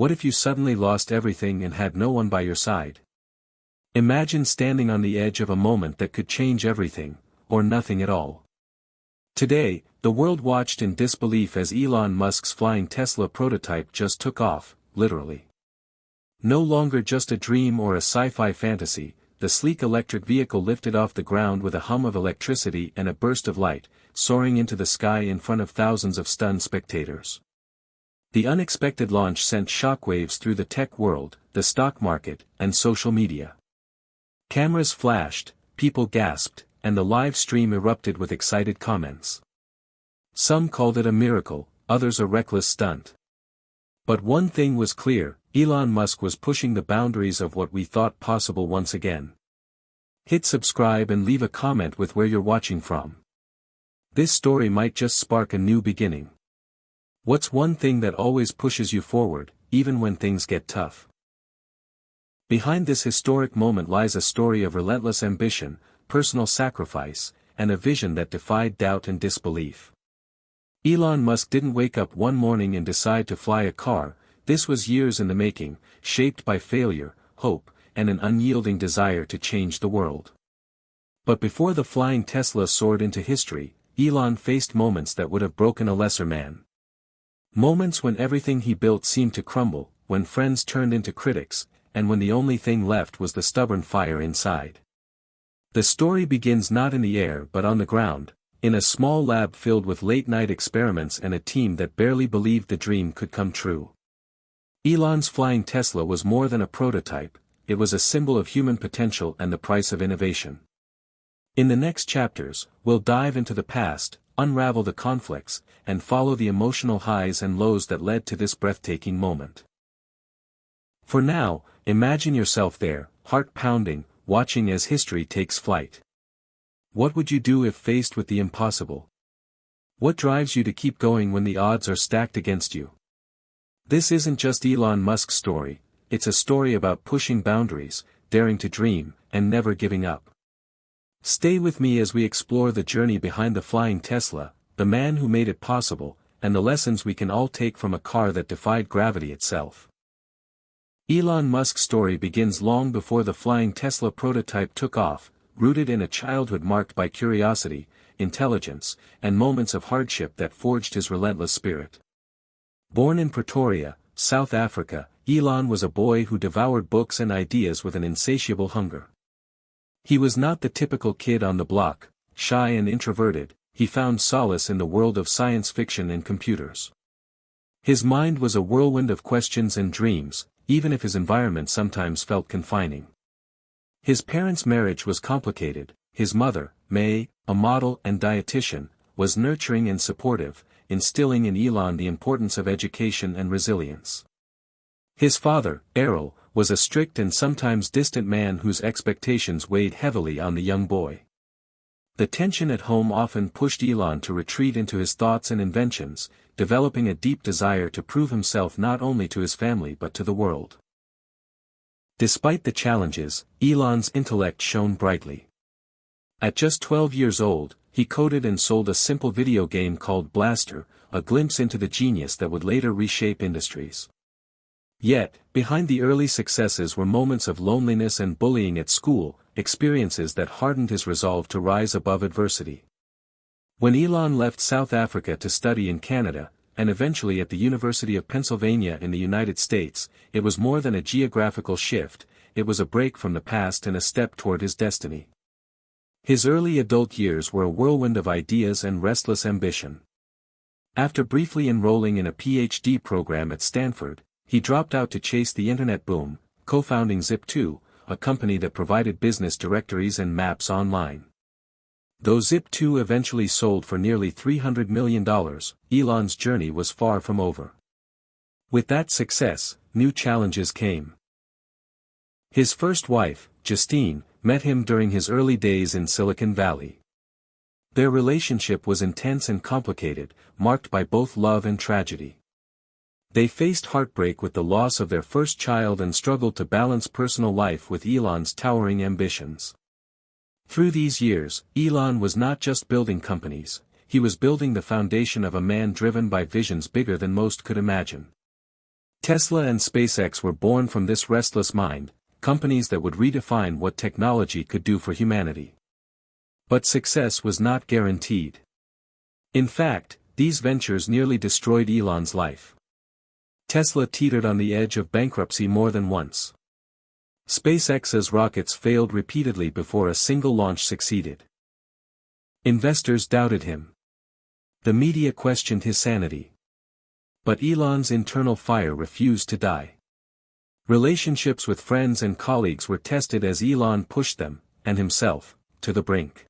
What if you suddenly lost everything and had no one by your side? Imagine standing on the edge of a moment that could change everything, or nothing at all. Today, the world watched in disbelief as Elon Musk's flying Tesla prototype just took off, literally. No longer just a dream or a sci-fi fantasy, the sleek electric vehicle lifted off the ground with a hum of electricity and a burst of light, soaring into the sky in front of thousands of stunned spectators. The unexpected launch sent shockwaves through the tech world, the stock market, and social media. Cameras flashed, people gasped, and the live stream erupted with excited comments. Some called it a miracle, others a reckless stunt. But one thing was clear, Elon Musk was pushing the boundaries of what we thought possible once again. Hit subscribe and leave a comment with where you're watching from. This story might just spark a new beginning. What's one thing that always pushes you forward, even when things get tough? Behind this historic moment lies a story of relentless ambition, personal sacrifice, and a vision that defied doubt and disbelief. Elon Musk didn't wake up one morning and decide to fly a car. This was years in the making, shaped by failure, hope, and an unyielding desire to change the world. But before the flying Tesla soared into history, Elon faced moments that would have broken a lesser man. Moments when everything he built seemed to crumble, when friends turned into critics, and when the only thing left was the stubborn fire inside. The story begins not in the air but on the ground, in a small lab filled with late-night experiments and a team that barely believed the dream could come true. Elon's flying Tesla was more than a prototype, it was a symbol of human potential and the price of innovation. In the next chapters, we'll dive into the past, unravel the conflicts, and follow the emotional highs and lows that led to this breathtaking moment. For now, imagine yourself there, heart pounding, watching as history takes flight. What would you do if faced with the impossible? What drives you to keep going when the odds are stacked against you? This isn't just Elon Musk's story, it's a story about pushing boundaries, daring to dream, and never giving up. Stay with me as we explore the journey behind the flying Tesla, the man who made it possible, and the lessons we can all take from a car that defied gravity itself. Elon Musk's story begins long before the flying Tesla prototype took off, rooted in a childhood marked by curiosity, intelligence, and moments of hardship that forged his relentless spirit. Born in Pretoria, South Africa, Elon was a boy who devoured books and ideas with an insatiable hunger. He was not the typical kid on the block, shy and introverted, he found solace in the world of science fiction and computers. His mind was a whirlwind of questions and dreams, even if his environment sometimes felt confining. His parents' marriage was complicated. His mother, May, a model and dietitian, was nurturing and supportive, instilling in Elon the importance of education and resilience. His father, Errol, was a strict and sometimes distant man whose expectations weighed heavily on the young boy. The tension at home often pushed Elon to retreat into his thoughts and inventions, developing a deep desire to prove himself not only to his family but to the world. Despite the challenges, Elon's intellect shone brightly. At just 12 years old, he coded and sold a simple video game called Blaster, a glimpse into the genius that would later reshape industries. Yet, behind the early successes were moments of loneliness and bullying at school, experiences that hardened his resolve to rise above adversity. When Elon left South Africa to study in Canada, and eventually at the University of Pennsylvania in the United States, it was more than a geographical shift, it was a break from the past and a step toward his destiny. His early adult years were a whirlwind of ideas and restless ambition. After briefly enrolling in a PhD program at Stanford, he dropped out to chase the internet boom, co-founding Zip2, a company that provided business directories and maps online. Though Zip2 eventually sold for nearly $300 million, Elon's journey was far from over. With that success, new challenges came. His first wife, Justine, met him during his early days in Silicon Valley. Their relationship was intense and complicated, marked by both love and tragedy. They faced heartbreak with the loss of their first child and struggled to balance personal life with Elon's towering ambitions. Through these years, Elon was not just building companies, he was building the foundation of a man driven by visions bigger than most could imagine. Tesla and SpaceX were born from this restless mind, companies that would redefine what technology could do for humanity. But success was not guaranteed. In fact, these ventures nearly destroyed Elon's life. Tesla teetered on the edge of bankruptcy more than once. SpaceX's rockets failed repeatedly before a single launch succeeded. Investors doubted him. The media questioned his sanity. But Elon's internal fire refused to die. Relationships with friends and colleagues were tested as Elon pushed them, and himself, to the brink.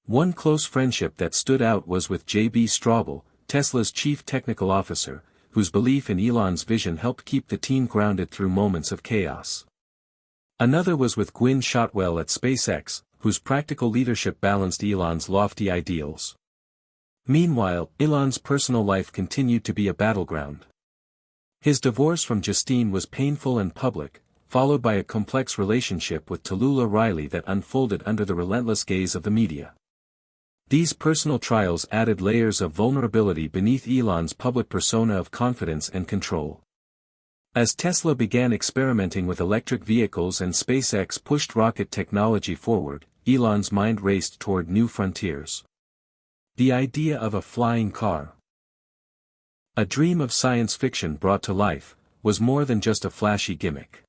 One close friendship that stood out was with J.B. Straubel, Tesla's chief technical officer, whose belief in Elon's vision helped keep the team grounded through moments of chaos. Another was with Gwynne Shotwell at SpaceX, whose practical leadership balanced Elon's lofty ideals. Meanwhile, Elon's personal life continued to be a battleground. His divorce from Justine was painful and public, followed by a complex relationship with Tallulah Riley that unfolded under the relentless gaze of the media. These personal trials added layers of vulnerability beneath Elon's public persona of confidence and control. As Tesla began experimenting with electric vehicles and SpaceX pushed rocket technology forward, Elon's mind raced toward new frontiers. The idea of a flying car, a dream of science fiction brought to life, was more than just a flashy gimmick.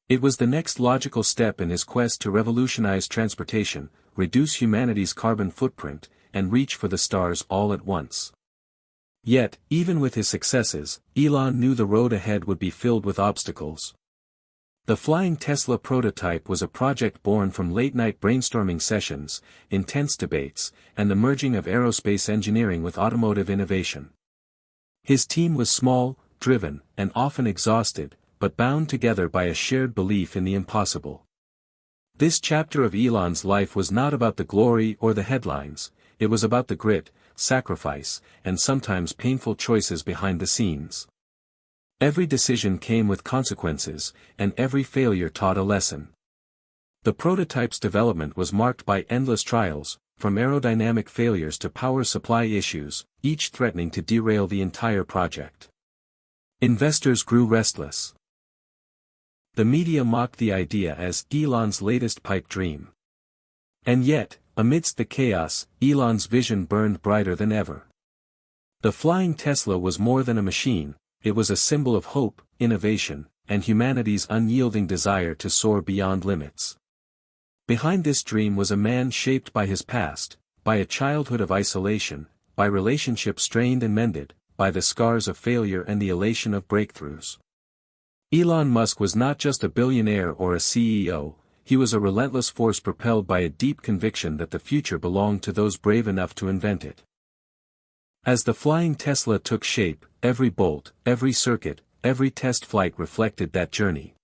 It was the next logical step in his quest to revolutionize transportation, reduce humanity's carbon footprint, and reach for the stars all at once. Yet, even with his successes, Elon knew the road ahead would be filled with obstacles. The flying Tesla prototype was a project born from late-night brainstorming sessions, intense debates, and the merging of aerospace engineering with automotive innovation. His team was small, driven, and often exhausted, but bound together by a shared belief in the impossible. This chapter of Elon's life was not about the glory or the headlines, it was about the grit, sacrifice, and sometimes painful choices behind the scenes. Every decision came with consequences, and every failure taught a lesson. The prototype's development was marked by endless trials, from aerodynamic failures to power supply issues, each threatening to derail the entire project. Investors grew restless. The media mocked the idea as Elon's latest pipe dream. And yet, amidst the chaos, Elon's vision burned brighter than ever. The flying Tesla was more than a machine, it was a symbol of hope, innovation, and humanity's unyielding desire to soar beyond limits. Behind this dream was a man shaped by his past, by a childhood of isolation, by relationships strained and mended, by the scars of failure and the elation of breakthroughs. Elon Musk was not just a billionaire or a CEO, he was a relentless force propelled by a deep conviction that the future belonged to those brave enough to invent it. As the flying Tesla took shape, every bolt, every circuit, every test flight reflected that journey.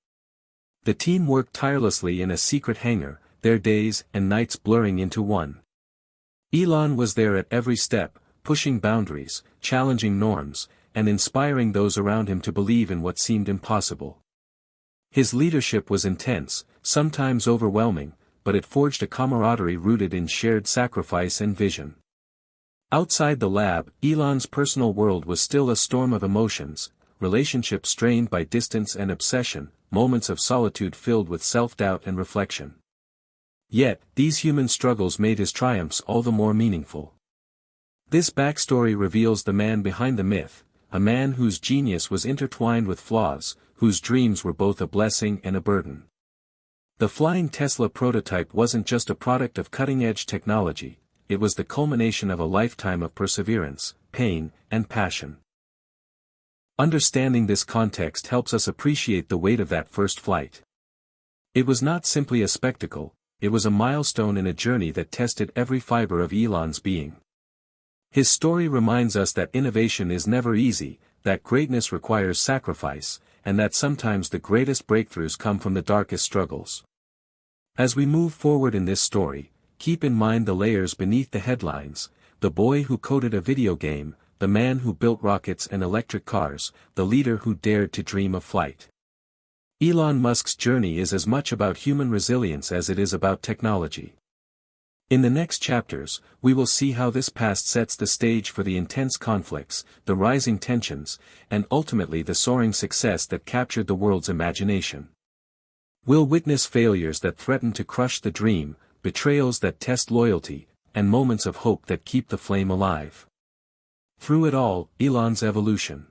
The team worked tirelessly in a secret hangar, their days and nights blurring into one. Elon was there at every step, pushing boundaries, challenging norms, and inspiring those around him to believe in what seemed impossible. His leadership was intense, sometimes overwhelming, but it forged a camaraderie rooted in shared sacrifice and vision. Outside the lab, Elon's personal world was still a storm of emotions, relationships strained by distance and obsession, moments of solitude filled with self-doubt and reflection. Yet, these human struggles made his triumphs all the more meaningful. This backstory reveals the man behind the myth, a man whose genius was intertwined with flaws, whose dreams were both a blessing and a burden. The flying Tesla prototype wasn't just a product of cutting-edge technology, it was the culmination of a lifetime of perseverance, pain, and passion. Understanding this context helps us appreciate the weight of that first flight. It was not simply a spectacle, it was a milestone in a journey that tested every fiber of Elon's being. His story reminds us that innovation is never easy, that greatness requires sacrifice, and that sometimes the greatest breakthroughs come from the darkest struggles. As we move forward in this story, keep in mind the layers beneath the headlines: the boy who coded a video game, the man who built rockets and electric cars, the leader who dared to dream of flight. Elon Musk's journey is as much about human resilience as it is about technology. In the next chapters, we will see how this past sets the stage for the intense conflicts, the rising tensions, and ultimately the soaring success that captured the world's imagination. We'll witness failures that threaten to crush the dream, betrayals that test loyalty, and moments of hope that keep the flame alive. Through it all, Elon's evolution.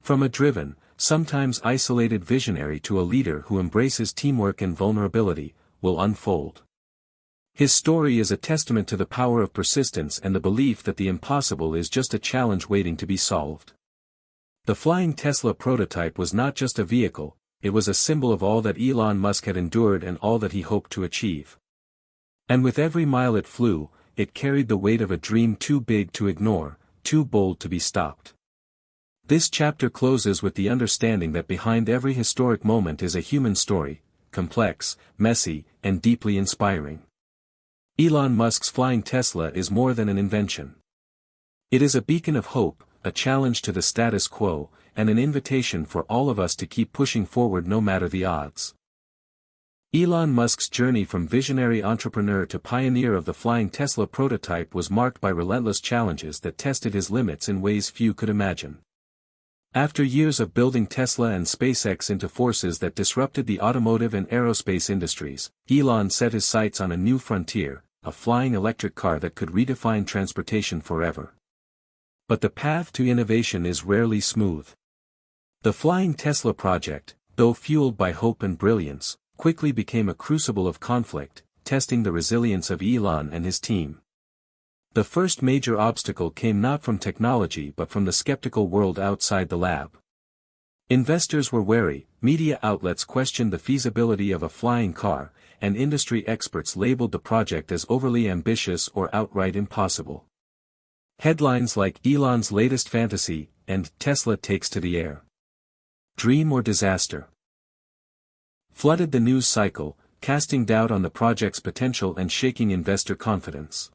From a driven, sometimes isolated visionary to a leader who embraces teamwork and vulnerability, will unfold. His story is a testament to the power of persistence and the belief that the impossible is just a challenge waiting to be solved. The flying Tesla prototype was not just a vehicle, it was a symbol of all that Elon Musk had endured and all that he hoped to achieve. And with every mile it flew, it carried the weight of a dream too big to ignore, too bold to be stopped. This chapter closes with the understanding that behind every historic moment is a human story, complex, messy, and deeply inspiring. Elon Musk's flying Tesla is more than an invention. It is a beacon of hope, a challenge to the status quo, and an invitation for all of us to keep pushing forward no matter the odds. Elon Musk's journey from visionary entrepreneur to pioneer of the flying Tesla prototype was marked by relentless challenges that tested his limits in ways few could imagine. After years of building Tesla and SpaceX into forces that disrupted the automotive and aerospace industries, Elon set his sights on a new frontier, a flying electric car that could redefine transportation forever. But the path to innovation is rarely smooth. The flying Tesla project, though fueled by hope and brilliance, quickly became a crucible of conflict, testing the resilience of Elon and his team. The first major obstacle came not from technology but from the skeptical world outside the lab. Investors were wary, media outlets questioned the feasibility of a flying car, and industry experts labeled the project as overly ambitious or outright impossible. Headlines like "Elon's latest fantasy" and "Tesla takes to the air. Dream or disaster?" flooded the news cycle, casting doubt on the project's potential and shaking investor confidence.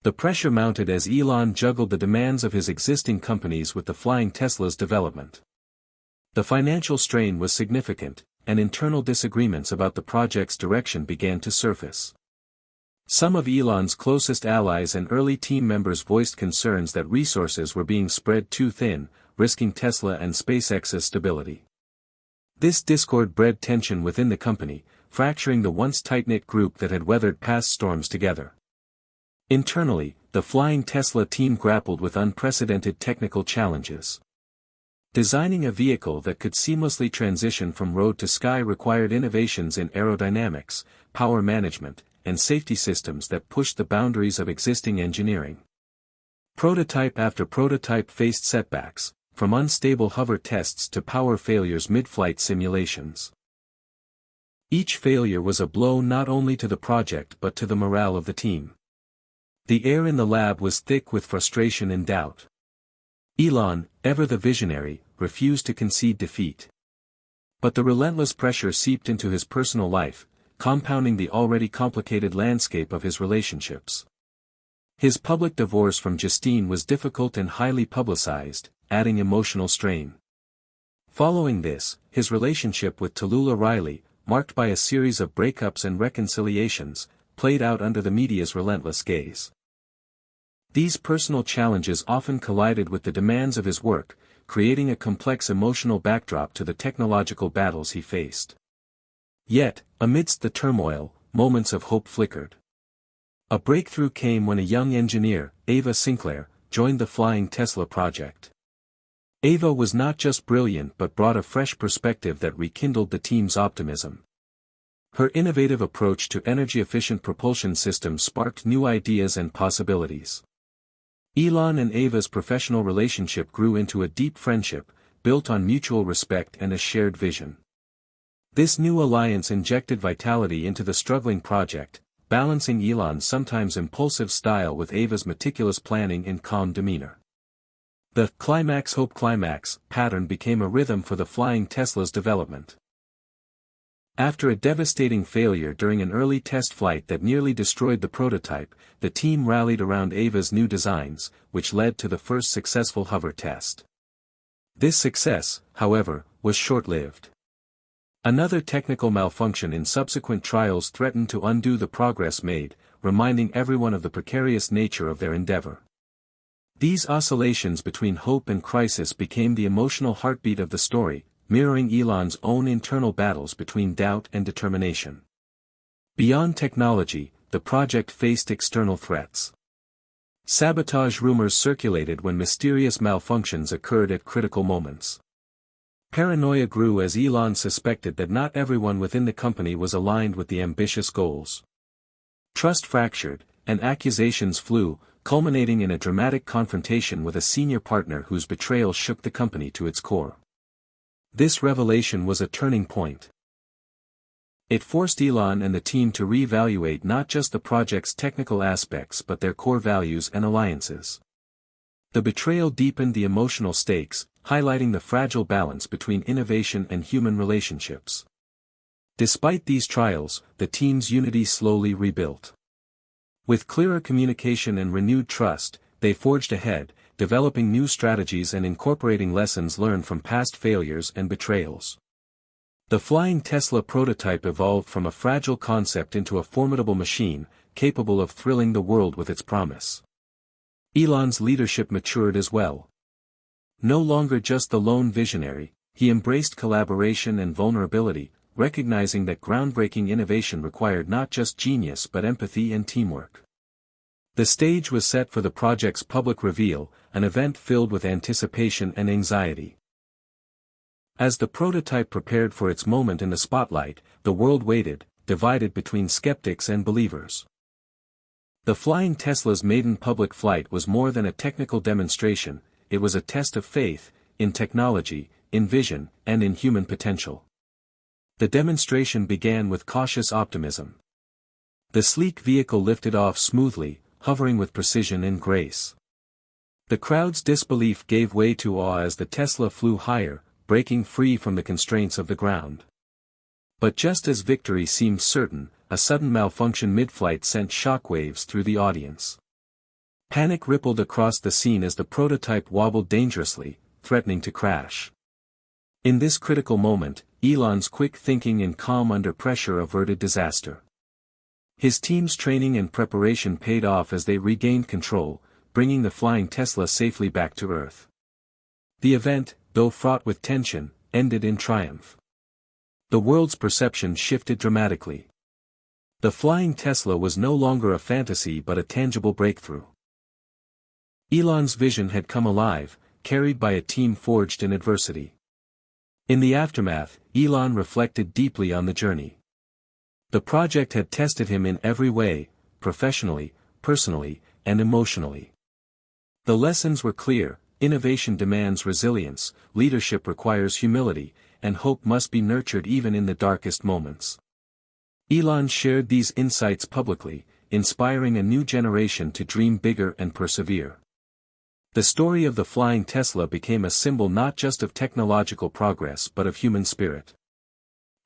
The pressure mounted as Elon juggled the demands of his existing companies with the flying Tesla's development. The financial strain was significant, and internal disagreements about the project's direction began to surface. Some of Elon's closest allies and early team members voiced concerns that resources were being spread too thin, risking Tesla and SpaceX's stability. This discord bred tension within the company, fracturing the once tight-knit group that had weathered past storms together. Internally, the flying Tesla team grappled with unprecedented technical challenges. Designing a vehicle that could seamlessly transition from road to sky required innovations in aerodynamics, power management, and safety systems that pushed the boundaries of existing engineering. Prototype after prototype faced setbacks, from unstable hover tests to power failures mid-flight simulations. Each failure was a blow not only to the project but to the morale of the team. The air in the lab was thick with frustration and doubt. Elon, ever the visionary, refused to concede defeat. But the relentless pressure seeped into his personal life, compounding the already complicated landscape of his relationships. His public divorce from Justine was difficult and highly publicized, adding emotional strain. Following this, his relationship with Tallulah Riley, marked by a series of breakups and reconciliations, played out under the media's relentless gaze. These personal challenges often collided with the demands of his work, creating a complex emotional backdrop to the technological battles he faced. Yet, amidst the turmoil, moments of hope flickered. A breakthrough came when a young engineer, Ava Sinclair, joined the flying Tesla project. Ava was not just brilliant but brought a fresh perspective that rekindled the team's optimism. Her innovative approach to energy-efficient propulsion systems sparked new ideas and possibilities. Elon and Ava's professional relationship grew into a deep friendship, built on mutual respect and a shared vision. This new alliance injected vitality into the struggling project, balancing Elon's sometimes impulsive style with Ava's meticulous planning and calm demeanor. The climax hope climax pattern became a rhythm for the flying Tesla's development. After a devastating failure during an early test flight that nearly destroyed the prototype, the team rallied around Ava's new designs, which led to the first successful hover test. This success, however, was short-lived. Another technical malfunction in subsequent trials threatened to undo the progress made, reminding everyone of the precarious nature of their endeavor. These oscillations between hope and crisis became the emotional heartbeat of the story, mirroring Elon's own internal battles between doubt and determination. Beyond technology, the project faced external threats. Sabotage rumors circulated when mysterious malfunctions occurred at critical moments. Paranoia grew as Elon suspected that not everyone within the company was aligned with the ambitious goals. Trust fractured, and accusations flew, culminating in a dramatic confrontation with a senior partner whose betrayal shook the company to its core. This revelation was a turning point. It forced Elon and the team to reevaluate not just the project's technical aspects but their core values and alliances. The betrayal deepened the emotional stakes, highlighting the fragile balance between innovation and human relationships. Despite these trials, the team's unity slowly rebuilt. With clearer communication and renewed trust, they forged ahead, developing new strategies and incorporating lessons learned from past failures and betrayals. The flying Tesla prototype evolved from a fragile concept into a formidable machine, capable of thrilling the world with its promise. Elon's leadership matured as well. No longer just the lone visionary, he embraced collaboration and vulnerability, recognizing that groundbreaking innovation required not just genius but empathy and teamwork. The stage was set for the project's public reveal, an event filled with anticipation and anxiety. As the prototype prepared for its moment in the spotlight, the world waited, divided between skeptics and believers. The flying Tesla's maiden public flight was more than a technical demonstration, it was a test of faith, in technology, in vision, and in human potential. The demonstration began with cautious optimism. The sleek vehicle lifted off smoothly, hovering with precision and grace. The crowd's disbelief gave way to awe as the Tesla flew higher, breaking free from the constraints of the ground. But just as victory seemed certain, a sudden malfunction mid-flight sent shockwaves through the audience. Panic rippled across the scene as the prototype wobbled dangerously, threatening to crash. In this critical moment, Elon's quick thinking and calm under pressure averted disaster. His team's training and preparation paid off as they regained control, bringing the flying Tesla safely back to Earth. The event, though fraught with tension, ended in triumph. The world's perception shifted dramatically. The flying Tesla was no longer a fantasy but a tangible breakthrough. Elon's vision had come alive, carried by a team forged in adversity. In the aftermath, Elon reflected deeply on the journey. The project had tested him in every way, professionally, personally, and emotionally. The lessons were clear: innovation demands resilience, leadership requires humility, and hope must be nurtured even in the darkest moments. Elon shared these insights publicly, inspiring a new generation to dream bigger and persevere. The story of the flying Tesla became a symbol not just of technological progress but of human spirit.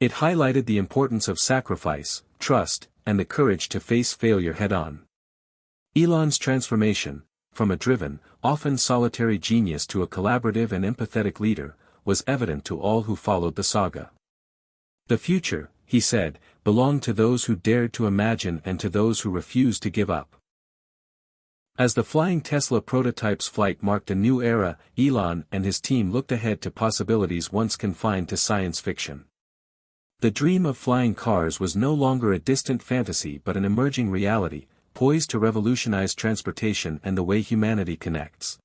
It highlighted the importance of sacrifice, trust, and the courage to face failure head-on. Elon's transformation, from a driven, often solitary genius to a collaborative and empathetic leader, was evident to all who followed the saga. The future, he said, belonged to those who dared to imagine and to those who refused to give up. As the flying Tesla prototype's flight marked a new era, Elon and his team looked ahead to possibilities once confined to science fiction. The dream of flying cars was no longer a distant fantasy but an emerging reality, poised to revolutionize transportation and the way humanity connects.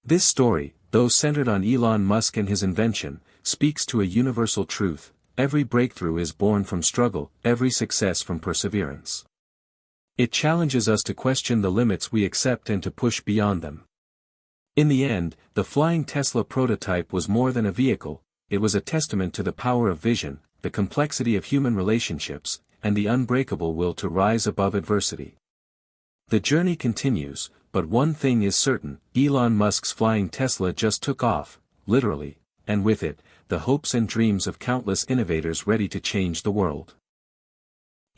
This story, though centered on Elon Musk and his invention, speaks to a universal truth: every breakthrough is born from struggle, every success from perseverance. It challenges us to question the limits we accept and to push beyond them. In the end, the flying Tesla prototype was more than a vehicle, it was a testament to the power of vision, the complexity of human relationships, and the unbreakable will to rise above adversity. The journey continues, but one thing is certain: Elon Musk's flying Tesla just took off, literally, and with it, the hopes and dreams of countless innovators ready to change the world.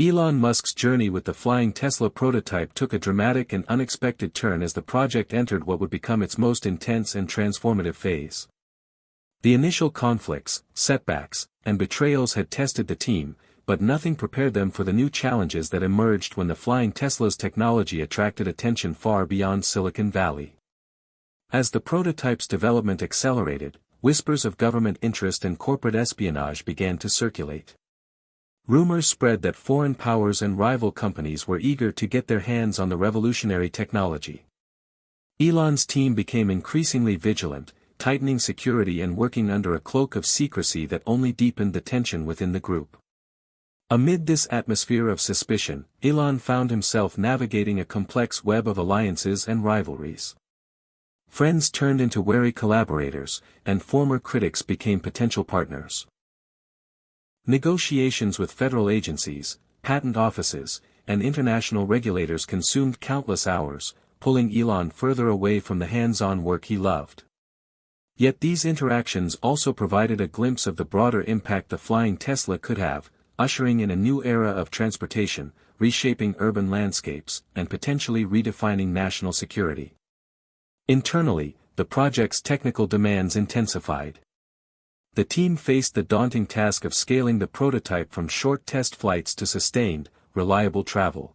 Elon Musk's journey with the flying Tesla prototype took a dramatic and unexpected turn as the project entered what would become its most intense and transformative phase. The initial conflicts, setbacks, and betrayals had tested the team, but nothing prepared them for the new challenges that emerged when the flying Tesla's technology attracted attention far beyond Silicon Valley. As the prototype's development accelerated, whispers of government interest and corporate espionage began to circulate. Rumors spread that foreign powers and rival companies were eager to get their hands on the revolutionary technology. Elon's team became increasingly vigilant, tightening security and working under a cloak of secrecy that only deepened the tension within the group. Amid this atmosphere of suspicion, Elon found himself navigating a complex web of alliances and rivalries. Friends turned into wary collaborators, and former critics became potential partners. Negotiations with federal agencies, patent offices, and international regulators consumed countless hours, pulling Elon further away from the hands-on work he loved. Yet these interactions also provided a glimpse of the broader impact the flying Tesla could have, ushering in a new era of transportation, reshaping urban landscapes, and potentially redefining national security. Internally, the project's technical demands intensified. The team faced the daunting task of scaling the prototype from short test flights to sustained, reliable travel.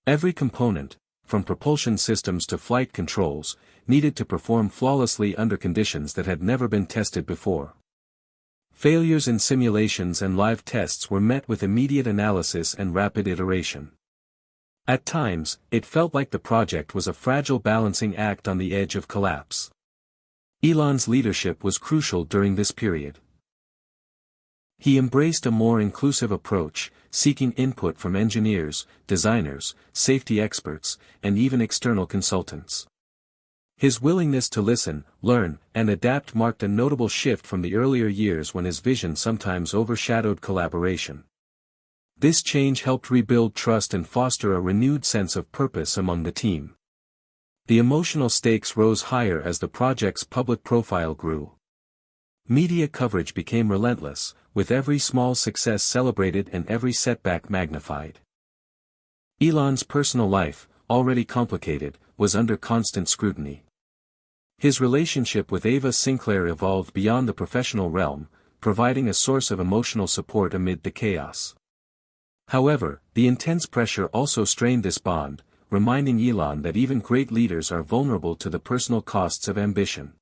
Every component, from propulsion systems to flight controls, needed to perform flawlessly under conditions that had never been tested before. Failures in simulations and live tests were met with immediate analysis and rapid iteration. At times, it felt like the project was a fragile balancing act on the edge of collapse. Elon's leadership was crucial during this period. He embraced a more inclusive approach, seeking input from engineers, designers, safety experts, and even external consultants. His willingness to listen, learn, and adapt marked a notable shift from the earlier years when his vision sometimes overshadowed collaboration. This change helped rebuild trust and foster a renewed sense of purpose among the team. The emotional stakes rose higher as the project's public profile grew. Media coverage became relentless, with every small success celebrated and every setback magnified. Elon's personal life, already complicated, was under constant scrutiny. His relationship with Ava Sinclair evolved beyond the professional realm, providing a source of emotional support amid the chaos. However, the intense pressure also strained this bond, reminding Elon that even great leaders are vulnerable to the personal costs of ambition.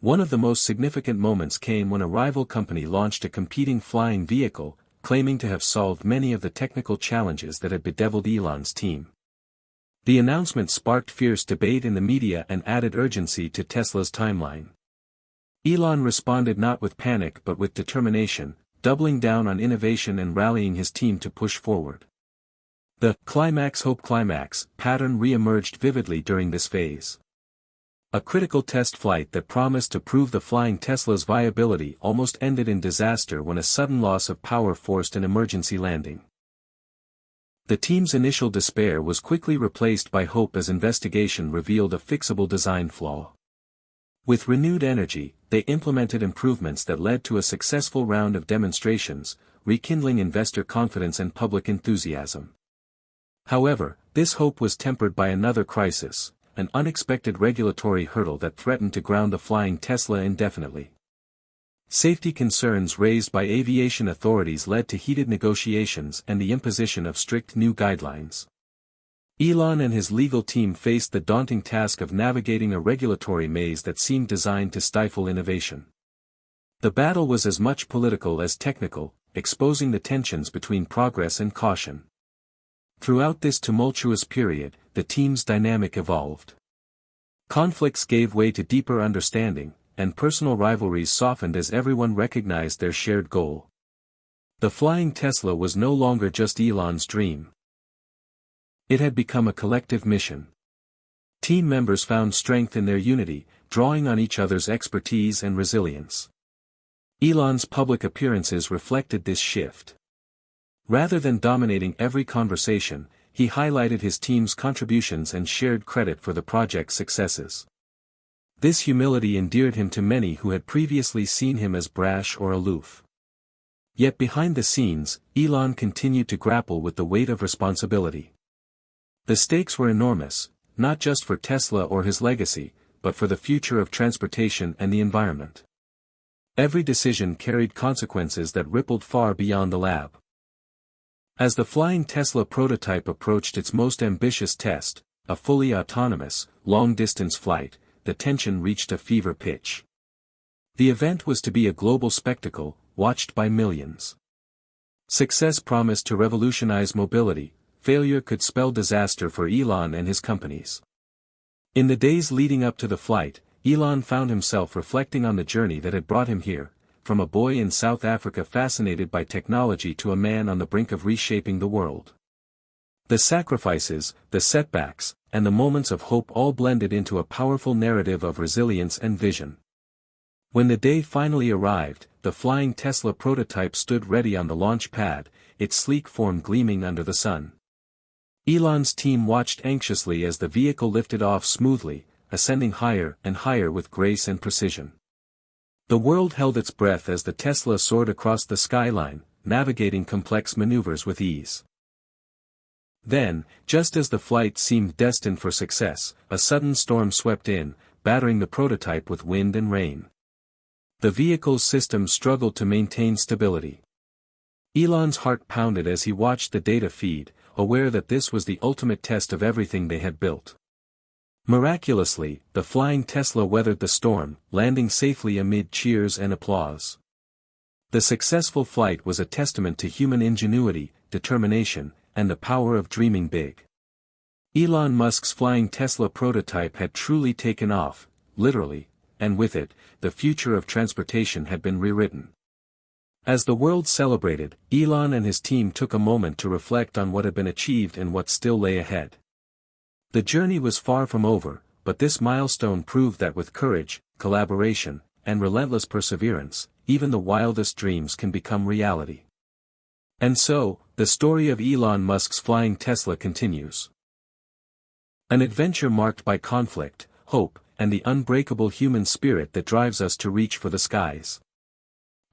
One of the most significant moments came when a rival company launched a competing flying vehicle, claiming to have solved many of the technical challenges that had bedeviled Elon's team. The announcement sparked fierce debate in the media and added urgency to Tesla's timeline. Elon responded not with panic but with determination, doubling down on innovation and rallying his team to push forward. The climax hope climax pattern re-emerged vividly during this phase. A critical test flight that promised to prove the flying Tesla's viability almost ended in disaster when a sudden loss of power forced an emergency landing. The team's initial despair was quickly replaced by hope as investigation revealed a fixable design flaw. With renewed energy, they implemented improvements that led to a successful round of demonstrations, rekindling investor confidence and public enthusiasm. However, this hope was tempered by another crisis, an unexpected regulatory hurdle that threatened to ground the flying Tesla indefinitely. Safety concerns raised by aviation authorities led to heated negotiations and the imposition of strict new guidelines. Elon and his legal team faced the daunting task of navigating a regulatory maze that seemed designed to stifle innovation. The battle was as much political as technical, exposing the tensions between progress and caution. Throughout this tumultuous period, the team's dynamic evolved. Conflicts gave way to deeper understanding, and personal rivalries softened as everyone recognized their shared goal. The flying Tesla was no longer just Elon's dream. It had become a collective mission. Team members found strength in their unity, drawing on each other's expertise and resilience. Elon's public appearances reflected this shift. Rather than dominating every conversation, he highlighted his team's contributions and shared credit for the project's successes. This humility endeared him to many who had previously seen him as brash or aloof. Yet behind the scenes, Elon continued to grapple with the weight of responsibility. The stakes were enormous, not just for Tesla or his legacy, but for the future of transportation and the environment. Every decision carried consequences that rippled far beyond the lab. As the flying Tesla prototype approached its most ambitious test, a fully autonomous, long-distance flight, the tension reached a fever pitch. The event was to be a global spectacle, watched by millions. Success promised to revolutionize mobility, failure could spell disaster for Elon and his companies. In the days leading up to the flight, Elon found himself reflecting on the journey that had brought him here, from a boy in South Africa fascinated by technology to a man on the brink of reshaping the world. The sacrifices, the setbacks, and the moments of hope all blended into a powerful narrative of resilience and vision. When the day finally arrived, the flying Tesla prototype stood ready on the launch pad, its sleek form gleaming under the sun. Elon's team watched anxiously as the vehicle lifted off smoothly, ascending higher and higher with grace and precision. The world held its breath as the Tesla soared across the skyline, navigating complex maneuvers with ease. Then, just as the flight seemed destined for success, a sudden storm swept in, battering the prototype with wind and rain. The vehicle's systems struggled to maintain stability. Elon's heart pounded as he watched the data feed, aware that this was the ultimate test of everything they had built. Miraculously, the flying Tesla weathered the storm, landing safely amid cheers and applause. The successful flight was a testament to human ingenuity, determination, and the power of dreaming big. Elon Musk's flying Tesla prototype had truly taken off, literally, and with it, the future of transportation had been rewritten. As the world celebrated, Elon and his team took a moment to reflect on what had been achieved and what still lay ahead. The journey was far from over, but this milestone proved that with courage, collaboration, and relentless perseverance, even the wildest dreams can become reality. And so, the story of Elon Musk's flying Tesla continues. An adventure marked by conflict, hope, and the unbreakable human spirit that drives us to reach for the skies.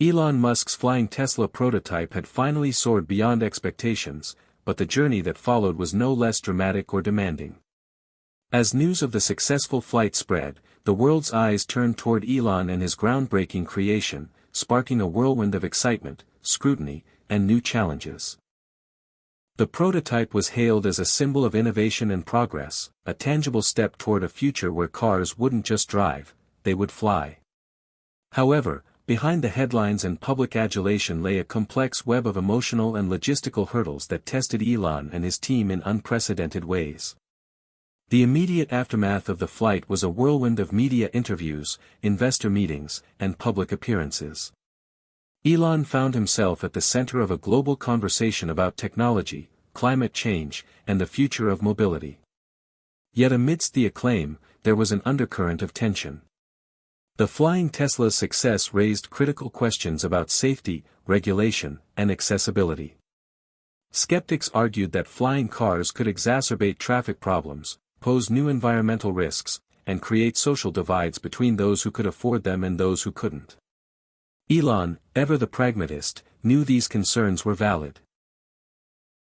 Elon Musk's flying Tesla prototype had finally soared beyond expectations, but the journey that followed was no less dramatic or demanding. As news of the successful flight spread, the world's eyes turned toward Elon and his groundbreaking creation, sparking a whirlwind of excitement, scrutiny, and new challenges. The prototype was hailed as a symbol of innovation and progress, a tangible step toward a future where cars wouldn't just drive, they would fly. However, behind the headlines and public adulation lay a complex web of emotional and logistical hurdles that tested Elon and his team in unprecedented ways. The immediate aftermath of the flight was a whirlwind of media interviews, investor meetings, and public appearances. Elon found himself at the center of a global conversation about technology, climate change, and the future of mobility. Yet amidst the acclaim, there was an undercurrent of tension. The flying Tesla's success raised critical questions about safety, regulation, and accessibility. Skeptics argued that flying cars could exacerbate traffic problems, pose new environmental risks, and create social divides between those who could afford them and those who couldn't. Elon, ever the pragmatist, knew these concerns were valid.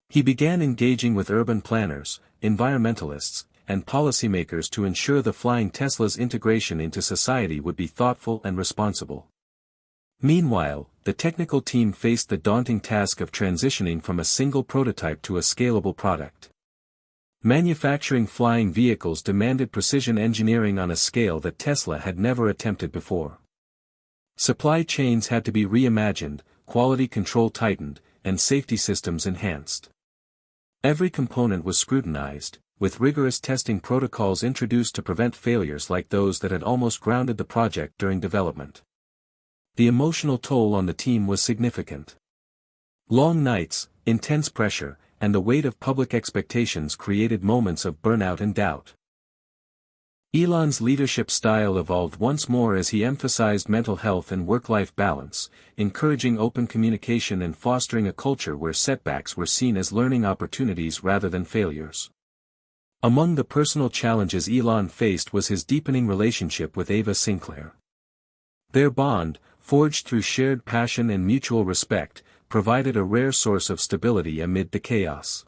He began engaging with urban planners, environmentalists, and policymakers to ensure the flying Tesla's integration into society would be thoughtful and responsible. Meanwhile, the technical team faced the daunting task of transitioning from a single prototype to a scalable product. Manufacturing flying vehicles demanded precision engineering on a scale that Tesla had never attempted before. Supply chains had to be reimagined, quality control tightened, and safety systems enhanced. Every component was scrutinized, with rigorous testing protocols introduced to prevent failures like those that had almost grounded the project during development. The emotional toll on the team was significant. Long nights, intense pressure, and the weight of public expectations created moments of burnout and doubt. Elon's leadership style evolved once more as he emphasized mental health and work-life balance, encouraging open communication and fostering a culture where setbacks were seen as learning opportunities rather than failures. Among the personal challenges Elon faced was his deepening relationship with Ava Sinclair. Their bond, forged through shared passion and mutual respect, provided a rare source of stability amid the chaos.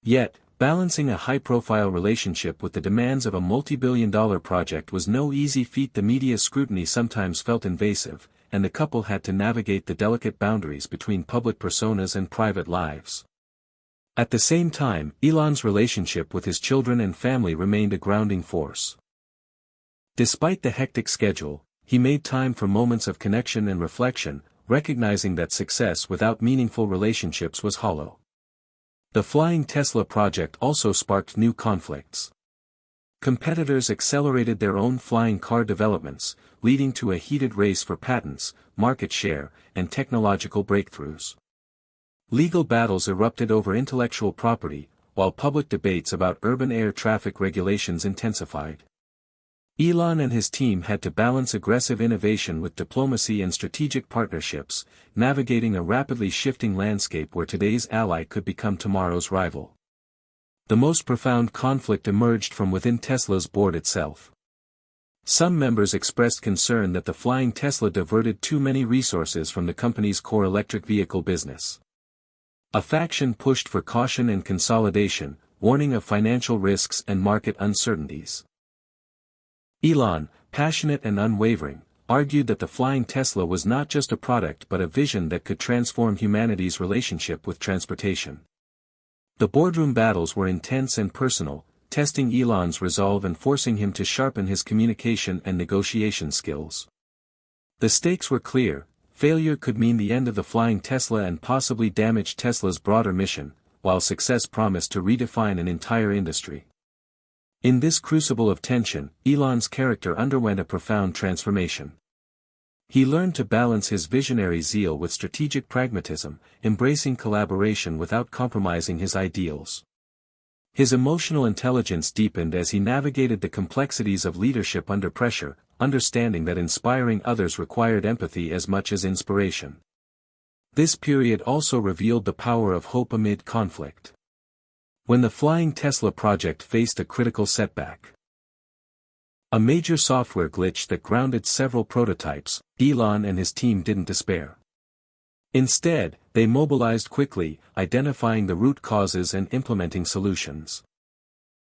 Yet, balancing a high-profile relationship with the demands of a multi-billion-dollar project was no easy feat. The media's scrutiny sometimes felt invasive, and the couple had to navigate the delicate boundaries between public personas and private lives. At the same time, Elon's relationship with his children and family remained a grounding force. Despite the hectic schedule, he made time for moments of connection and reflection, recognizing that success without meaningful relationships was hollow. The Flying Tesla project also sparked new conflicts. Competitors accelerated their own flying car developments, leading to a heated race for patents, market share, and technological breakthroughs. Legal battles erupted over intellectual property, while public debates about urban air traffic regulations intensified. Elon and his team had to balance aggressive innovation with diplomacy and strategic partnerships, navigating a rapidly shifting landscape where today's ally could become tomorrow's rival. The most profound conflict emerged from within Tesla's board itself. Some members expressed concern that the Flying Tesla diverted too many resources from the company's core electric vehicle business. A faction pushed for caution and consolidation, warning of financial risks and market uncertainties. Elon, passionate and unwavering, argued that the Flying Tesla was not just a product but a vision that could transform humanity's relationship with transportation. The boardroom battles were intense and personal, testing Elon's resolve and forcing him to sharpen his communication and negotiation skills. The stakes were clear: failure could mean the end of the Flying Tesla and possibly damage Tesla's broader mission, while success promised to redefine an entire industry. In this crucible of tension, Elon's character underwent a profound transformation. He learned to balance his visionary zeal with strategic pragmatism, embracing collaboration without compromising his ideals. His emotional intelligence deepened as he navigated the complexities of leadership under pressure, understanding that inspiring others required empathy as much as inspiration. This period also revealed the power of hope amid conflict. When the Flying Tesla project faced a critical setback, a major software glitch that grounded several prototypes, Elon and his team didn't despair. Instead, they mobilized quickly, identifying the root causes and implementing solutions.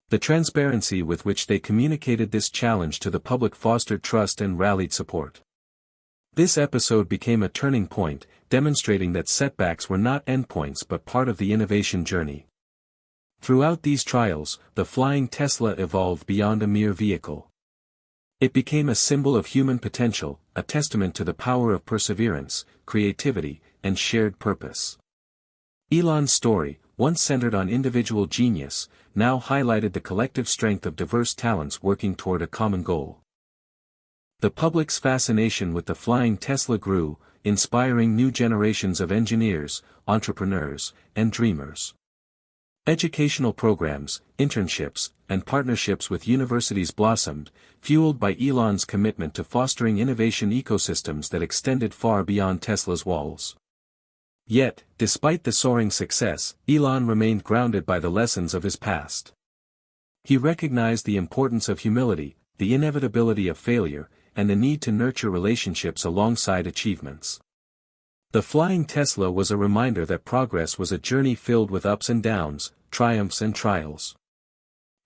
The transparency with which they communicated this challenge to the public fostered trust and rallied support. This episode became a turning point, demonstrating that setbacks were not endpoints but part of the innovation journey. Throughout these trials, the Flying Tesla evolved beyond a mere vehicle. It became a symbol of human potential, a testament to the power of perseverance, creativity, and shared purpose. Elon's story, once centered on individual genius, now highlighted the collective strength of diverse talents working toward a common goal. The public's fascination with the Flying Tesla grew, inspiring new generations of engineers, entrepreneurs, and dreamers. Educational programs, internships, and partnerships with universities blossomed, fueled by Elon's commitment to fostering innovation ecosystems that extended far beyond Tesla's walls. Yet, despite the soaring success, Elon remained grounded by the lessons of his past. He recognized the importance of humility, the inevitability of failure, and the need to nurture relationships alongside achievements. The Flying Tesla was a reminder that progress was a journey filled with ups and downs, triumphs and trials.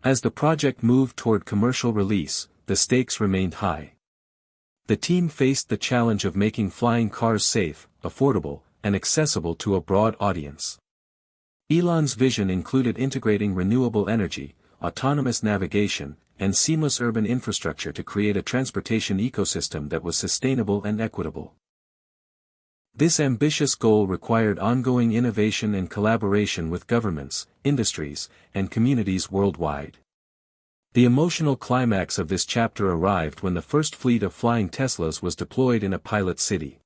As the project moved toward commercial release, the stakes remained high. The team faced the challenge of making flying cars safe, affordable, and accessible to a broad audience. Elon's vision included integrating renewable energy, autonomous navigation, and seamless urban infrastructure to create a transportation ecosystem that was sustainable and equitable. This ambitious goal required ongoing innovation and collaboration with governments, industries, and communities worldwide. The emotional climax of this chapter arrived when the first fleet of Flying Teslas was deployed in a pilot city.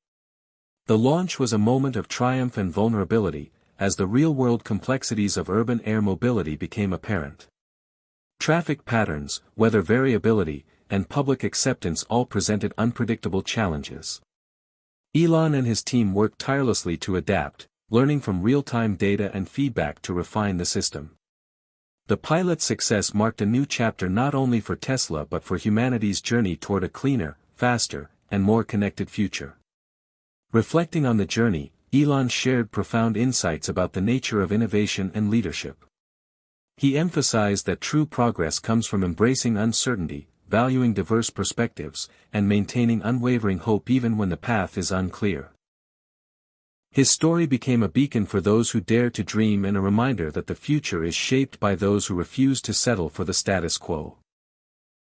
The launch was a moment of triumph and vulnerability, as the real-world complexities of urban air mobility became apparent. Traffic patterns, weather variability, and public acceptance all presented unpredictable challenges. Elon and his team worked tirelessly to adapt, learning from real-time data and feedback to refine the system. The pilot's success marked a new chapter not only for Tesla but for humanity's journey toward a cleaner, faster, and more connected future. Reflecting on the journey, Elon shared profound insights about the nature of innovation and leadership. He emphasized that true progress comes from embracing uncertainty, valuing diverse perspectives, and maintaining unwavering hope even when the path is unclear. His story became a beacon for those who dare to dream and a reminder that the future is shaped by those who refuse to settle for the status quo.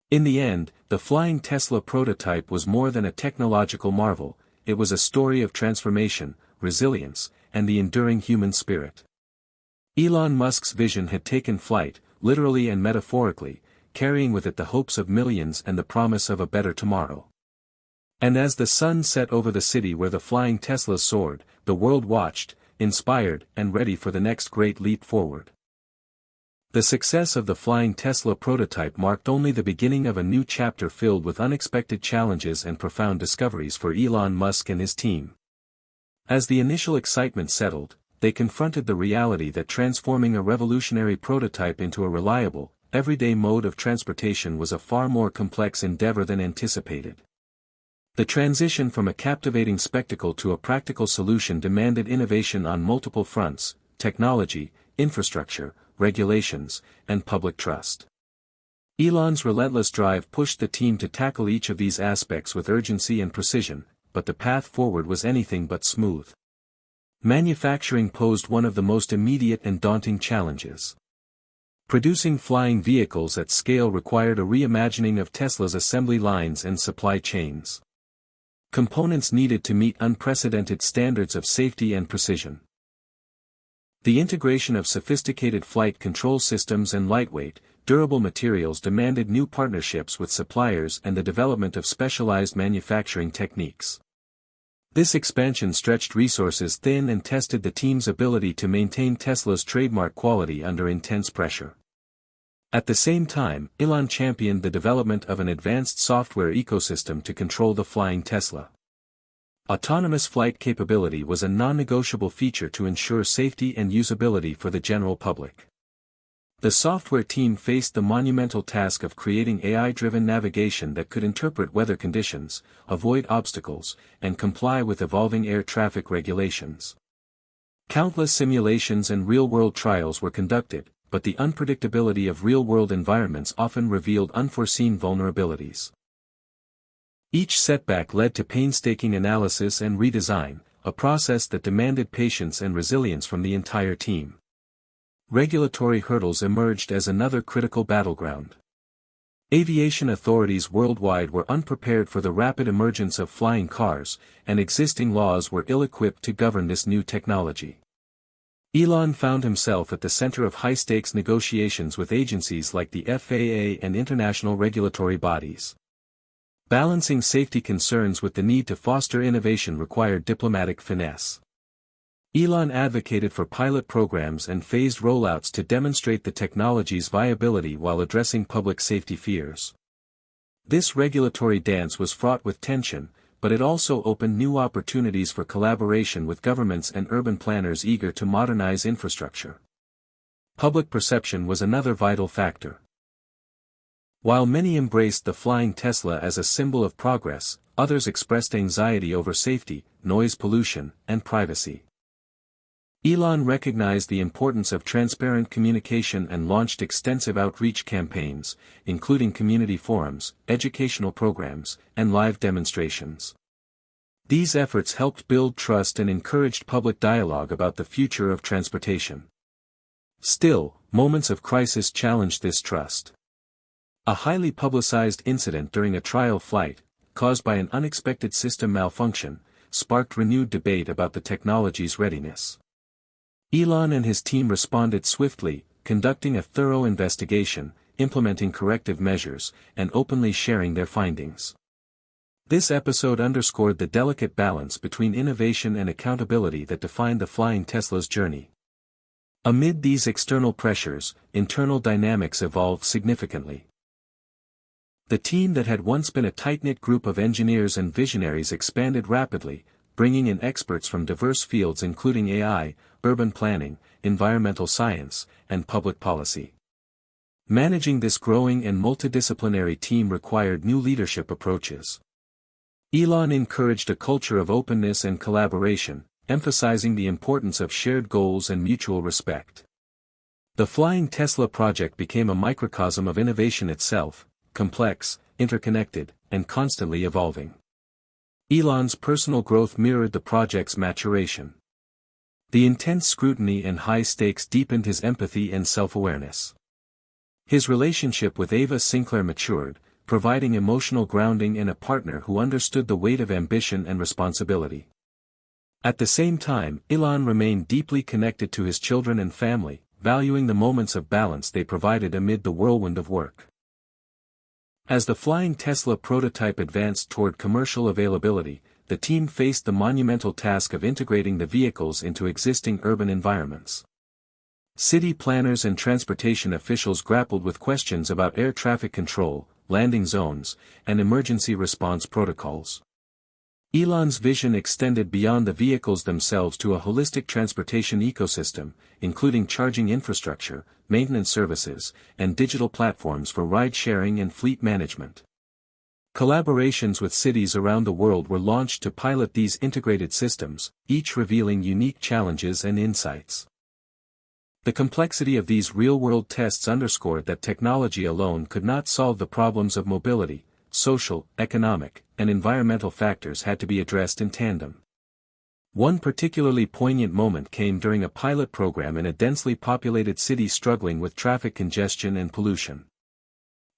In the end, the flying Tesla prototype was more than a technological marvel, it was a story of transformation, resilience, and the enduring human spirit. Elon Musk's vision had taken flight, literally and metaphorically, carrying with it the hopes of millions and the promise of a better tomorrow. And as the sun set over the city where the flying Tesla soared, the world watched, inspired and ready for the next great leap forward. The success of the flying Tesla prototype marked only the beginning of a new chapter filled with unexpected challenges and profound discoveries for Elon Musk and his team. As the initial excitement settled, they confronted the reality that transforming a revolutionary prototype into a reliable, everyday mode of transportation was a far more complex endeavor than anticipated. The transition from a captivating spectacle to a practical solution demanded innovation on multiple fronts: technology, infrastructure, regulations, and public trust. Elon's relentless drive pushed the team to tackle each of these aspects with urgency and precision, but the path forward was anything but smooth. Manufacturing posed one of the most immediate and daunting challenges. Producing flying vehicles at scale required a reimagining of Tesla's assembly lines and supply chains. Components needed to meet unprecedented standards of safety and precision. The integration of sophisticated flight control systems and lightweight, durable materials demanded new partnerships with suppliers and the development of specialized manufacturing techniques. This expansion stretched resources thin and tested the team's ability to maintain Tesla's trademark quality under intense pressure. At the same time, Elon championed the development of an advanced software ecosystem to control the flying Tesla. Autonomous flight capability was a non-negotiable feature to ensure safety and usability for the general public. The software team faced the monumental task of creating AI-driven navigation that could interpret weather conditions, avoid obstacles, and comply with evolving air traffic regulations. Countless simulations and real-world trials were conducted, but the unpredictability of real-world environments often revealed unforeseen vulnerabilities. Each setback led to painstaking analysis and redesign, a process that demanded patience and resilience from the entire team. Regulatory hurdles emerged as another critical battleground. Aviation authorities worldwide were unprepared for the rapid emergence of flying cars, and existing laws were ill-equipped to govern this new technology. Elon found himself at the center of high-stakes negotiations with agencies like the FAA and international regulatory bodies. Balancing safety concerns with the need to foster innovation required diplomatic finesse. Elon advocated for pilot programs and phased rollouts to demonstrate the technology's viability while addressing public safety fears. This regulatory dance was fraught with tension, but it also opened new opportunities for collaboration with governments and urban planners eager to modernize infrastructure. Public perception was another vital factor. While many embraced the flying Tesla as a symbol of progress, others expressed anxiety over safety, noise pollution, and privacy. Elon recognized the importance of transparent communication and launched extensive outreach campaigns, including community forums, educational programs, and live demonstrations. These efforts helped build trust and encouraged public dialogue about the future of transportation. Still, moments of crisis challenged this trust. A highly publicized incident during a trial flight, caused by an unexpected system malfunction, sparked renewed debate about the technology's readiness. Elon and his team responded swiftly, conducting a thorough investigation, implementing corrective measures, and openly sharing their findings. This episode underscored the delicate balance between innovation and accountability that defined the flying Tesla's journey. Amid these external pressures, internal dynamics evolved significantly. The team that had once been a tight-knit group of engineers and visionaries expanded rapidly, bringing in experts from diverse fields including AI, urban planning, environmental science, and public policy. Managing this growing and multidisciplinary team required new leadership approaches. Elon encouraged a culture of openness and collaboration, emphasizing the importance of shared goals and mutual respect. The Flying Tesla project became a microcosm of innovation itself, complex, interconnected, and constantly evolving. Elon's personal growth mirrored the project's maturation. The intense scrutiny and high stakes deepened his empathy and self-awareness. His relationship with Ava Sinclair matured, providing emotional grounding and a partner who understood the weight of ambition and responsibility. At the same time, Elon remained deeply connected to his children and family, valuing the moments of balance they provided amid the whirlwind of work. As the flying Tesla prototype advanced toward commercial availability, the team faced the monumental task of integrating the vehicles into existing urban environments. City planners and transportation officials grappled with questions about air traffic control, landing zones, and emergency response protocols. Elon's vision extended beyond the vehicles themselves to a holistic transportation ecosystem, including charging infrastructure, maintenance services, and digital platforms for ride-sharing and fleet management. Collaborations with cities around the world were launched to pilot these integrated systems, each revealing unique challenges and insights. The complexity of these real-world tests underscored that technology alone could not solve the problems of mobility. Social, economic, and environmental factors had to be addressed in tandem. One particularly poignant moment came during a pilot program in a densely populated city struggling with traffic congestion and pollution.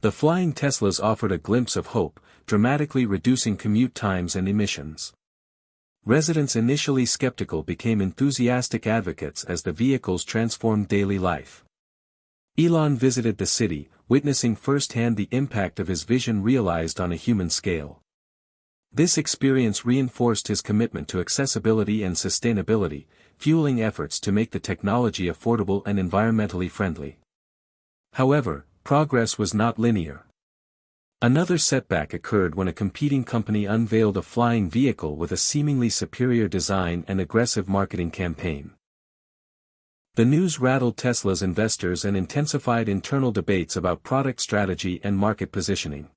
The flying Teslas offered a glimpse of hope, dramatically reducing commute times and emissions. Residents initially skeptical became enthusiastic advocates as the vehicles transformed daily life. Elon visited the city, witnessing firsthand the impact of his vision realized on a human scale. This experience reinforced his commitment to accessibility and sustainability, fueling efforts to make the technology affordable and environmentally friendly. However, progress was not linear. Another setback occurred when a competing company unveiled a flying vehicle with a seemingly superior design and aggressive marketing campaign. The news rattled Tesla's investors and intensified internal debates about product strategy and market positioning.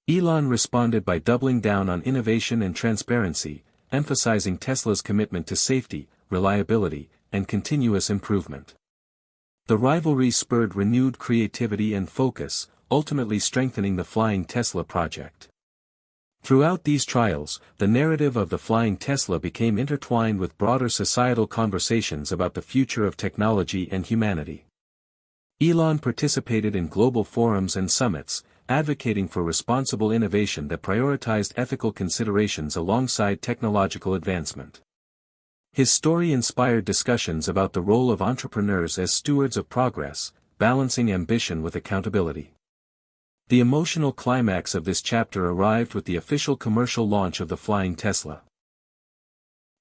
Elon responded by doubling down on innovation and transparency, emphasizing Tesla's commitment to safety, reliability, and continuous improvement. The rivalry spurred renewed creativity and focus, ultimately strengthening the Flying Tesla project. Throughout these trials, the narrative of the Flying Tesla became intertwined with broader societal conversations about the future of technology and humanity. Elon participated in global forums and summits, advocating for responsible innovation that prioritized ethical considerations alongside technological advancement. His story inspired discussions about the role of entrepreneurs as stewards of progress, balancing ambition with accountability. The emotional climax of this chapter arrived with the official commercial launch of the Flying Tesla.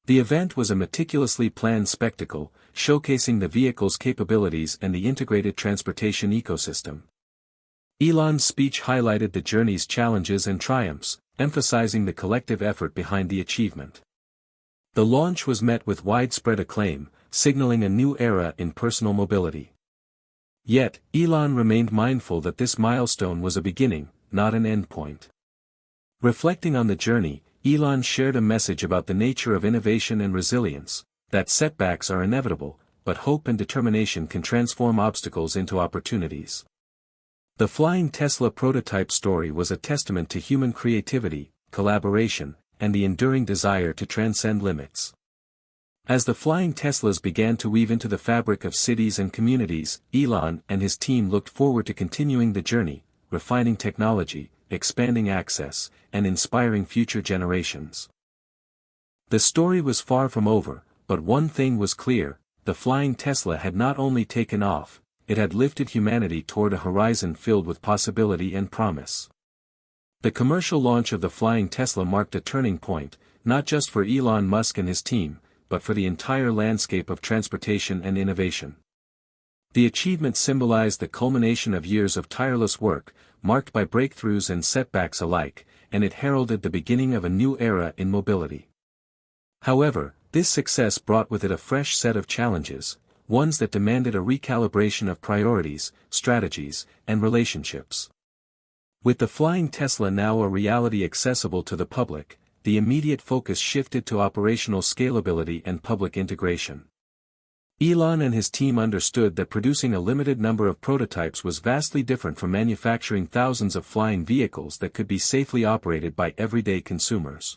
The event was a meticulously planned spectacle, showcasing the vehicle's capabilities and the integrated transportation ecosystem. Elon's speech highlighted the journey's challenges and triumphs, emphasizing the collective effort behind the achievement. The launch was met with widespread acclaim, signaling a new era in personal mobility. Yet, Elon remained mindful that this milestone was a beginning, not an endpoint. Reflecting on the journey, Elon shared a message about the nature of innovation and resilience, that setbacks are inevitable, but hope and determination can transform obstacles into opportunities. The Flying Tesla prototype story was a testament to human creativity, collaboration, and the enduring desire to transcend limits. As the Flying Teslas began to weave into the fabric of cities and communities, Elon and his team looked forward to continuing the journey, refining technology, expanding access, and inspiring future generations. The story was far from over, but one thing was clear: the Flying Tesla had not only taken off, it had lifted humanity toward a horizon filled with possibility and promise. The commercial launch of the Flying Tesla marked a turning point, not just for Elon Musk and his team, but for the entire landscape of transportation and innovation. The achievement symbolized the culmination of years of tireless work, marked by breakthroughs and setbacks alike, and it heralded the beginning of a new era in mobility. However, this success brought with it a fresh set of challenges, ones that demanded a recalibration of priorities, strategies, and relationships. With the Flying Tesla now a reality accessible to the public, the immediate focus shifted to operational scalability and public integration. Elon and his team understood that producing a limited number of prototypes was vastly different from manufacturing thousands of flying vehicles that could be safely operated by everyday consumers.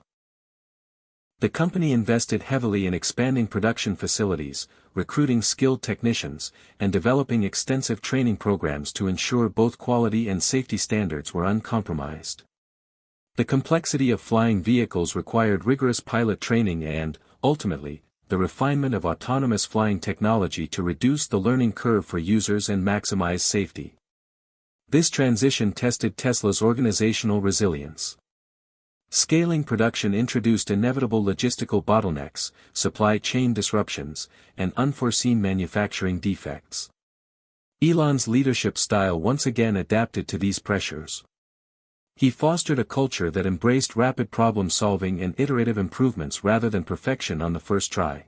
The company invested heavily in expanding production facilities, recruiting skilled technicians, and developing extensive training programs to ensure both quality and safety standards were uncompromised. The complexity of flying vehicles required rigorous pilot training and, ultimately, the refinement of autonomous flying technology to reduce the learning curve for users and maximize safety. This transition tested Tesla's organizational resilience. Scaling production introduced inevitable logistical bottlenecks, supply chain disruptions, and unforeseen manufacturing defects. Elon's leadership style once again adapted to these pressures. He fostered a culture that embraced rapid problem-solving and iterative improvements rather than perfection on the first try.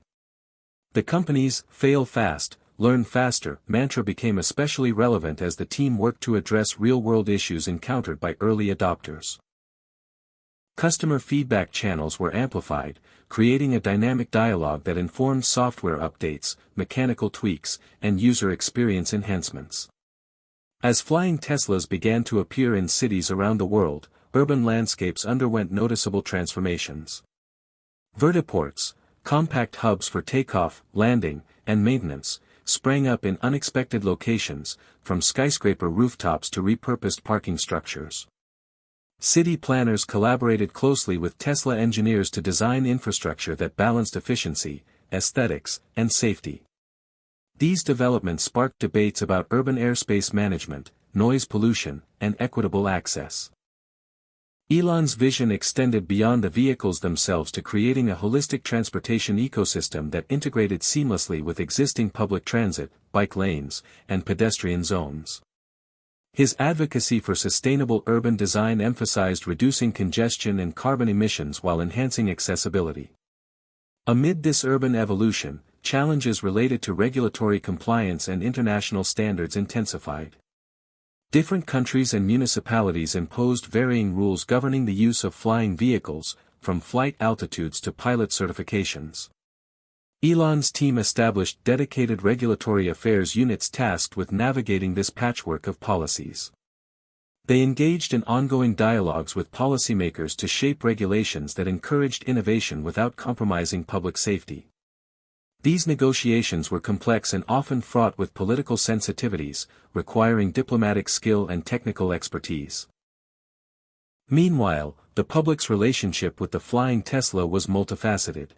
The company's "fail fast, learn faster" mantra became especially relevant as the team worked to address real-world issues encountered by early adopters. Customer feedback channels were amplified, creating a dynamic dialogue that informed software updates, mechanical tweaks, and user experience enhancements. As flying Teslas began to appear in cities around the world, urban landscapes underwent noticeable transformations. Vertiports, compact hubs for takeoff, landing, and maintenance, sprang up in unexpected locations, from skyscraper rooftops to repurposed parking structures. City planners collaborated closely with Tesla engineers to design infrastructure that balanced efficiency, aesthetics, and safety. These developments sparked debates about urban airspace management, noise pollution, and equitable access. Elon's vision extended beyond the vehicles themselves to creating a holistic transportation ecosystem that integrated seamlessly with existing public transit, bike lanes, and pedestrian zones. His advocacy for sustainable urban design emphasized reducing congestion and carbon emissions while enhancing accessibility. Amid this urban evolution, challenges related to regulatory compliance and international standards intensified. Different countries and municipalities imposed varying rules governing the use of flying vehicles, from flight altitudes to pilot certifications. Elon's team established dedicated regulatory affairs units tasked with navigating this patchwork of policies. They engaged in ongoing dialogues with policymakers to shape regulations that encouraged innovation without compromising public safety. These negotiations were complex and often fraught with political sensitivities, requiring diplomatic skill and technical expertise. Meanwhile, the public's relationship with the flying Tesla was multifaceted.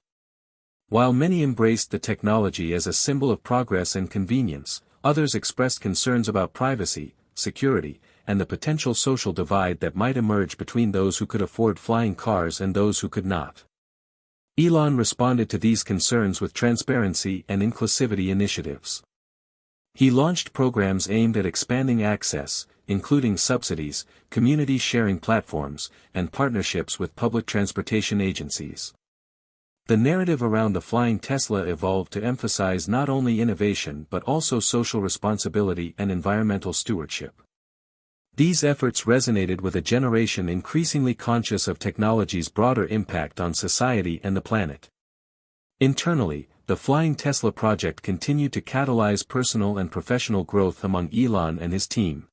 While many embraced the technology as a symbol of progress and convenience, others expressed concerns about privacy, security, and the potential social divide that might emerge between those who could afford flying cars and those who could not. Elon responded to these concerns with transparency and inclusivity initiatives. He launched programs aimed at expanding access, including subsidies, community sharing platforms, and partnerships with public transportation agencies. The narrative around the flying Tesla evolved to emphasize not only innovation but also social responsibility and environmental stewardship. These efforts resonated with a generation increasingly conscious of technology's broader impact on society and the planet. Internally, the Flying Tesla project continued to catalyze personal and professional growth among Elon and his team.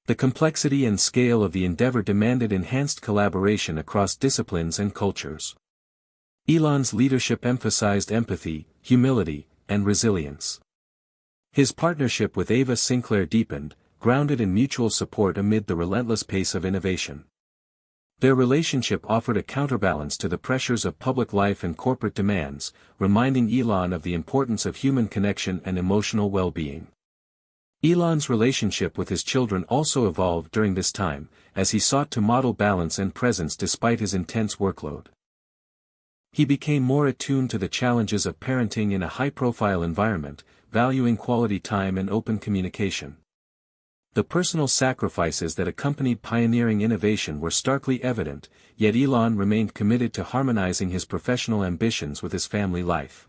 The complexity and scale of the endeavor demanded enhanced collaboration across disciplines and cultures. Elon's leadership emphasized empathy, humility, and resilience. His partnership with Ava Sinclair deepened, grounded in mutual support amid the relentless pace of innovation. Their relationship offered a counterbalance to the pressures of public life and corporate demands, reminding Elon of the importance of human connection and emotional well-being. Elon's relationship with his children also evolved during this time, as he sought to model balance and presence despite his intense workload. He became more attuned to the challenges of parenting in a high-profile environment, valuing quality time and open communication. The personal sacrifices that accompanied pioneering innovation were starkly evident, yet Elon remained committed to harmonizing his professional ambitions with his family life.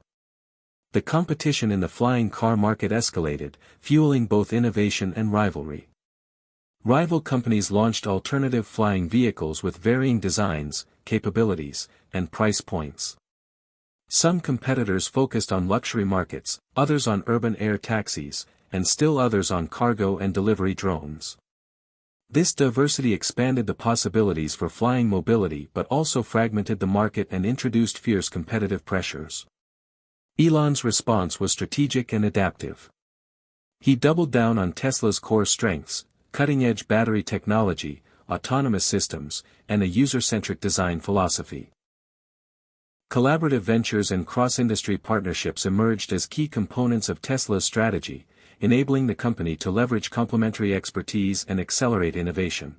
The competition in the flying car market escalated, fueling both innovation and rivalry. Rival companies launched alternative flying vehicles with varying designs, capabilities, and price points. Some competitors focused on luxury markets, others on urban air taxis, and still others on cargo and delivery drones. This diversity expanded the possibilities for flying mobility but also fragmented the market and introduced fierce competitive pressures. Elon's response was strategic and adaptive. He doubled down on Tesla's core strengths, cutting-edge battery technology, autonomous systems, and a user-centric design philosophy. Collaborative ventures and cross-industry partnerships emerged as key components of Tesla's strategy, enabling the company to leverage complementary expertise and accelerate innovation.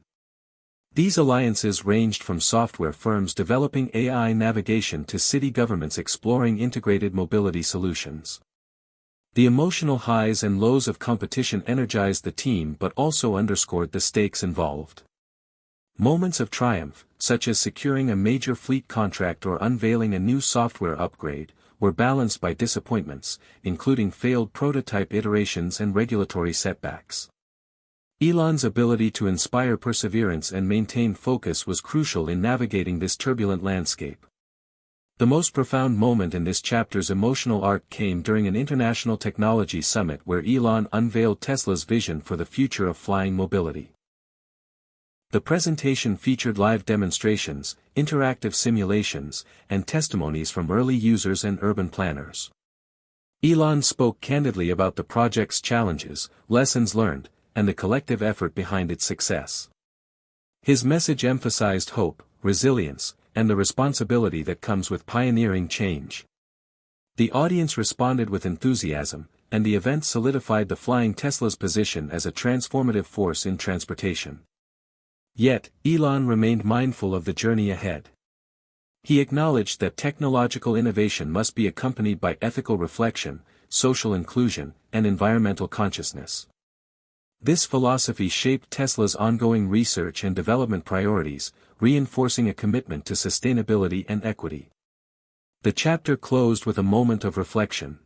These alliances ranged from software firms developing AI navigation to city governments exploring integrated mobility solutions. The emotional highs and lows of competition energized the team but also underscored the stakes involved. Moments of triumph, such as securing a major fleet contract or unveiling a new software upgrade, were balanced by disappointments, including failed prototype iterations and regulatory setbacks. Elon's ability to inspire perseverance and maintain focus was crucial in navigating this turbulent landscape. The most profound moment in this chapter's emotional arc came during an international technology summit where Elon unveiled Tesla's vision for the future of flying mobility. The presentation featured live demonstrations, interactive simulations, and testimonies from early users and urban planners. Elon spoke candidly about the project's challenges, lessons learned, and the collective effort behind its success. His message emphasized hope, resilience, and the responsibility that comes with pioneering change. The audience responded with enthusiasm, and the event solidified the flying Tesla's position as a transformative force in transportation. Yet, Elon remained mindful of the journey ahead. He acknowledged that technological innovation must be accompanied by ethical reflection, social inclusion, and environmental consciousness. This philosophy shaped Tesla's ongoing research and development priorities, reinforcing a commitment to sustainability and equity. The chapter closed with a moment of reflection.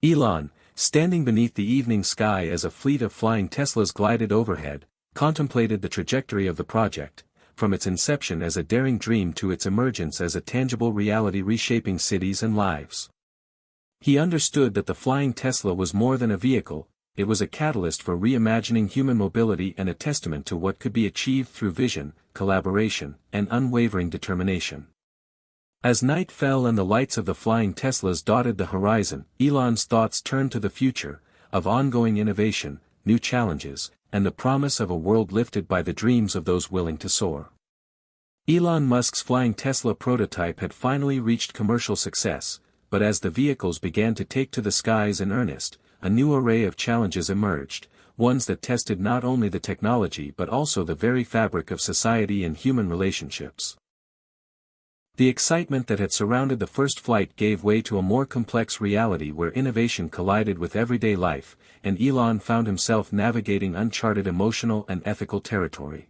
Elon, standing beneath the evening sky as a fleet of flying Teslas glided overhead, contemplated the trajectory of the project, from its inception as a daring dream to its emergence as a tangible reality reshaping cities and lives. He understood that the flying Tesla was more than a vehicle, it was a catalyst for reimagining human mobility and a testament to what could be achieved through vision, collaboration, and unwavering determination. As night fell and the lights of the flying Teslas dotted the horizon, Elon's thoughts turned to the future, of ongoing innovation, new challenges, and the promise of a world lifted by the dreams of those willing to soar. Elon Musk's flying Tesla prototype had finally reached commercial success, but as the vehicles began to take to the skies in earnest, a new array of challenges emerged, ones that tested not only the technology but also the very fabric of society and human relationships. The excitement that had surrounded the first flight gave way to a more complex reality where innovation collided with everyday life, and Elon found himself navigating uncharted emotional and ethical territory.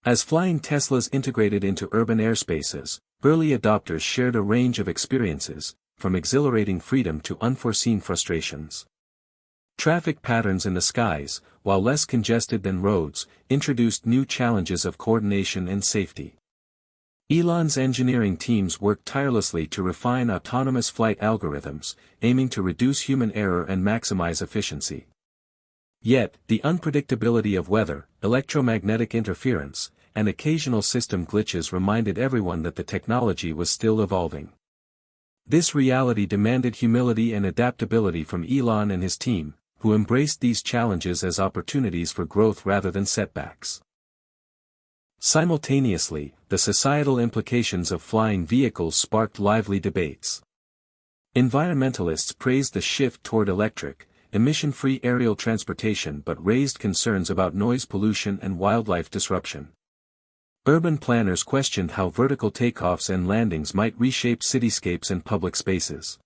As flying Teslas integrated into urban airspaces, early adopters shared a range of experiences, from exhilarating freedom to unforeseen frustrations. Traffic patterns in the skies, while less congested than roads, introduced new challenges of coordination and safety. Elon's engineering teams worked tirelessly to refine autonomous flight algorithms, aiming to reduce human error and maximize efficiency. Yet, the unpredictability of weather, electromagnetic interference, and occasional system glitches reminded everyone that the technology was still evolving. This reality demanded humility and adaptability from Elon and his team, who embraced these challenges as opportunities for growth rather than setbacks. Simultaneously, the societal implications of flying vehicles sparked lively debates. Environmentalists praised the shift toward electric, emission-free aerial transportation but raised concerns about noise pollution and wildlife disruption. Urban planners questioned how vertical takeoffs and landings might reshape cityscapes and public spaces.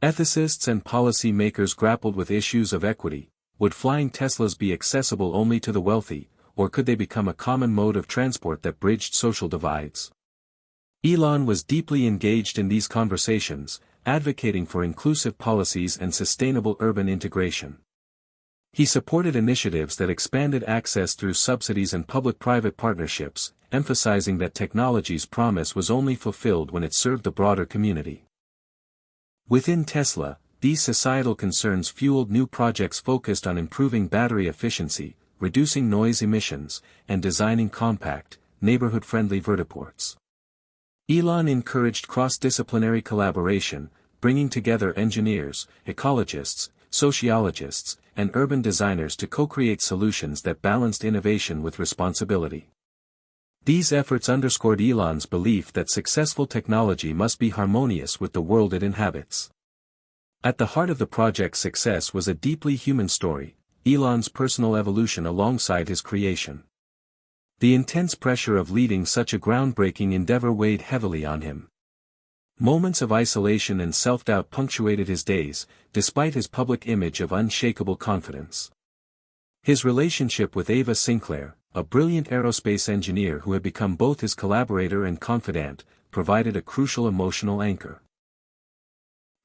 Ethicists and policy makers grappled with issues of equity. Would flying Teslas be accessible only to the wealthy, or could they become a common mode of transport that bridged social divides? Elon was deeply engaged in these conversations, advocating for inclusive policies and sustainable urban integration. He supported initiatives that expanded access through subsidies and public-private partnerships, emphasizing that technology's promise was only fulfilled when it served the broader community. Within Tesla, these societal concerns fueled new projects focused on improving battery efficiency, reducing noise emissions, and designing compact, neighborhood-friendly vertiports. Elon encouraged cross-disciplinary collaboration, bringing together engineers, ecologists, sociologists, and urban designers to co-create solutions that balanced innovation with responsibility. These efforts underscored Elon's belief that successful technology must be harmonious with the world it inhabits. At the heart of the project's success was a deeply human story, Elon's personal evolution alongside his creation. The intense pressure of leading such a groundbreaking endeavor weighed heavily on him. Moments of isolation and self-doubt punctuated his days, despite his public image of unshakable confidence. His relationship with Ava Sinclair, a brilliant aerospace engineer who had become both his collaborator and confidant, provided a crucial emotional anchor.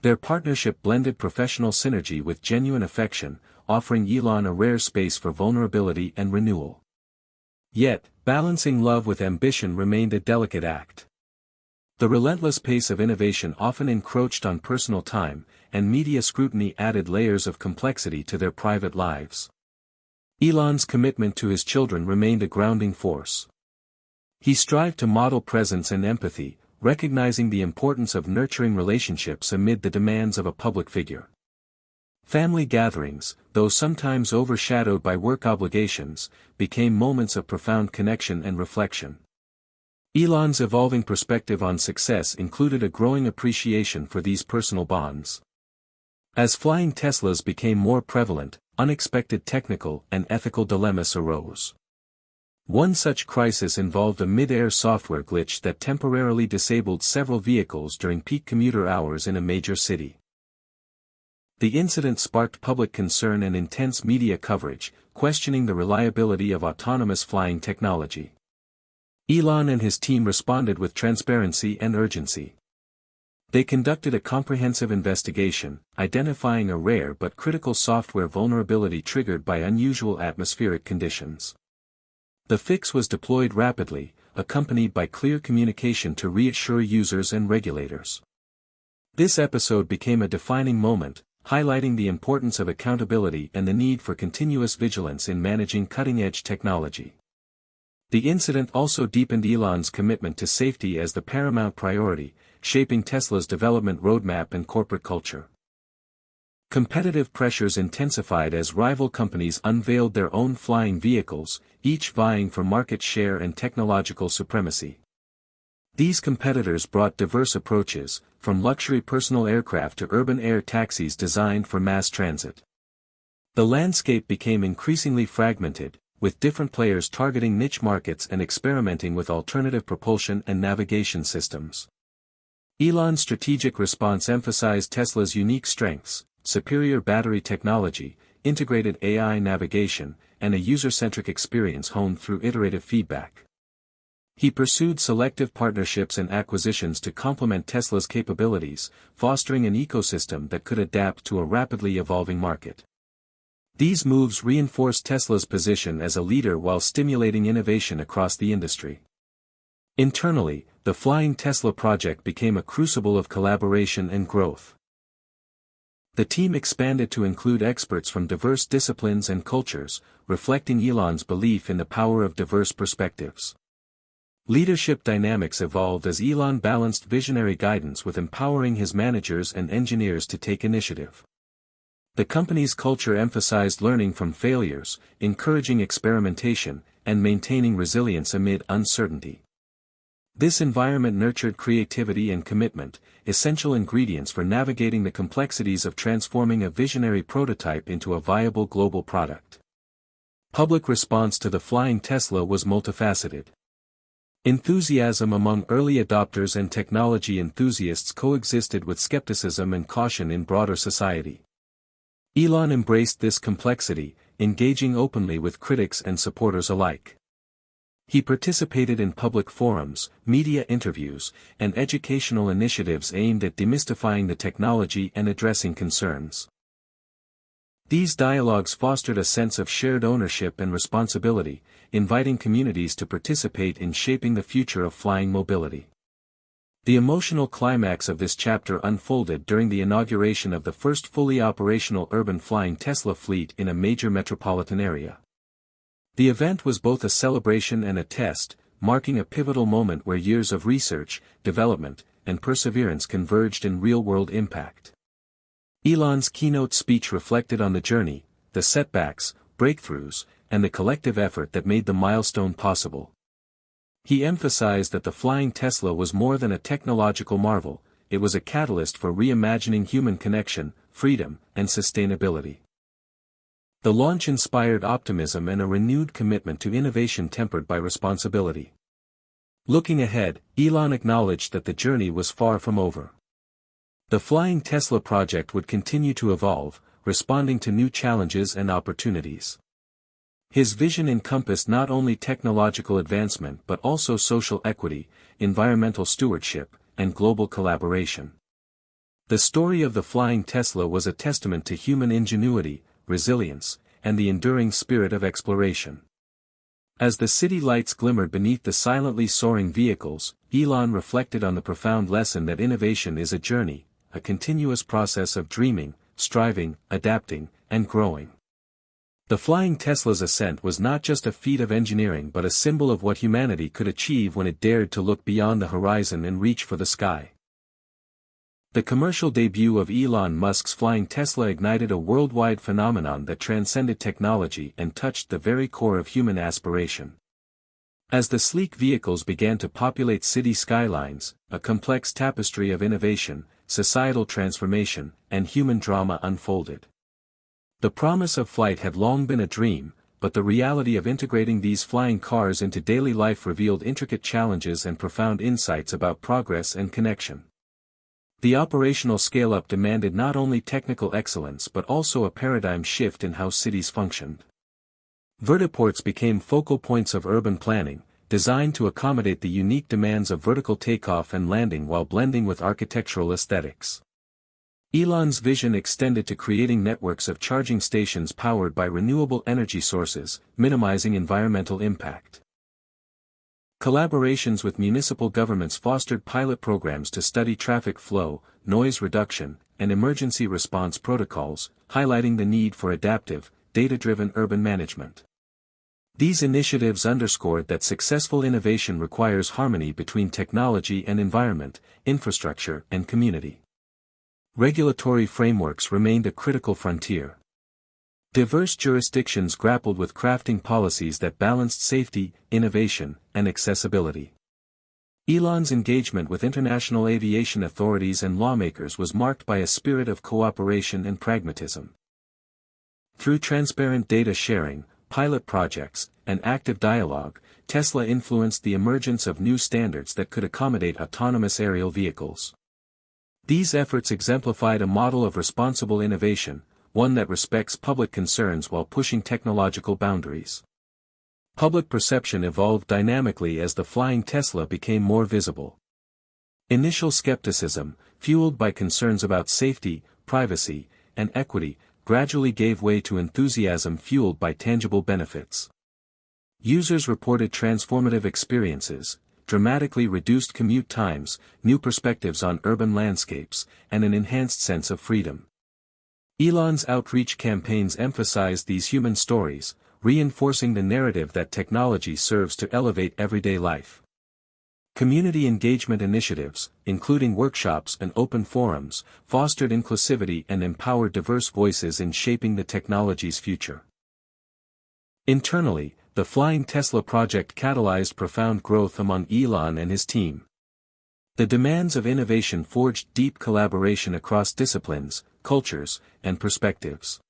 Their partnership blended professional synergy with genuine affection, offering Elon a rare space for vulnerability and renewal. Yet, balancing love with ambition remained a delicate act. The relentless pace of innovation often encroached on personal time, and media scrutiny added layers of complexity to their private lives. Elon's commitment to his children remained a grounding force. He strived to model presence and empathy, recognizing the importance of nurturing relationships amid the demands of a public figure. Family gatherings, though sometimes overshadowed by work obligations, became moments of profound connection and reflection. Elon's evolving perspective on success included a growing appreciation for these personal bonds. As flying Teslas became more prevalent, unexpected technical and ethical dilemmas arose. One such crisis involved a mid-air software glitch that temporarily disabled several vehicles during peak commuter hours in a major city. The incident sparked public concern and intense media coverage, questioning the reliability of autonomous flying technology. Elon and his team responded with transparency and urgency. They conducted a comprehensive investigation, identifying a rare but critical software vulnerability triggered by unusual atmospheric conditions. The fix was deployed rapidly, accompanied by clear communication to reassure users and regulators. This episode became a defining moment, highlighting the importance of accountability and the need for continuous vigilance in managing cutting-edge technology. The incident also deepened Elon's commitment to safety as the paramount priority, shaping Tesla's development roadmap and corporate culture. Competitive pressures intensified as rival companies unveiled their own flying vehicles, each vying for market share and technological supremacy. These competitors brought diverse approaches, from luxury personal aircraft to urban air taxis designed for mass transit. The landscape became increasingly fragmented, with different players targeting niche markets and experimenting with alternative propulsion and navigation systems. Elon's strategic response emphasized Tesla's unique strengths: superior battery technology, integrated AI navigation, and a user-centric experience honed through iterative feedback. He pursued selective partnerships and acquisitions to complement Tesla's capabilities, fostering an ecosystem that could adapt to a rapidly evolving market. These moves reinforced Tesla's position as a leader while stimulating innovation across the industry. Internally, the Flying Tesla project became a crucible of collaboration and growth. The team expanded to include experts from diverse disciplines and cultures, reflecting Elon's belief in the power of diverse perspectives. Leadership dynamics evolved as Elon balanced visionary guidance with empowering his managers and engineers to take initiative. The company's culture emphasized learning from failures, encouraging experimentation, and maintaining resilience amid uncertainty. This environment nurtured creativity and commitment, essential ingredients for navigating the complexities of transforming a visionary prototype into a viable global product. Public response to the Flying Tesla was multifaceted. Enthusiasm among early adopters and technology enthusiasts coexisted with skepticism and caution in broader society. Elon embraced this complexity, engaging openly with critics and supporters alike. He participated in public forums, media interviews, and educational initiatives aimed at demystifying the technology and addressing concerns. These dialogues fostered a sense of shared ownership and responsibility, inviting communities to participate in shaping the future of flying mobility. The emotional climax of this chapter unfolded during the inauguration of the first fully operational urban flying Tesla fleet in a major metropolitan area. The event was both a celebration and a test, marking a pivotal moment where years of research, development, and perseverance converged in real-world impact. Elon's keynote speech reflected on the journey, the setbacks, breakthroughs, and the collective effort that made the milestone possible. He emphasized that the flying Tesla was more than a technological marvel, it was a catalyst for reimagining human connection, freedom, and sustainability. The launch inspired optimism and a renewed commitment to innovation tempered by responsibility. Looking ahead, Elon acknowledged that the journey was far from over. The Flying Tesla project would continue to evolve, responding to new challenges and opportunities. His vision encompassed not only technological advancement but also social equity, environmental stewardship, and global collaboration. The story of the Flying Tesla was a testament to human ingenuity, resilience, and the enduring spirit of exploration. As the city lights glimmered beneath the silently soaring vehicles, Elon reflected on the profound lesson that innovation is a journey, a continuous process of dreaming, striving, adapting, and growing. The Flying Tesla's ascent was not just a feat of engineering but a symbol of what humanity could achieve when it dared to look beyond the horizon and reach for the sky. The commercial debut of Elon Musk's Flying Tesla ignited a worldwide phenomenon that transcended technology and touched the very core of human aspiration. As the sleek vehicles began to populate city skylines, a complex tapestry of innovation, societal transformation, and human drama unfolded. The promise of flight had long been a dream, but the reality of integrating these flying cars into daily life revealed intricate challenges and profound insights about progress and connection. The operational scale-up demanded not only technical excellence but also a paradigm shift in how cities functioned. Vertiports became focal points of urban planning, designed to accommodate the unique demands of vertical takeoff and landing while blending with architectural aesthetics. Elon's vision extended to creating networks of charging stations powered by renewable energy sources, minimizing environmental impact. Collaborations with municipal governments fostered pilot programs to study traffic flow, noise reduction, and emergency response protocols, highlighting the need for adaptive, data-driven urban management. These initiatives underscored that successful innovation requires harmony between technology and environment, infrastructure and community. Regulatory frameworks remained a critical frontier. Diverse jurisdictions grappled with crafting policies that balanced safety, innovation, and accessibility. Elon's engagement with international aviation authorities and lawmakers was marked by a spirit of cooperation and pragmatism. Through transparent data sharing, pilot projects, and active dialogue, Tesla influenced the emergence of new standards that could accommodate autonomous aerial vehicles. These efforts exemplified a model of responsible innovation, one that respects public concerns while pushing technological boundaries. Public perception evolved dynamically as the Flying Tesla became more visible. Initial skepticism, fueled by concerns about safety, privacy, and equity, gradually gave way to enthusiasm fueled by tangible benefits. Users reported transformative experiences, dramatically reduced commute times, new perspectives on urban landscapes, and an enhanced sense of freedom. Elon's outreach campaigns emphasized these human stories, reinforcing the narrative that technology serves to elevate everyday life. Community engagement initiatives, including workshops and open forums, fostered inclusivity and empowered diverse voices in shaping the technology's future. Internally, the Flying Tesla project catalyzed profound growth among Elon and his team. The demands of innovation forged deep collaboration across disciplines, cultures, and perspectives.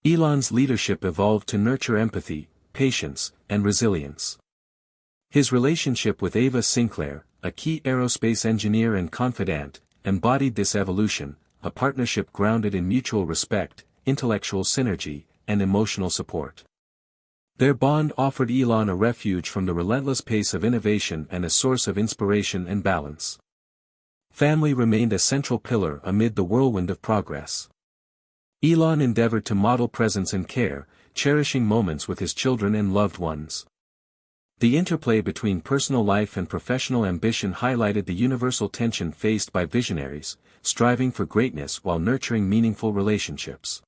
Elon's leadership evolved to nurture empathy, patience, and resilience. His relationship with Ava Sinclair, a key aerospace engineer and confidant, embodied this evolution, a partnership grounded in mutual respect, intellectual synergy, and emotional support. Their bond offered Elon a refuge from the relentless pace of innovation and a source of inspiration and balance. Family remained a central pillar amid the whirlwind of progress. Elon endeavored to model presence and care, cherishing moments with his children and loved ones. The interplay between personal life and professional ambition highlighted the universal tension faced by visionaries, striving for greatness while nurturing meaningful relationships.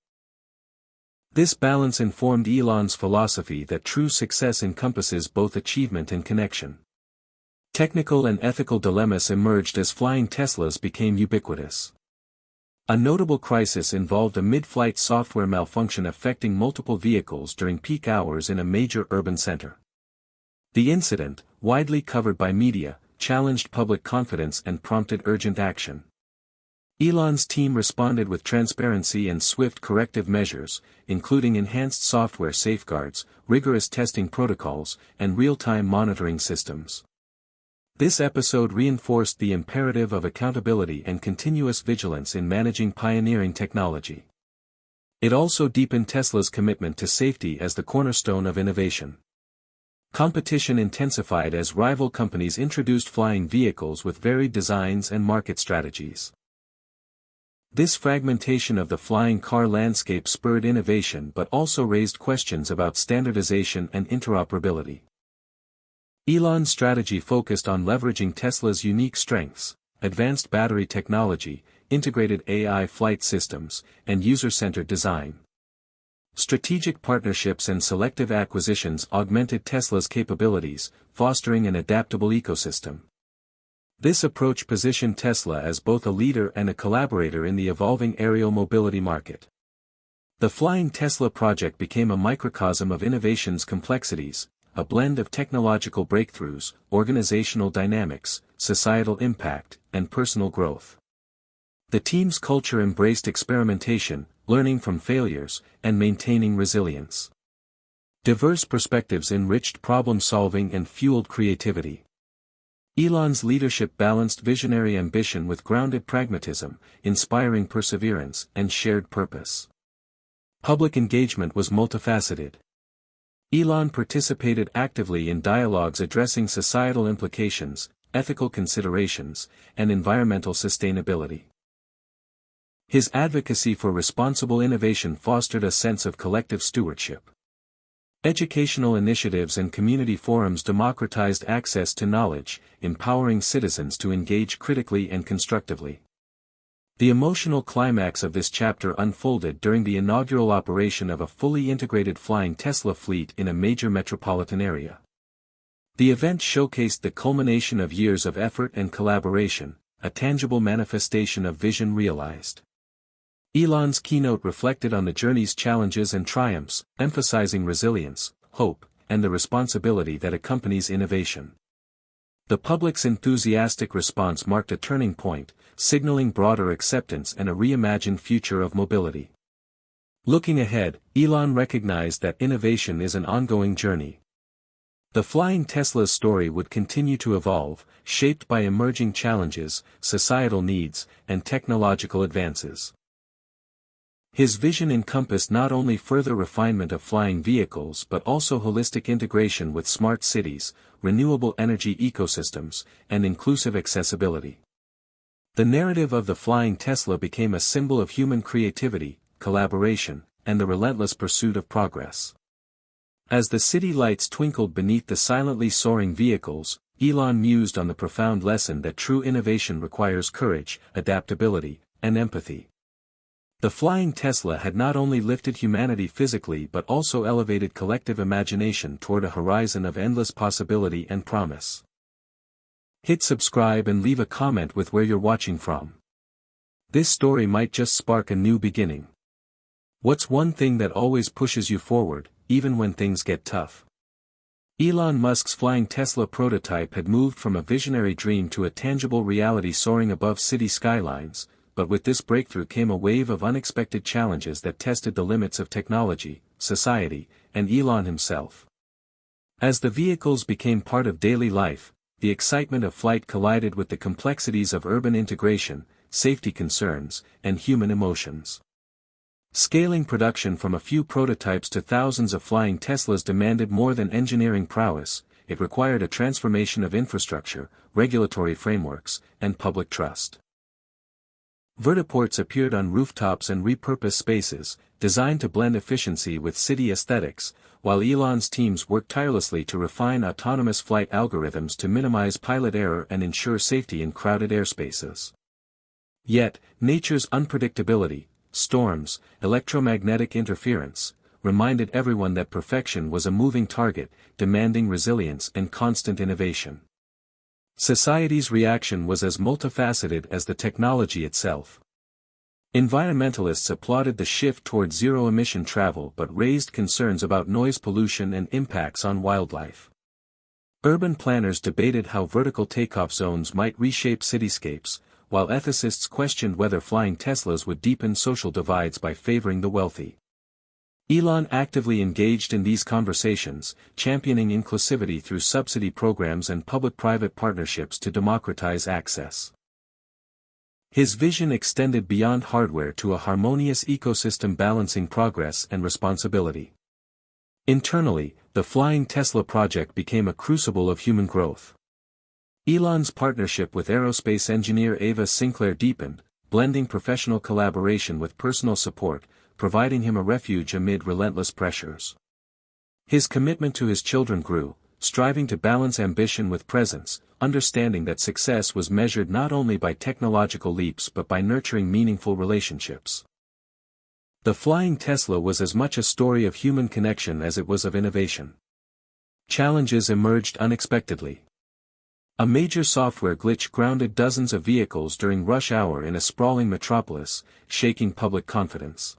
This balance informed Elon's philosophy that true success encompasses both achievement and connection. Technical and ethical dilemmas emerged as flying Teslas became ubiquitous. A notable crisis involved a mid-flight software malfunction affecting multiple vehicles during peak hours in a major urban center. The incident, widely covered by media, challenged public confidence and prompted urgent action. Elon's team responded with transparency and swift corrective measures, including enhanced software safeguards, rigorous testing protocols, and real-time monitoring systems. This episode reinforced the imperative of accountability and continuous vigilance in managing pioneering technology. It also deepened Tesla's commitment to safety as the cornerstone of innovation. Competition intensified as rival companies introduced flying vehicles with varied designs and market strategies. This fragmentation of the flying car landscape spurred innovation but also raised questions about standardization and interoperability. Elon's strategy focused on leveraging Tesla's unique strengths, advanced battery technology, integrated AI flight systems, and user-centered design. Strategic partnerships and selective acquisitions augmented Tesla's capabilities, fostering an adaptable ecosystem. This approach positioned Tesla as both a leader and a collaborator in the evolving aerial mobility market. The Flying Tesla project became a microcosm of innovation's complexities, a blend of technological breakthroughs, organizational dynamics, societal impact, and personal growth. The team's culture embraced experimentation, learning from failures, and maintaining resilience. Diverse perspectives enriched problem-solving and fueled creativity. Elon's leadership balanced visionary ambition with grounded pragmatism, inspiring perseverance and shared purpose. Public engagement was multifaceted. Elon participated actively in dialogues addressing societal implications, ethical considerations, and environmental sustainability. His advocacy for responsible innovation fostered a sense of collective stewardship. Educational initiatives and community forums democratized access to knowledge, empowering citizens to engage critically and constructively. The emotional climax of this chapter unfolded during the inaugural operation of a fully integrated flying Tesla fleet in a major metropolitan area. The event showcased the culmination of years of effort and collaboration, a tangible manifestation of vision realized. Elon's keynote reflected on the journey's challenges and triumphs, emphasizing resilience, hope, and the responsibility that accompanies innovation. The public's enthusiastic response marked a turning point, signaling broader acceptance and a reimagined future of mobility. Looking ahead, Elon recognized that innovation is an ongoing journey. The Flying Tesla's story would continue to evolve, shaped by emerging challenges, societal needs, and technological advances. His vision encompassed not only further refinement of flying vehicles but also holistic integration with smart cities, renewable energy ecosystems, and inclusive accessibility. The narrative of the Flying Tesla became a symbol of human creativity, collaboration, and the relentless pursuit of progress. As the city lights twinkled beneath the silently soaring vehicles, Elon mused on the profound lesson that true innovation requires courage, adaptability, and empathy. The Flying Tesla had not only lifted humanity physically but also elevated collective imagination toward a horizon of endless possibility and promise. Hit subscribe and leave a comment with where you're watching from. This story might just spark a new beginning. What's one thing that always pushes you forward, even when things get tough? Elon Musk's Flying Tesla prototype had moved from a visionary dream to a tangible reality soaring above city skylines, but with this breakthrough came a wave of unexpected challenges that tested the limits of technology, society, and Elon himself. As the vehicles became part of daily life, the excitement of flight collided with the complexities of urban integration, safety concerns, and human emotions. Scaling production from a few prototypes to thousands of flying Teslas demanded more than engineering prowess, it required a transformation of infrastructure, regulatory frameworks, and public trust. Vertiports appeared on rooftops and repurposed spaces, designed to blend efficiency with city aesthetics, while Elon's teams worked tirelessly to refine autonomous flight algorithms to minimize pilot error and ensure safety in crowded airspaces. Yet, nature's unpredictability, storms, electromagnetic interference, reminded everyone that perfection was a moving target, demanding resilience and constant innovation. Society's reaction was as multifaceted as the technology itself. Environmentalists applauded the shift toward zero-emission travel but raised concerns about noise pollution and impacts on wildlife. Urban planners debated how vertical takeoff zones might reshape cityscapes, while ethicists questioned whether flying Teslas would deepen social divides by favoring the wealthy. Elon actively engaged in these conversations, championing inclusivity through subsidy programs and public-private partnerships to democratize access. His vision extended beyond hardware to a harmonious ecosystem balancing progress and responsibility. Internally, the Flying Tesla project became a crucible of human growth. Elon's partnership with aerospace engineer Ava Sinclair deepened, blending professional collaboration with personal support, providing him a refuge amid relentless pressures. His commitment to his children grew, striving to balance ambition with presence, understanding that success was measured not only by technological leaps but by nurturing meaningful relationships. The Flying Tesla was as much a story of human connection as it was of innovation. Challenges emerged unexpectedly. A major software glitch grounded dozens of vehicles during rush hour in a sprawling metropolis, shaking public confidence.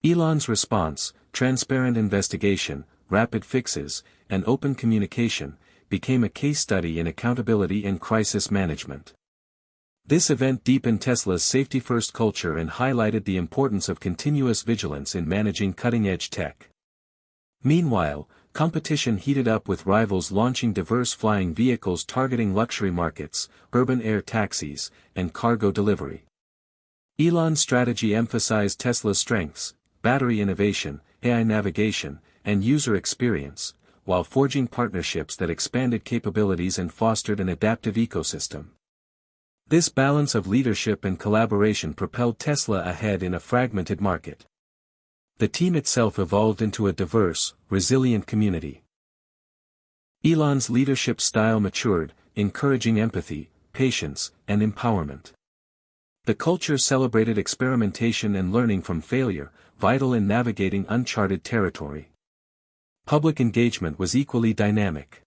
Elon's response, transparent investigation, rapid fixes, and open communication, became a case study in accountability and crisis management. This event deepened Tesla's safety-first culture and highlighted the importance of continuous vigilance in managing cutting-edge tech. Meanwhile, competition heated up with rivals launching diverse flying vehicles targeting luxury markets, urban air taxis, and cargo delivery. Elon's strategy emphasized Tesla's strengths: battery innovation, AI navigation, and user experience, while forging partnerships that expanded capabilities and fostered an adaptive ecosystem. This balance of leadership and collaboration propelled Tesla ahead in a fragmented market. The team itself evolved into a diverse, resilient community. Elon's leadership style matured, encouraging empathy, patience, and empowerment. The culture celebrated experimentation and learning from failure, vital in navigating uncharted territory. Public engagement was equally dynamic.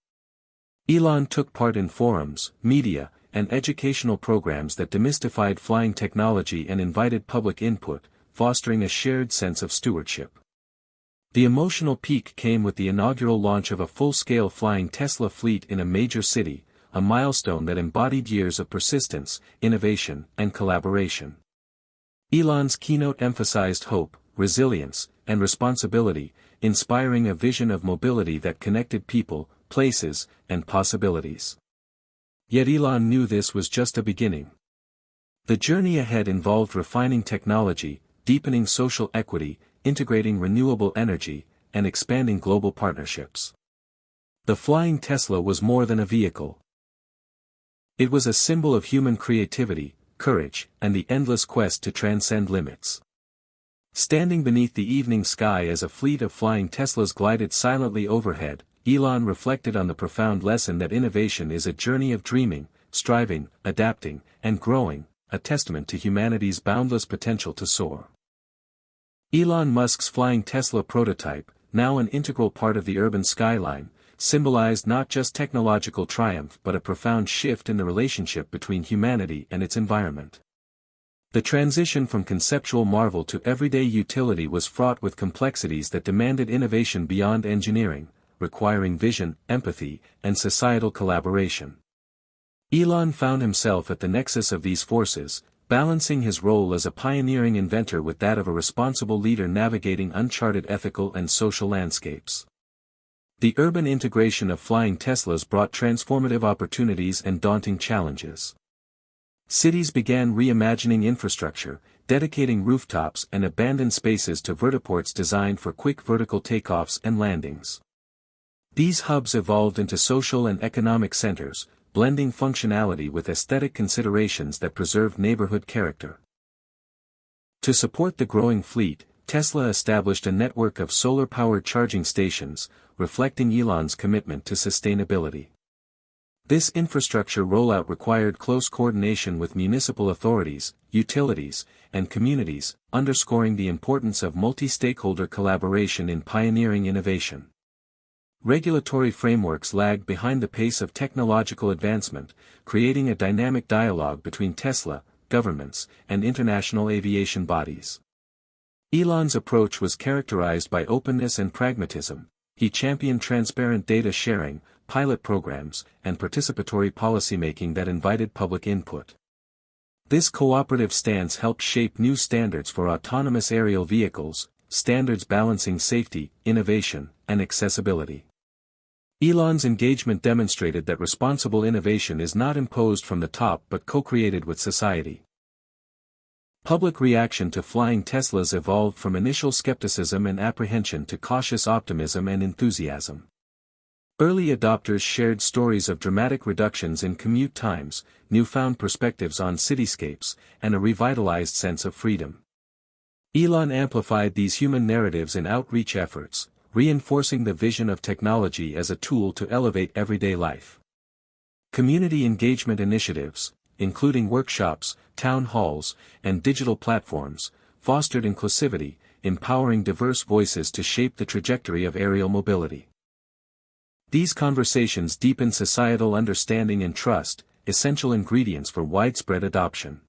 Elon took part in forums, media, and educational programs that demystified flying technology and invited public input, fostering a shared sense of stewardship. The emotional peak came with the inaugural launch of a full-scale flying Tesla fleet in a major city, a milestone that embodied years of persistence, innovation, and collaboration. Elon's keynote emphasized hope, resilience, and responsibility, inspiring a vision of mobility that connected people, places, and possibilities. Yet Elon knew this was just a beginning. The journey ahead involved refining technology, deepening social equity, integrating renewable energy, and expanding global partnerships. The Flying Tesla was more than a vehicle. It was a symbol of human creativity, courage, and the endless quest to transcend limits. Standing beneath the evening sky as a fleet of flying Teslas glided silently overhead, Elon reflected on the profound lesson that innovation is a journey of dreaming, striving, adapting, and growing, a testament to humanity's boundless potential to soar. Elon Musk's flying Tesla prototype, now an integral part of the urban skyline, symbolized not just technological triumph but a profound shift in the relationship between humanity and its environment. The transition from conceptual marvel to everyday utility was fraught with complexities that demanded innovation beyond engineering, requiring vision, empathy, and societal collaboration. Elon found himself at the nexus of these forces, balancing his role as a pioneering inventor with that of a responsible leader navigating uncharted ethical and social landscapes. The urban integration of flying Teslas brought transformative opportunities and daunting challenges. Cities began reimagining infrastructure, dedicating rooftops and abandoned spaces to vertiports designed for quick vertical takeoffs and landings. These hubs evolved into social and economic centers, blending functionality with aesthetic considerations that preserved neighborhood character. To support the growing fleet, Tesla established a network of solar-powered charging stations, reflecting Elon's commitment to sustainability. This infrastructure rollout required close coordination with municipal authorities, utilities, and communities, underscoring the importance of multi-stakeholder collaboration in pioneering innovation. Regulatory frameworks lagged behind the pace of technological advancement, creating a dynamic dialogue between Tesla, governments, and international aviation bodies. Elon's approach was characterized by openness and pragmatism. He championed transparent data sharing, pilot programs, and participatory policymaking that invited public input. This cooperative stance helped shape new standards for autonomous aerial vehicles, standards balancing safety, innovation, and accessibility. Elon's engagement demonstrated that responsible innovation is not imposed from the top but co-created with society. Public reaction to flying Teslas evolved from initial skepticism and apprehension to cautious optimism and enthusiasm. Early adopters shared stories of dramatic reductions in commute times, newfound perspectives on cityscapes, and a revitalized sense of freedom. Elon amplified these human narratives in outreach efforts, reinforcing the vision of technology as a tool to elevate everyday life. Community engagement initiatives, including workshops, town halls, and digital platforms, fostered inclusivity, empowering diverse voices to shape the trajectory of aerial mobility. These conversations deepen societal understanding and trust, essential ingredients for widespread adoption.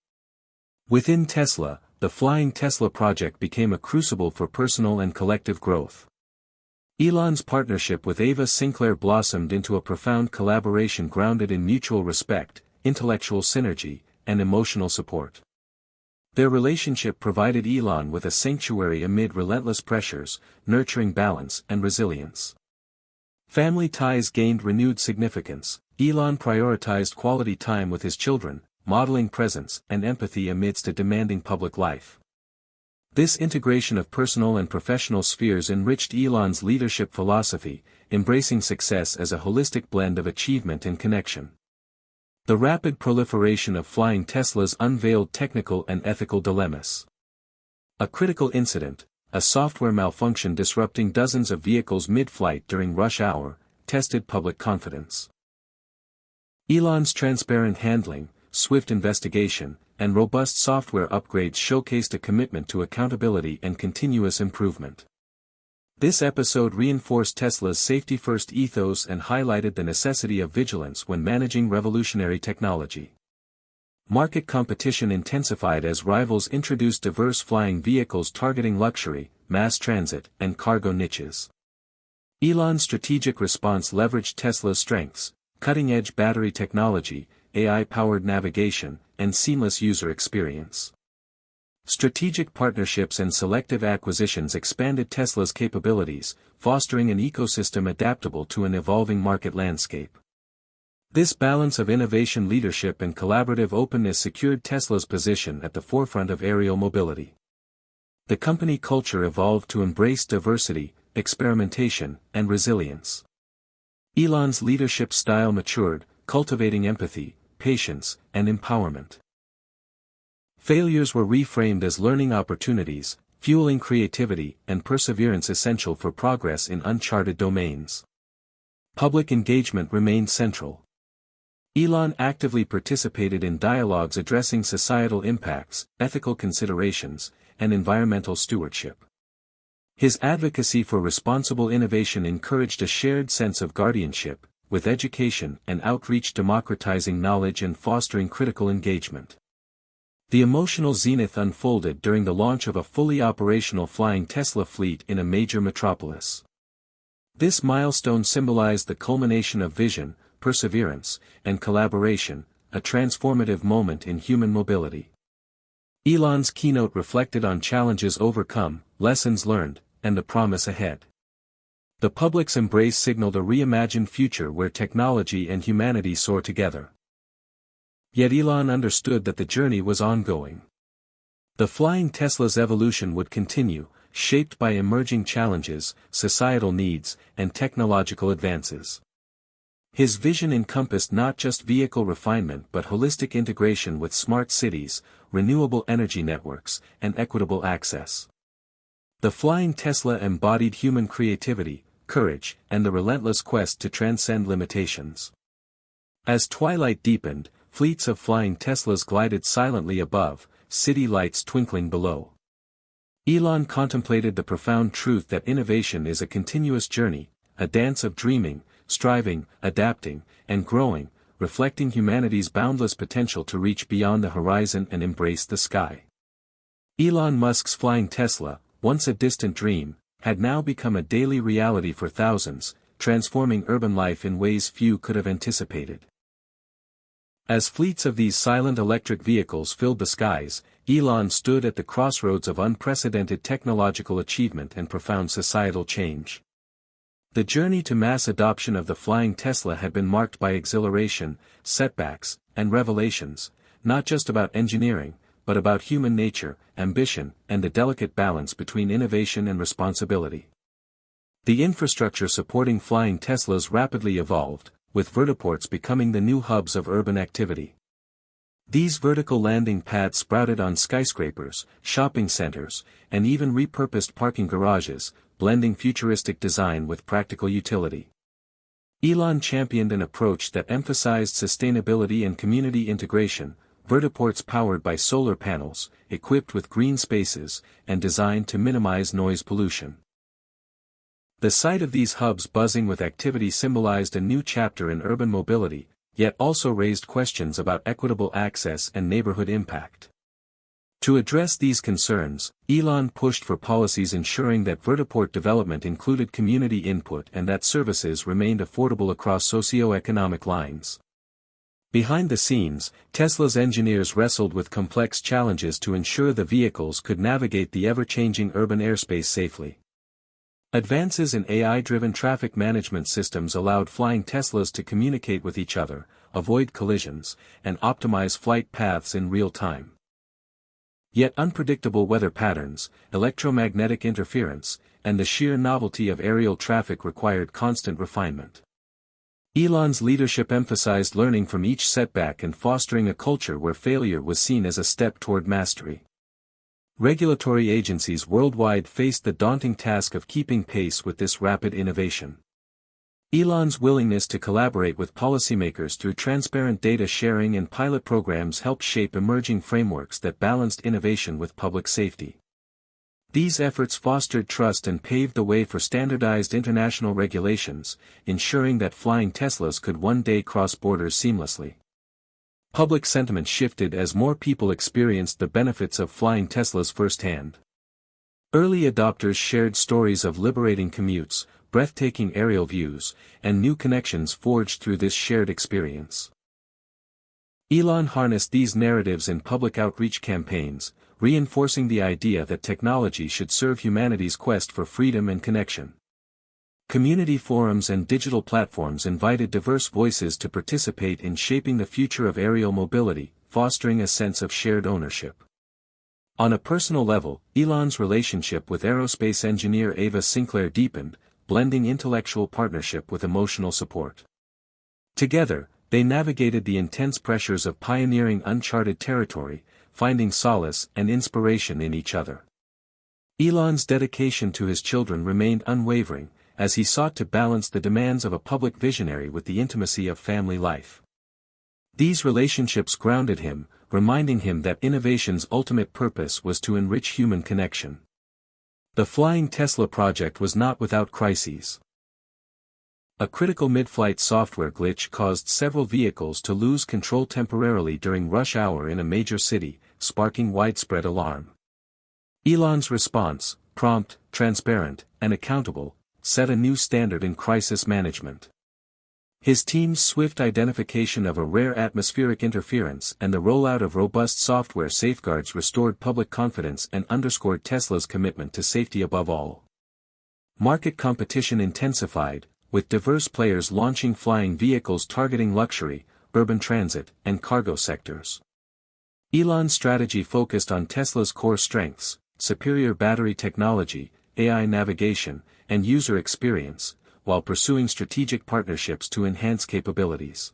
Within Tesla, the Flying Tesla project became a crucible for personal and collective growth. Elon's partnership with Ava Sinclair blossomed into a profound collaboration grounded in mutual respect, intellectual synergy, and emotional support. Their relationship provided Elon with a sanctuary amid relentless pressures, nurturing balance and resilience. Family ties gained renewed significance. Elon prioritized quality time with his children, modeling presence and empathy amidst a demanding public life. This integration of personal and professional spheres enriched Elon's leadership philosophy, embracing success as a holistic blend of achievement and connection. The rapid proliferation of flying Teslas unveiled technical and ethical dilemmas. A critical incident, a software malfunction disrupting dozens of vehicles mid-flight during rush hour, tested public confidence. Elon's transparent handling, swift investigation, and robust software upgrades showcased a commitment to accountability and continuous improvement. This episode reinforced Tesla's safety-first ethos and highlighted the necessity of vigilance when managing revolutionary technology. Market competition intensified as rivals introduced diverse flying vehicles targeting luxury, mass transit, and cargo niches. Elon's strategic response leveraged Tesla's strengths, cutting-edge battery technology, AI-powered navigation, and seamless user experience. Strategic partnerships and selective acquisitions expanded Tesla's capabilities, fostering an ecosystem adaptable to an evolving market landscape. This balance of innovation leadership and collaborative openness secured Tesla's position at the forefront of aerial mobility. The company culture evolved to embrace diversity, experimentation, and resilience. Elon's leadership style matured, cultivating empathy, patience, and empowerment. Failures were reframed as learning opportunities, fueling creativity and perseverance essential for progress in uncharted domains. Public engagement remained central. Elon actively participated in dialogues addressing societal impacts, ethical considerations, and environmental stewardship. His advocacy for responsible innovation encouraged a shared sense of guardianship, with education and outreach democratizing knowledge and fostering critical engagement. The emotional zenith unfolded during the launch of a fully operational flying Tesla fleet in a major metropolis. This milestone symbolized the culmination of vision, perseverance, and collaboration, a transformative moment in human mobility. Elon's keynote reflected on challenges overcome, lessons learned, and the promise ahead. The public's embrace signaled a reimagined future where technology and humanity soar together. Yet Elon understood that the journey was ongoing. The flying Tesla's evolution would continue, shaped by emerging challenges, societal needs, and technological advances. His vision encompassed not just vehicle refinement but holistic integration with smart cities, renewable energy networks, and equitable access. The flying Tesla embodied human creativity, courage, and the relentless quest to transcend limitations. As twilight deepened, fleets of flying Teslas glided silently above, city lights twinkling below. Elon contemplated the profound truth that innovation is a continuous journey, a dance of dreaming, striving, adapting, and growing, reflecting humanity's boundless potential to reach beyond the horizon and embrace the sky. Elon Musk's flying Tesla, once a distant dream, had now become a daily reality for thousands, transforming urban life in ways few could have anticipated. As fleets of these silent electric vehicles filled the skies, Elon stood at the crossroads of unprecedented technological achievement and profound societal change. The journey to mass adoption of the flying Tesla had been marked by exhilaration, setbacks, and revelations, not just about engineering, but about human nature, ambition, and the delicate balance between innovation and responsibility. The infrastructure supporting flying Teslas rapidly evolved, with vertiports becoming the new hubs of urban activity. These vertical landing pads sprouted on skyscrapers, shopping centers, and even repurposed parking garages, blending futuristic design with practical utility. Elon championed an approach that emphasized sustainability and community integration, vertiports powered by solar panels, equipped with green spaces, and designed to minimize noise pollution. The sight of these hubs buzzing with activity symbolized a new chapter in urban mobility, yet also raised questions about equitable access and neighborhood impact. To address these concerns, Elon pushed for policies ensuring that vertiport development included community input and that services remained affordable across socio-economic lines. Behind the scenes, Tesla's engineers wrestled with complex challenges to ensure the vehicles could navigate the ever-changing urban airspace safely. Advances in AI-driven traffic management systems allowed flying Teslas to communicate with each other, avoid collisions, and optimize flight paths in real time. Yet unpredictable weather patterns, electromagnetic interference, and the sheer novelty of aerial traffic required constant refinement. Elon's leadership emphasized learning from each setback and fostering a culture where failure was seen as a step toward mastery. Regulatory agencies worldwide faced the daunting task of keeping pace with this rapid innovation. Elon's willingness to collaborate with policymakers through transparent data sharing and pilot programs helped shape emerging frameworks that balanced innovation with public safety. These efforts fostered trust and paved the way for standardized international regulations, ensuring that flying Teslas could one day cross borders seamlessly. Public sentiment shifted as more people experienced the benefits of flying Teslas firsthand. Early adopters shared stories of liberating commutes, breathtaking aerial views, and new connections forged through this shared experience. Elon harnessed these narratives in public outreach campaigns, reinforcing the idea that technology should serve humanity's quest for freedom and connection. Community forums and digital platforms invited diverse voices to participate in shaping the future of aerial mobility, fostering a sense of shared ownership. On a personal level, Elon's relationship with aerospace engineer Ava Sinclair deepened, blending intellectual partnership with emotional support. Together, they navigated the intense pressures of pioneering uncharted territory, finding solace and inspiration in each other. Elon's dedication to his children remained unwavering, as he sought to balance the demands of a public visionary with the intimacy of family life. These relationships grounded him, reminding him that innovation's ultimate purpose was to enrich human connection. The Flying Tesla project was not without crises. A critical mid-flight software glitch caused several vehicles to lose control temporarily during rush hour in a major city, sparking widespread alarm. Elon's response, prompt, transparent, and accountable, set a new standard in crisis management. His team's swift identification of a rare atmospheric interference and the rollout of robust software safeguards restored public confidence and underscored Tesla's commitment to safety above all. Market competition intensified, with diverse players launching flying vehicles targeting luxury, urban transit, and cargo sectors. Elon's strategy focused on Tesla's core strengths, superior battery technology, AI navigation, and user experience, while pursuing strategic partnerships to enhance capabilities.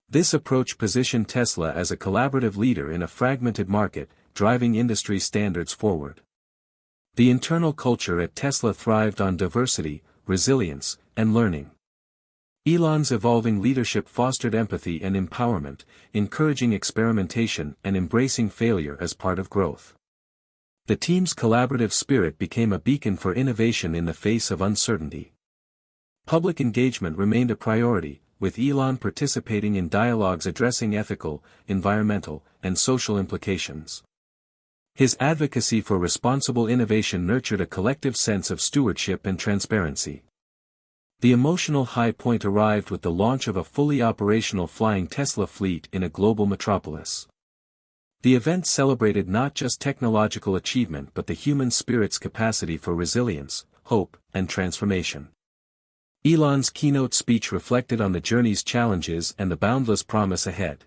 This approach positioned Tesla as a collaborative leader in a fragmented market, driving industry standards forward. The internal culture at Tesla thrived on diversity, resilience, and learning. Elon's evolving leadership fostered empathy and empowerment, encouraging experimentation and embracing failure as part of growth. The team's collaborative spirit became a beacon for innovation in the face of uncertainty. Public engagement remained a priority, with Elon participating in dialogues addressing ethical, environmental, and social implications. His advocacy for responsible innovation nurtured a collective sense of stewardship and transparency. The emotional high point arrived with the launch of a fully operational flying Tesla fleet in a global metropolis. The event celebrated not just technological achievement but the human spirit's capacity for resilience, hope, and transformation. Elon's keynote speech reflected on the journey's challenges and the boundless promise ahead.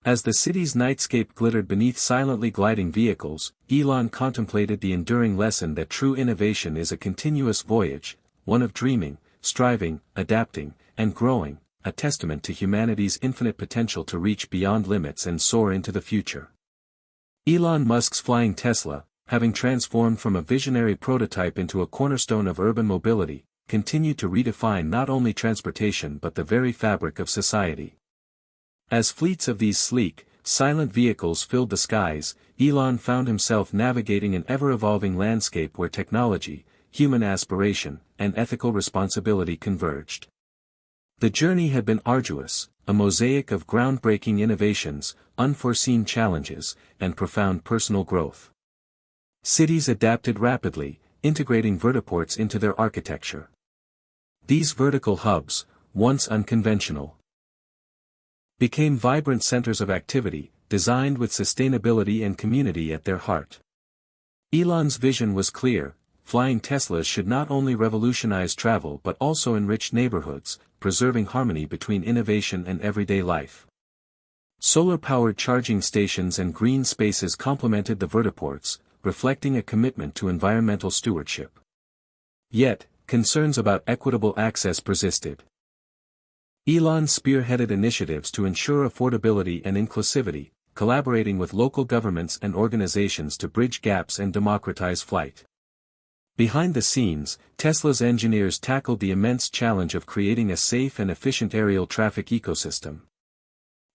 As the city's nightscape glittered beneath silently gliding vehicles, Elon contemplated the enduring lesson that true innovation is a continuous voyage, one of dreaming, striving, adapting, and growing, a testament to humanity's infinite potential to reach beyond limits and soar into the future. Elon Musk's flying Tesla, having transformed from a visionary prototype into a cornerstone of urban mobility, continued to redefine not only transportation but the very fabric of society. As fleets of these sleek, silent vehicles filled the skies, Elon found himself navigating an ever-evolving landscape where technology, human aspiration, and ethical responsibility converged. The journey had been arduous, a mosaic of groundbreaking innovations, unforeseen challenges, and profound personal growth. Cities adapted rapidly, integrating vertiports into their architecture. These vertical hubs, once unconventional, became vibrant centers of activity, designed with sustainability and community at their heart. Elon's vision was clear: flying Teslas should not only revolutionize travel but also enrich neighborhoods, preserving harmony between innovation and everyday life. Solar-powered charging stations and green spaces complemented the vertiports, reflecting a commitment to environmental stewardship. Yet, concerns about equitable access persisted. Elon spearheaded initiatives to ensure affordability and inclusivity, collaborating with local governments and organizations to bridge gaps and democratize flight. Behind the scenes, Tesla's engineers tackled the immense challenge of creating a safe and efficient aerial traffic ecosystem.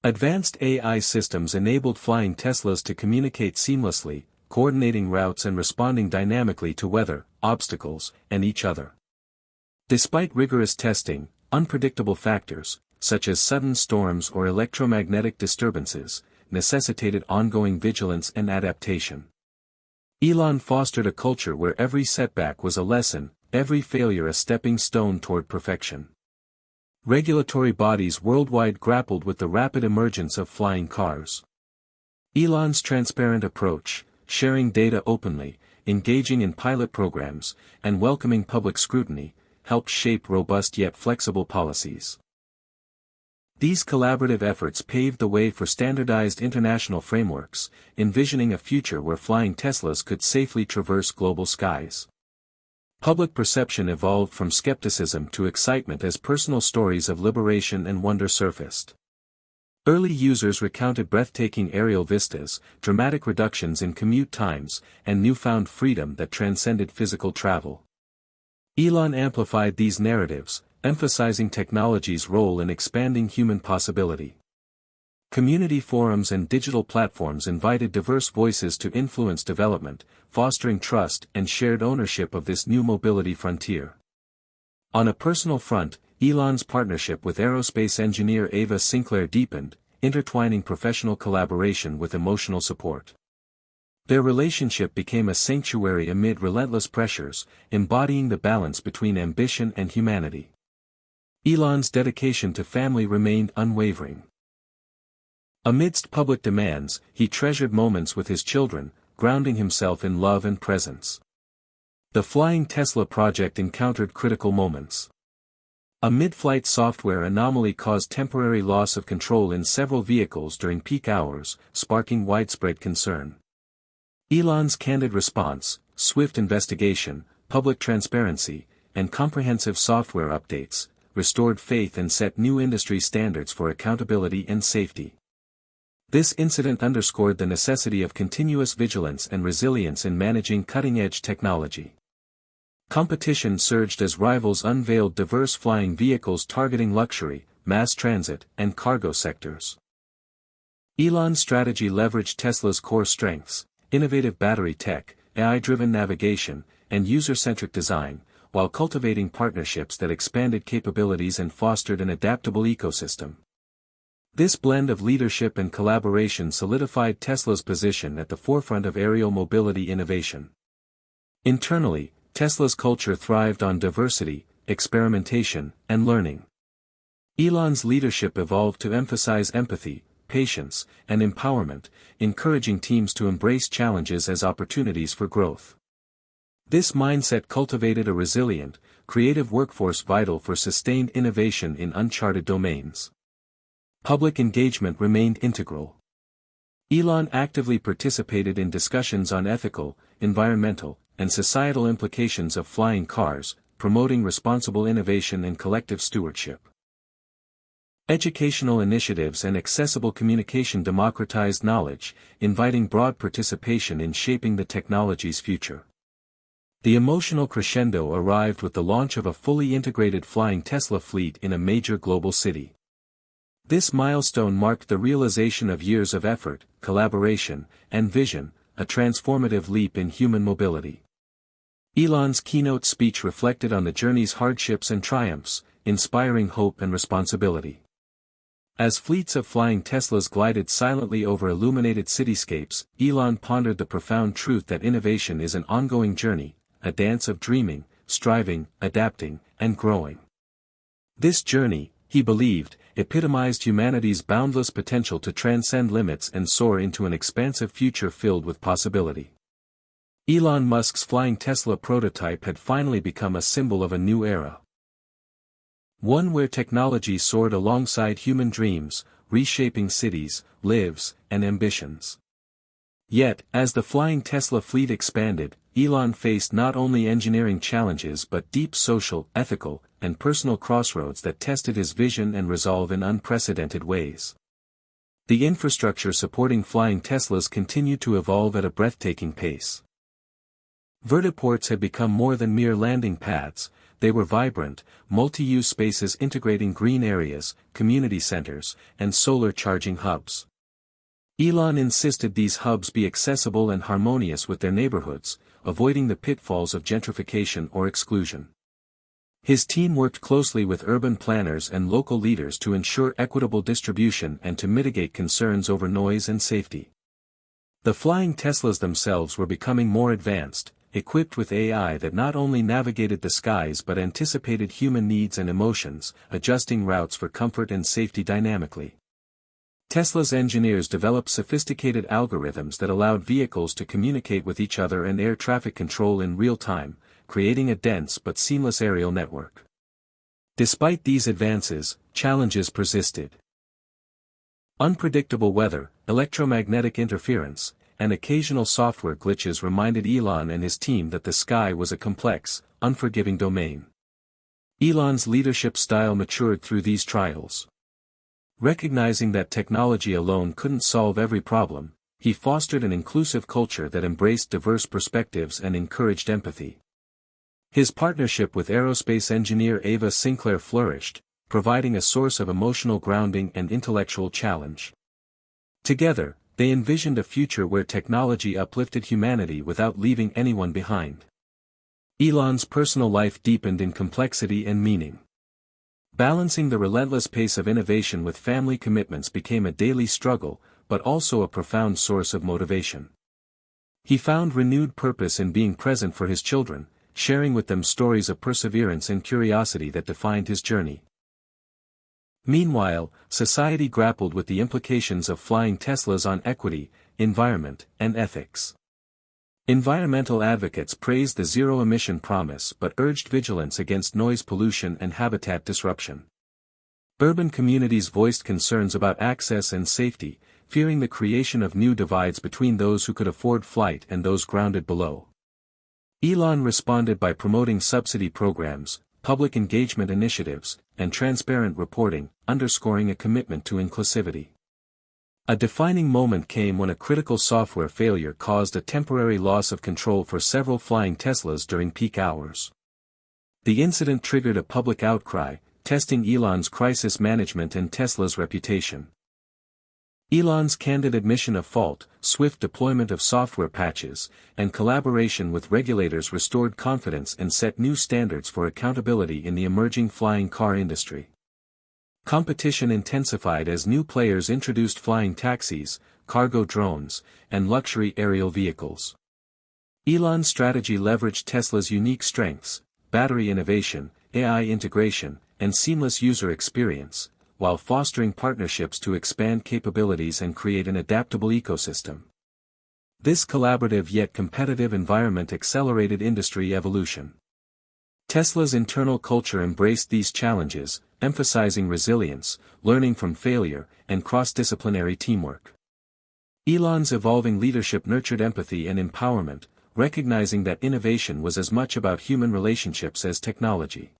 Advanced AI systems enabled flying Teslas to communicate seamlessly, coordinating routes and responding dynamically to weather, obstacles, and each other. Despite rigorous testing, unpredictable factors, such as sudden storms or electromagnetic disturbances, necessitated ongoing vigilance and adaptation. Elon fostered a culture where every setback was a lesson, every failure a stepping stone toward perfection. Regulatory bodies worldwide grappled with the rapid emergence of flying cars. Elon's transparent approach, sharing data openly, engaging in pilot programs, and welcoming public scrutiny, helped shape robust yet flexible policies. These collaborative efforts paved the way for standardized international frameworks, envisioning a future where flying Teslas could safely traverse global skies. Public perception evolved from skepticism to excitement as personal stories of liberation and wonder surfaced. Early users recounted breathtaking aerial vistas, dramatic reductions in commute times, and newfound freedom that transcended physical travel. Elon amplified these narratives, emphasizing technology's role in expanding human possibility. Community forums and digital platforms invited diverse voices to influence development, fostering trust and shared ownership of this new mobility frontier. On a personal front, Elon's partnership with aerospace engineer Ava Sinclair deepened, intertwining professional collaboration with emotional support. Their relationship became a sanctuary amid relentless pressures, embodying the balance between ambition and humanity. Elon's dedication to family remained unwavering. Amidst public demands, he treasured moments with his children, grounding himself in love and presence. The Flying Tesla project encountered critical moments. A mid-flight software anomaly caused temporary loss of control in several vehicles during peak hours, sparking widespread concern. Elon's candid response, swift investigation, public transparency, and comprehensive software updates, restored faith and set new industry standards for accountability and safety. This incident underscored the necessity of continuous vigilance and resilience in managing cutting-edge technology. Competition surged as rivals unveiled diverse flying vehicles targeting luxury, mass transit, and cargo sectors. Elon's strategy leveraged Tesla's core strengths, innovative battery tech, AI-driven navigation, and user-centric design, while cultivating partnerships that expanded capabilities and fostered an adaptable ecosystem. This blend of leadership and collaboration solidified Tesla's position at the forefront of aerial mobility innovation. Internally, Tesla's culture thrived on diversity, experimentation, and learning. Elon's leadership evolved to emphasize empathy, patience, and empowerment, encouraging teams to embrace challenges as opportunities for growth. This mindset cultivated a resilient, creative workforce vital for sustained innovation in uncharted domains. Public engagement remained integral. Elon actively participated in discussions on ethical, environmental, and societal implications of flying cars, promoting responsible innovation and collective stewardship. Educational initiatives and accessible communication democratized knowledge, inviting broad participation in shaping the technology's future. The emotional crescendo arrived with the launch of a fully integrated flying Tesla fleet in a major global city. This milestone marked the realization of years of effort, collaboration, and vision, a transformative leap in human mobility. Elon's keynote speech reflected on the journey's hardships and triumphs, inspiring hope and responsibility. As fleets of flying Teslas glided silently over illuminated cityscapes, Elon pondered the profound truth that innovation is an ongoing journey, a dance of dreaming, striving, adapting, and growing. This journey, he believed, epitomized humanity's boundless potential to transcend limits and soar into an expansive future filled with possibility. Elon Musk's flying Tesla prototype had finally become a symbol of a new era. One where technology soared alongside human dreams, reshaping cities, lives, and ambitions. Yet, as the flying Tesla fleet expanded, Elon faced not only engineering challenges but deep social, ethical, and personal crossroads that tested his vision and resolve in unprecedented ways. The infrastructure supporting flying Teslas continued to evolve at a breathtaking pace. Vertiports had become more than mere landing pads, they were vibrant, multi-use spaces integrating green areas, community centers, and solar charging hubs. Elon insisted these hubs be accessible and harmonious with their neighborhoods, avoiding the pitfalls of gentrification or exclusion. His team worked closely with urban planners and local leaders to ensure equitable distribution and to mitigate concerns over noise and safety. The flying Teslas themselves were becoming more advanced, equipped with AI that not only navigated the skies but anticipated human needs and emotions, adjusting routes for comfort and safety dynamically. Tesla's engineers developed sophisticated algorithms that allowed vehicles to communicate with each other and air traffic control in real time, creating a dense but seamless aerial network. Despite these advances, challenges persisted. Unpredictable weather, electromagnetic interference, and occasional software glitches reminded Elon and his team that the sky was a complex, unforgiving domain. Elon's leadership style matured through these trials. Recognizing that technology alone couldn't solve every problem, he fostered an inclusive culture that embraced diverse perspectives and encouraged empathy. His partnership with aerospace engineer Ava Sinclair flourished, providing a source of emotional grounding and intellectual challenge. Together, they envisioned a future where technology uplifted humanity without leaving anyone behind. Elon's personal life deepened in complexity and meaning. Balancing the relentless pace of innovation with family commitments became a daily struggle, but also a profound source of motivation. He found renewed purpose in being present for his children, sharing with them stories of perseverance and curiosity that defined his journey. Meanwhile, society grappled with the implications of flying Teslas on equity, environment, and ethics. Environmental advocates praised the zero-emission promise but urged vigilance against noise pollution and habitat disruption. Urban communities voiced concerns about access and safety, fearing the creation of new divides between those who could afford flight and those grounded below. Elon responded by promoting subsidy programs, public engagement initiatives, and transparent reporting, underscoring a commitment to inclusivity. A defining moment came when a critical software failure caused a temporary loss of control for several flying Teslas during peak hours. The incident triggered a public outcry, testing Elon's crisis management and Tesla's reputation. Elon's candid admission of fault, swift deployment of software patches, and collaboration with regulators restored confidence and set new standards for accountability in the emerging flying car industry. Competition intensified as new players introduced flying taxis, cargo drones, and luxury aerial vehicles. Elon's strategy leveraged Tesla's unique strengths, battery innovation, AI integration, and seamless user experience, while fostering partnerships to expand capabilities and create an adaptable ecosystem. This collaborative yet competitive environment accelerated industry evolution. Tesla's internal culture embraced these challenges, emphasizing resilience, learning from failure, and cross-disciplinary teamwork. Elon's evolving leadership nurtured empathy and empowerment, recognizing that innovation was as much about human relationships as technology.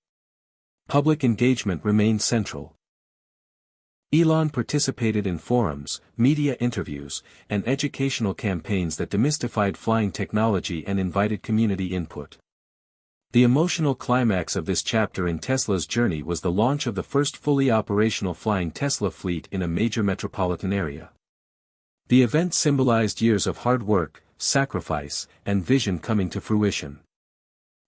Public engagement remained central. Elon participated in forums, media interviews, and educational campaigns that demystified flying technology and invited community input. The emotional climax of this chapter in Tesla's journey was the launch of the first fully operational flying Tesla fleet in a major metropolitan area. The event symbolized years of hard work, sacrifice, and vision coming to fruition.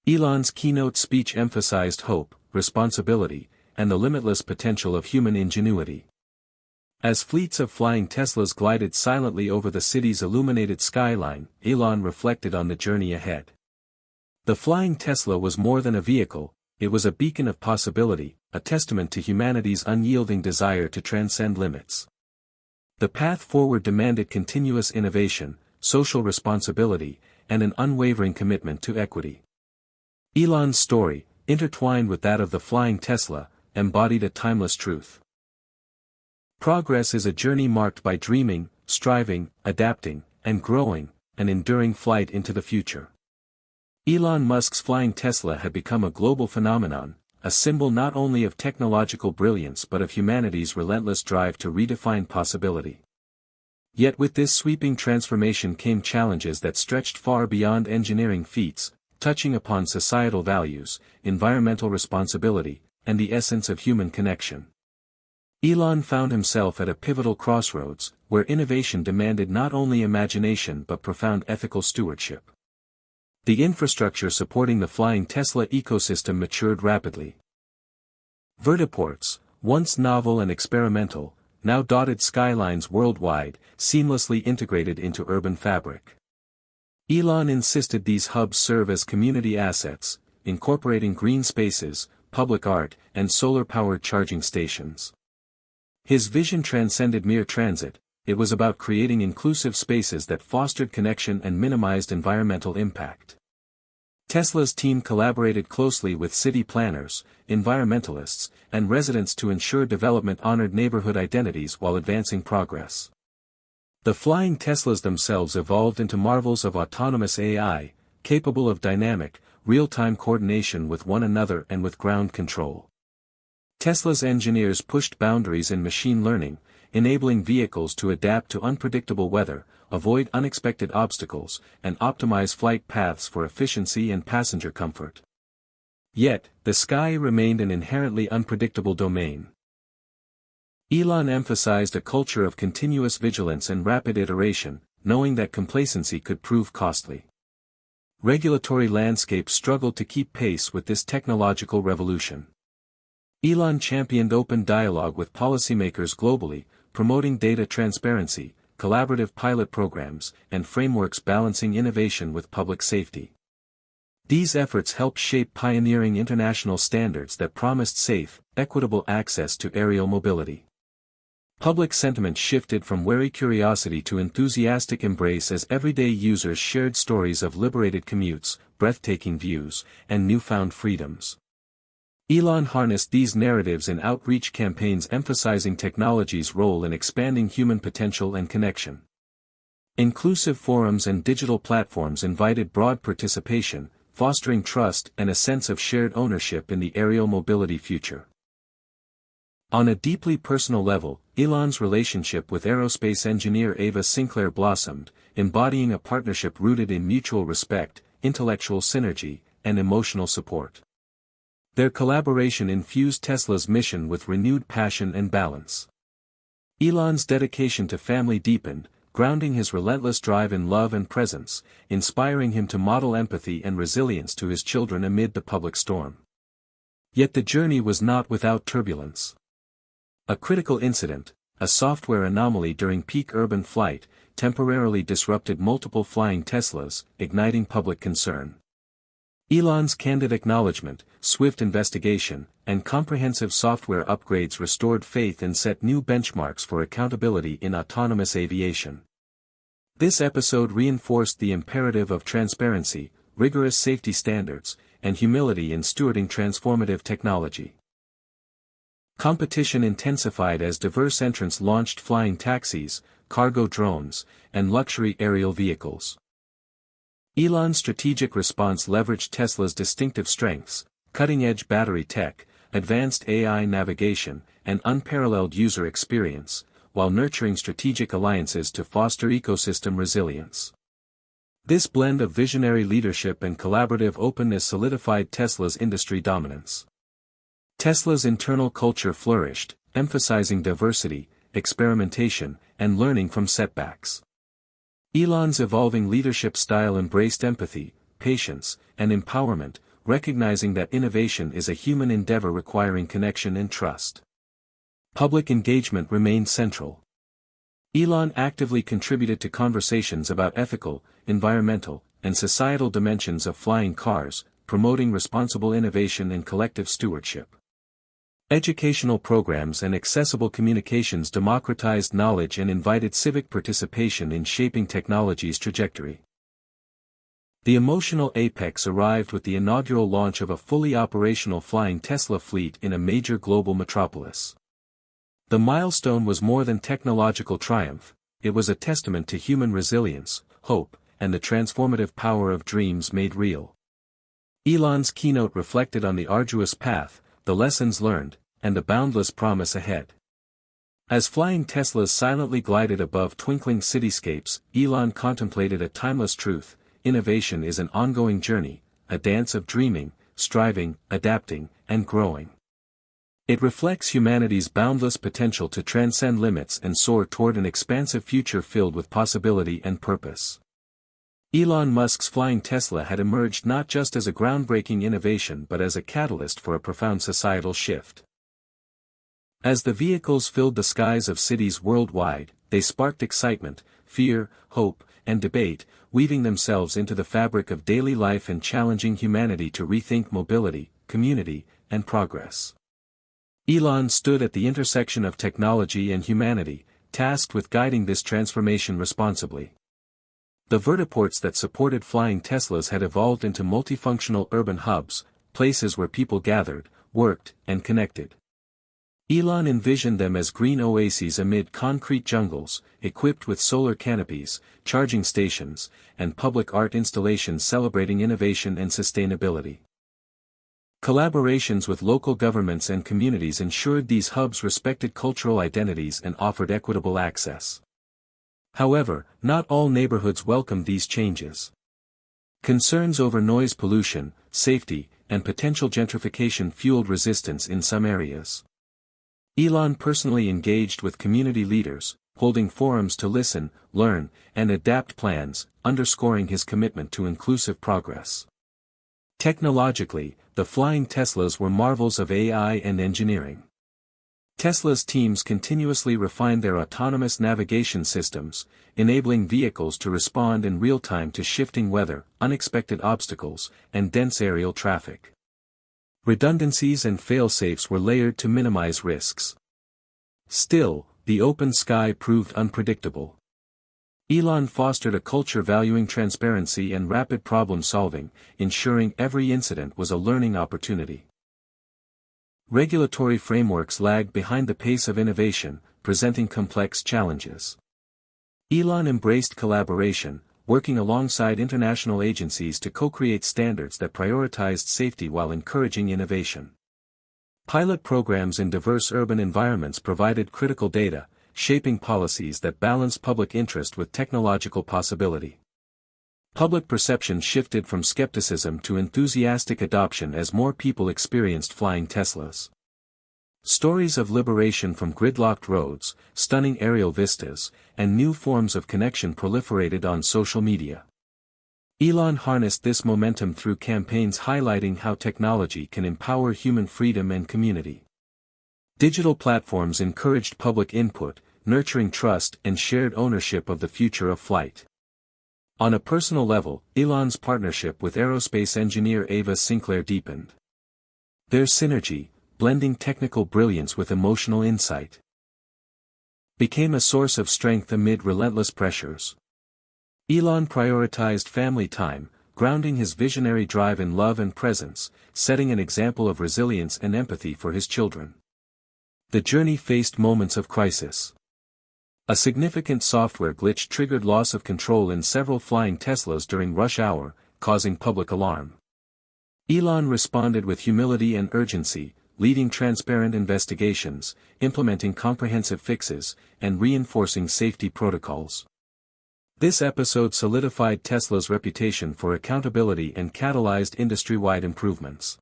Elon's keynote speech emphasized hope, responsibility, and the limitless potential of human ingenuity. As fleets of flying Teslas glided silently over the city's illuminated skyline, Elon reflected on the journey ahead. The flying Tesla was more than a vehicle, it was a beacon of possibility, a testament to humanity's unyielding desire to transcend limits. The path forward demanded continuous innovation, social responsibility, and an unwavering commitment to equity. Elon's story, intertwined with that of the flying Tesla, embodied a timeless truth. Progress is a journey marked by dreaming, striving, adapting, and growing, an enduring flight into the future. Elon Musk's flying Tesla had become a global phenomenon, a symbol not only of technological brilliance but of humanity's relentless drive to redefine possibility. Yet with this sweeping transformation came challenges that stretched far beyond engineering feats, touching upon societal values, environmental responsibility, and the essence of human connection. Elon found himself at a pivotal crossroads, where innovation demanded not only imagination but profound ethical stewardship. The infrastructure supporting the flying Tesla ecosystem matured rapidly. Vertiports, once novel and experimental, now dotted skylines worldwide, seamlessly integrated into urban fabric. Elon insisted these hubs serve as community assets, incorporating green spaces, public art, and solar-powered charging stations. His vision transcended mere transit, it was about creating inclusive spaces that fostered connection and minimized environmental impact. Tesla's team collaborated closely with city planners, environmentalists, and residents to ensure development honored neighborhood identities while advancing progress. The flying Teslas themselves evolved into marvels of autonomous AI, capable of dynamic, real-time coordination with one another and with ground control. Tesla's engineers pushed boundaries in machine learning, enabling vehicles to adapt to unpredictable weather, avoid unexpected obstacles, and optimize flight paths for efficiency and passenger comfort. Yet, the sky remained an inherently unpredictable domain. Elon emphasized a culture of continuous vigilance and rapid iteration, knowing that complacency could prove costly. Regulatory landscapes struggled to keep pace with this technological revolution. Elon championed open dialogue with policymakers globally, promoting data transparency, collaborative pilot programs, and frameworks balancing innovation with public safety. These efforts helped shape pioneering international standards that promised safe, equitable access to aerial mobility. Public sentiment shifted from wary curiosity to enthusiastic embrace as everyday users shared stories of liberated commutes, breathtaking views, and newfound freedoms. Elon harnessed these narratives in outreach campaigns emphasizing technology's role in expanding human potential and connection. Inclusive forums and digital platforms invited broad participation, fostering trust and a sense of shared ownership in the aerial mobility future. On a deeply personal level, Elon's relationship with aerospace engineer Ava Sinclair blossomed, embodying a partnership rooted in mutual respect, intellectual synergy, and emotional support. Their collaboration infused Tesla's mission with renewed passion and balance. Elon's dedication to family deepened, grounding his relentless drive in love and presence, inspiring him to model empathy and resilience to his children amid the public storm. Yet the journey was not without turbulence. A critical incident, a software anomaly during peak urban flight, temporarily disrupted multiple flying Teslas, igniting public concern. Elon's candid acknowledgement, swift investigation, and comprehensive software upgrades restored faith and set new benchmarks for accountability in autonomous aviation. This episode reinforced the imperative of transparency, rigorous safety standards, and humility in stewarding transformative technology. Competition intensified as diverse entrants launched flying taxis, cargo drones, and luxury aerial vehicles. Elon's strategic response leveraged Tesla's distinctive strengths, cutting-edge battery tech, advanced AI navigation, and unparalleled user experience, while nurturing strategic alliances to foster ecosystem resilience. This blend of visionary leadership and collaborative openness solidified Tesla's industry dominance. Tesla's internal culture flourished, emphasizing diversity, experimentation, and learning from setbacks. Elon's evolving leadership style embraced empathy, patience, and empowerment, recognizing that innovation is a human endeavor requiring connection and trust. Public engagement remained central. Elon actively contributed to conversations about ethical, environmental, and societal dimensions of flying cars, promoting responsible innovation and collective stewardship. Educational programs and accessible communications democratized knowledge and invited civic participation in shaping technology's trajectory. The emotional apex arrived with the inaugural launch of a fully operational flying Tesla fleet in a major global metropolis. The milestone was more than technological triumph, it was a testament to human resilience, hope, and the transformative power of dreams made real. Elon's keynote reflected on the arduous path, the lessons learned, and the boundless promise ahead. As flying Teslas silently glided above twinkling cityscapes, Elon contemplated a timeless truth: innovation is an ongoing journey, a dance of dreaming, striving, adapting, and growing. It reflects humanity's boundless potential to transcend limits and soar toward an expansive future filled with possibility and purpose. Elon Musk's flying Tesla had emerged not just as a groundbreaking innovation but as a catalyst for a profound societal shift. As the vehicles filled the skies of cities worldwide, they sparked excitement, fear, hope, and debate, weaving themselves into the fabric of daily life and challenging humanity to rethink mobility, community, and progress. Elon stood at the intersection of technology and humanity, tasked with guiding this transformation responsibly. The vertiports that supported flying Teslas had evolved into multifunctional urban hubs, places where people gathered, worked, and connected. Elon envisioned them as green oases amid concrete jungles, equipped with solar canopies, charging stations, and public art installations celebrating innovation and sustainability. Collaborations with local governments and communities ensured these hubs respected cultural identities and offered equitable access. However, not all neighborhoods welcomed these changes. Concerns over noise pollution, safety, and potential gentrification fueled resistance in some areas. Elon personally engaged with community leaders, holding forums to listen, learn, and adapt plans, underscoring his commitment to inclusive progress. Technologically, the flying Teslas were marvels of AI and engineering. Tesla's teams continuously refined their autonomous navigation systems, enabling vehicles to respond in real time to shifting weather, unexpected obstacles, and dense aerial traffic. Redundancies and fail-safes were layered to minimize risks. Still, the open sky proved unpredictable. Elon fostered a culture valuing transparency and rapid problem-solving, ensuring every incident was a learning opportunity. Regulatory frameworks lagged behind the pace of innovation, presenting complex challenges. Elon embraced collaboration, working alongside international agencies to co-create standards that prioritized safety while encouraging innovation. Pilot programs in diverse urban environments provided critical data, shaping policies that balanced public interest with technological possibility. Public perception shifted from skepticism to enthusiastic adoption as more people experienced flying Teslas. Stories of liberation from gridlocked roads, stunning aerial vistas, and new forms of connection proliferated on social media. Elon harnessed this momentum through campaigns highlighting how technology can empower human freedom and community. Digital platforms encouraged public input, nurturing trust and shared ownership of the future of flight. On a personal level, Elon's partnership with aerospace engineer Ava Sinclair deepened. Their synergy, blending technical brilliance with emotional insight, became a source of strength amid relentless pressures. Elon prioritized family time, grounding his visionary drive in love and presence, setting an example of resilience and empathy for his children. The journey faced moments of crisis. A significant software glitch triggered loss of control in several flying Teslas during rush hour, causing public alarm. Elon responded with humility and urgency, leading transparent investigations, implementing comprehensive fixes, and reinforcing safety protocols. This episode solidified Tesla's reputation for accountability and catalyzed industry-wide improvements.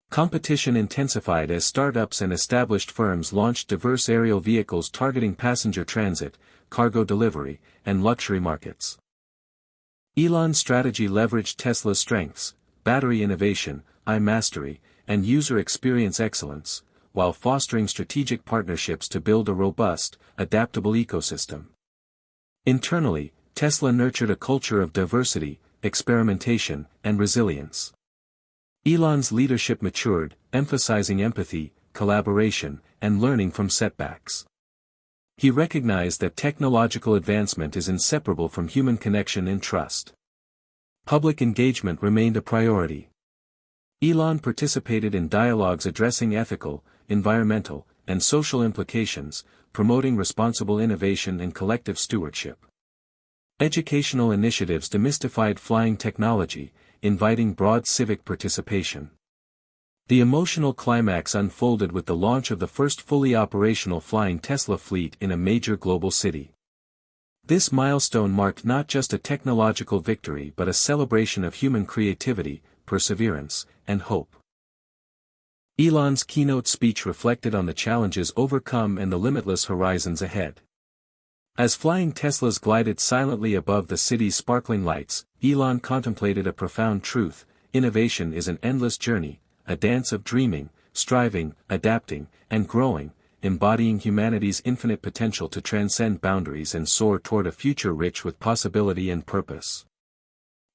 Competition intensified as startups and established firms launched diverse aerial vehicles targeting passenger transit, cargo delivery, and luxury markets. Elon's strategy leveraged Tesla's strengths, battery innovation, mastery, and user experience excellence, while fostering strategic partnerships to build a robust, adaptable ecosystem. Internally, Tesla nurtured a culture of diversity, experimentation, and resilience. Elon's leadership matured, emphasizing empathy, collaboration, and learning from setbacks. He recognized that technological advancement is inseparable from human connection and trust. Public engagement remained a priority. Elon participated in dialogues addressing ethical, environmental, and social implications, promoting responsible innovation and collective stewardship. Educational initiatives demystified flying technology, inviting broad civic participation. The emotional climax unfolded with the launch of the first fully operational flying Tesla fleet in a major global city. This milestone marked not just a technological victory but a celebration of human creativity, perseverance, and hope. Elon's keynote speech reflected on the challenges overcome and the limitless horizons ahead. As flying Teslas glided silently above the city's sparkling lights, Elon contemplated a profound truth: innovation is an endless journey, a dance of dreaming, striving, adapting, and growing, embodying humanity's infinite potential to transcend boundaries and soar toward a future rich with possibility and purpose.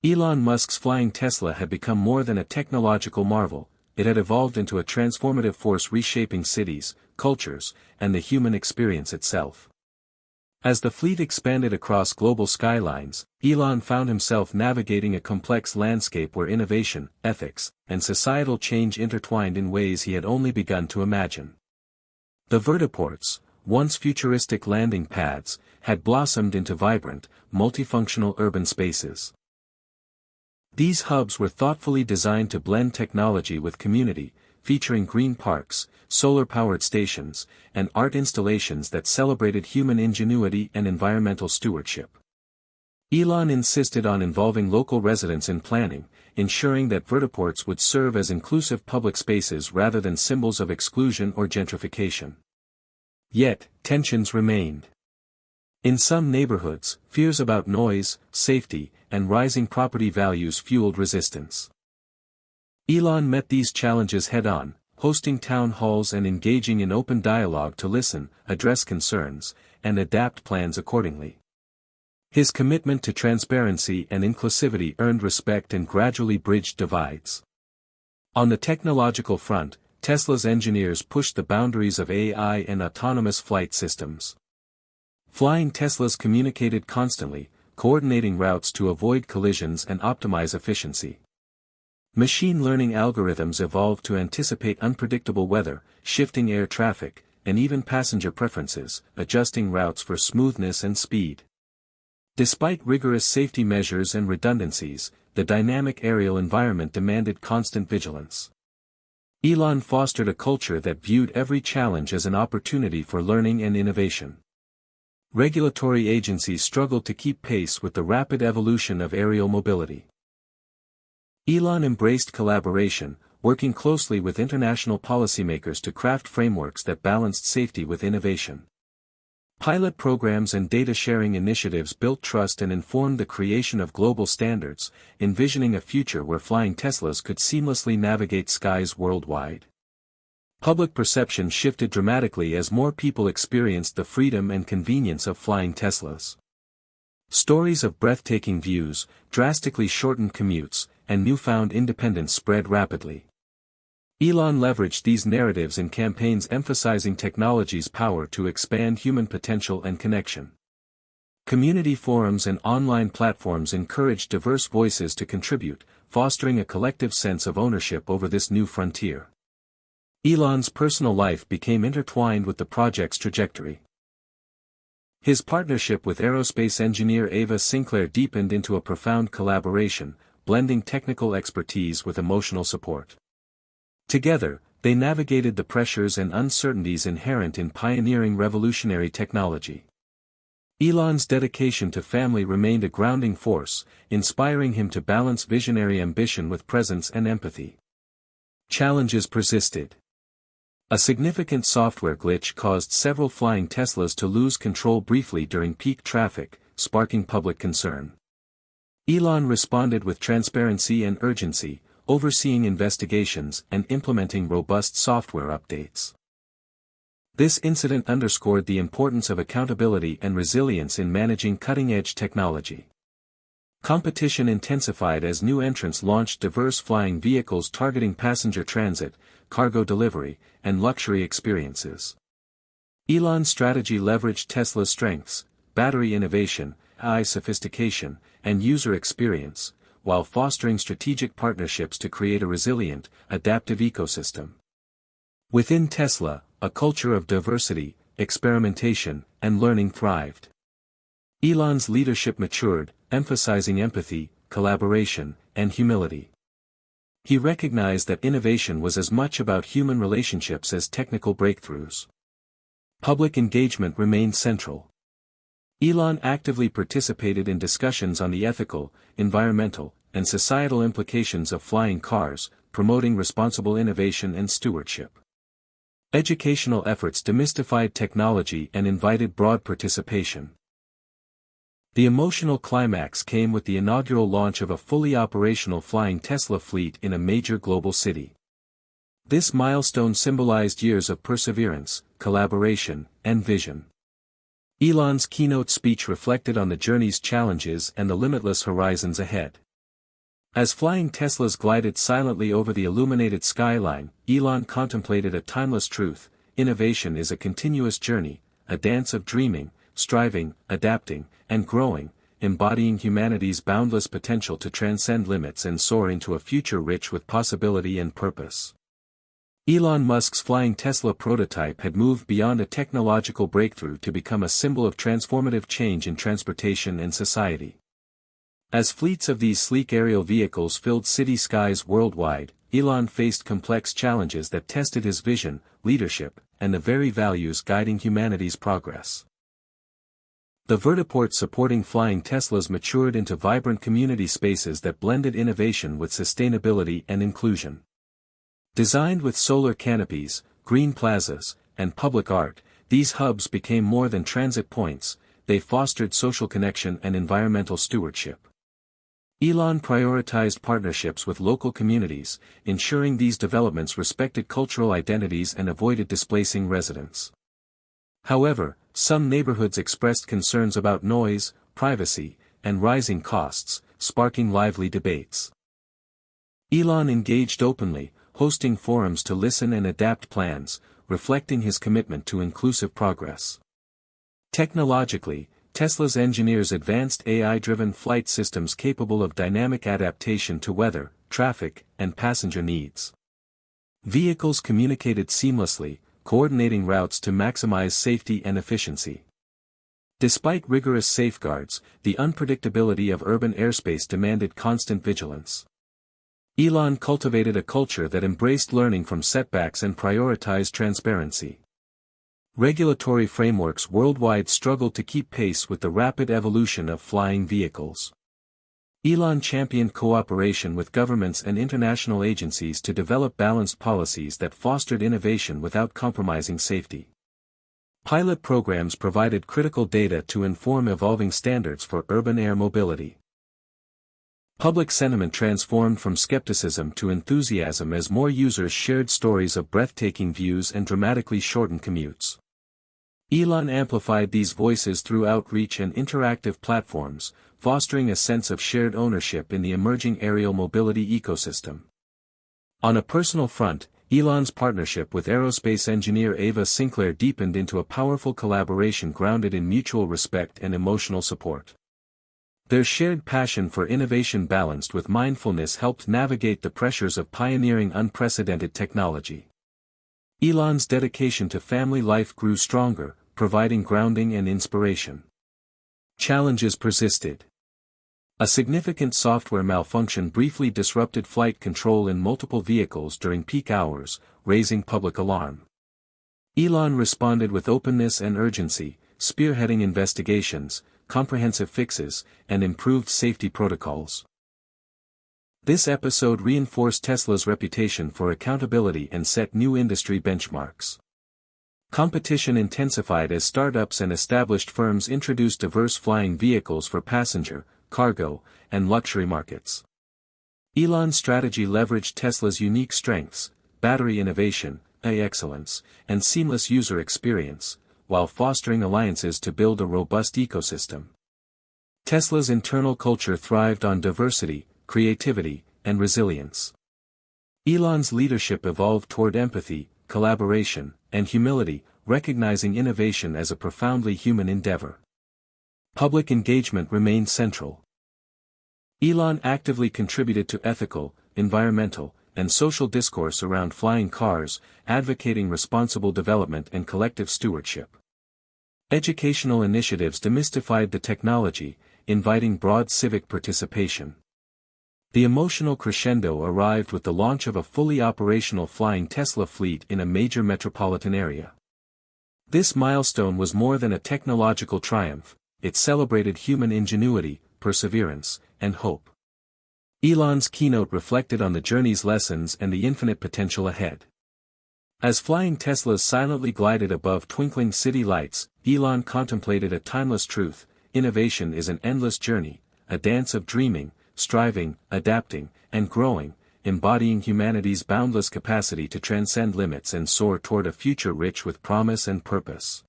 Elon Musk's flying Tesla had become more than a technological marvel, it had evolved into a transformative force reshaping cities, cultures, and the human experience itself. As the fleet expanded across global skylines, Elon found himself navigating a complex landscape where innovation, ethics, and societal change intertwined in ways he had only begun to imagine. The vertiports, once futuristic landing pads, had blossomed into vibrant, multifunctional urban spaces. These hubs were thoughtfully designed to blend technology with community, featuring green parks, solar-powered stations, and art installations that celebrated human ingenuity and environmental stewardship. Elon insisted on involving local residents in planning, ensuring that vertiports would serve as inclusive public spaces rather than symbols of exclusion or gentrification. Yet, tensions remained. In some neighborhoods, fears about noise, safety, and rising property values fueled resistance. Elon met these challenges head-on, hosting town halls and engaging in open dialogue to listen, address concerns, and adapt plans accordingly. His commitment to transparency and inclusivity earned respect and gradually bridged divides. On the technological front, Tesla's engineers pushed the boundaries of AI and autonomous flight systems. Flying Teslas communicated constantly, coordinating routes to avoid collisions and optimize efficiency. Machine learning algorithms evolved to anticipate unpredictable weather, shifting air traffic, and even passenger preferences, adjusting routes for smoothness and speed. Despite rigorous safety measures and redundancies, the dynamic aerial environment demanded constant vigilance. Elon fostered a culture that viewed every challenge as an opportunity for learning and innovation. Regulatory agencies struggled to keep pace with the rapid evolution of aerial mobility. Elon embraced collaboration, working closely with international policymakers to craft frameworks that balanced safety with innovation. Pilot programs and data-sharing initiatives built trust and informed the creation of global standards, envisioning a future where flying Teslas could seamlessly navigate skies worldwide. Public perception shifted dramatically as more people experienced the freedom and convenience of flying Teslas. Stories of breathtaking views, drastically shortened commutes, and newfound independence spread rapidly. Elon leveraged these narratives in campaigns emphasizing technology's power to expand human potential and connection. Community forums and online platforms encouraged diverse voices to contribute, fostering a collective sense of ownership over this new frontier. Elon's personal life became intertwined with the project's trajectory. His partnership with aerospace engineer Ava Sinclair deepened into a profound collaboration, blending technical expertise with emotional support. Together, they navigated the pressures and uncertainties inherent in pioneering revolutionary technology. Elon's dedication to family remained a grounding force, inspiring him to balance visionary ambition with presence and empathy. Challenges persisted. A significant software glitch caused several flying Teslas to lose control briefly during peak traffic, sparking public concern. Elon responded with transparency and urgency, overseeing investigations and implementing robust software updates. This incident underscored the importance of accountability and resilience in managing cutting-edge technology. Competition intensified as new entrants launched diverse flying vehicles targeting passenger transit, cargo delivery, and luxury experiences. Elon's strategy leveraged Tesla's strengths, battery innovation, AI sophistication, and user experience, while fostering strategic partnerships to create a resilient, adaptive ecosystem. Within Tesla, a culture of diversity, experimentation, and learning thrived. Elon's leadership matured, emphasizing empathy, collaboration, and humility. He recognized that innovation was as much about human relationships as technical breakthroughs. Public engagement remained central. Elon actively participated in discussions on the ethical, environmental, and societal implications of flying cars, promoting responsible innovation and stewardship. Educational efforts demystified technology and invited broad participation. The emotional climax came with the inaugural launch of a fully operational flying Tesla fleet in a major global city. This milestone symbolized years of perseverance, collaboration, and vision. Elon's keynote speech reflected on the journey's challenges and the limitless horizons ahead. As flying Teslas glided silently over the illuminated skyline, Elon contemplated a timeless truth: innovation is a continuous journey, a dance of dreaming, striving, adapting, and growing, embodying humanity's boundless potential to transcend limits and soar into a future rich with possibility and purpose. Elon Musk's flying Tesla prototype had moved beyond a technological breakthrough to become a symbol of transformative change in transportation and society. As fleets of these sleek aerial vehicles filled city skies worldwide, Elon faced complex challenges that tested his vision, leadership, and the very values guiding humanity's progress. The vertiport supporting flying Teslas matured into vibrant community spaces that blended innovation with sustainability and inclusion. Designed with solar canopies, green plazas, and public art, these hubs became more than transit points. They fostered social connection and environmental stewardship. Elon prioritized partnerships with local communities, ensuring these developments respected cultural identities and avoided displacing residents. However, some neighborhoods expressed concerns about noise, privacy, and rising costs, sparking lively debates. Elon engaged openly, hosting forums to listen and adapt plans, reflecting his commitment to inclusive progress. Technologically, Tesla's engineers advanced AI-driven flight systems capable of dynamic adaptation to weather, traffic, and passenger needs. Vehicles communicated seamlessly, coordinating routes to maximize safety and efficiency. Despite rigorous safeguards, the unpredictability of urban airspace demanded constant vigilance. Elon cultivated a culture that embraced learning from setbacks and prioritized transparency. Regulatory frameworks worldwide struggled to keep pace with the rapid evolution of flying vehicles. Elon championed cooperation with governments and international agencies to develop balanced policies that fostered innovation without compromising safety. Pilot programs provided critical data to inform evolving standards for urban air mobility. Public sentiment transformed from skepticism to enthusiasm as more users shared stories of breathtaking views and dramatically shortened commutes. Elon amplified these voices through outreach and interactive platforms, fostering a sense of shared ownership in the emerging aerial mobility ecosystem. On a personal front, Elon's partnership with aerospace engineer Ava Sinclair deepened into a powerful collaboration grounded in mutual respect and emotional support. Their shared passion for innovation balanced with mindfulness helped navigate the pressures of pioneering unprecedented technology. Elon's dedication to family life grew stronger, providing grounding and inspiration. Challenges persisted. A significant software malfunction briefly disrupted flight control in multiple vehicles during peak hours, raising public alarm. Elon responded with openness and urgency, spearheading investigations, comprehensive fixes, and improved safety protocols. This episode reinforced Tesla's reputation for accountability and set new industry benchmarks. Competition intensified as startups and established firms introduced diverse flying vehicles for passenger, cargo, and luxury markets. Elon's strategy leveraged Tesla's unique strengths, battery innovation, AI excellence, and seamless user experience, while fostering alliances to build a robust ecosystem. Tesla's internal culture thrived on diversity, creativity, and resilience. Elon's leadership evolved toward empathy, collaboration, and humility, recognizing innovation as a profoundly human endeavor. Public engagement remained central. Elon actively contributed to ethical, environmental, and social discourse around flying cars, advocating responsible development and collective stewardship. Educational initiatives demystified the technology, inviting broad civic participation. The emotional crescendo arrived with the launch of a fully operational flying Tesla fleet in a major metropolitan area. This milestone was more than a technological triumph, it celebrated human ingenuity, perseverance, and hope. Elon's keynote reflected on the journey's lessons and the infinite potential ahead. As flying Teslas silently glided above twinkling city lights, Elon contemplated a timeless truth: innovation is an endless journey, a dance of dreaming, striving, adapting, and growing, embodying humanity's boundless capacity to transcend limits and soar toward a future rich with promise and purpose.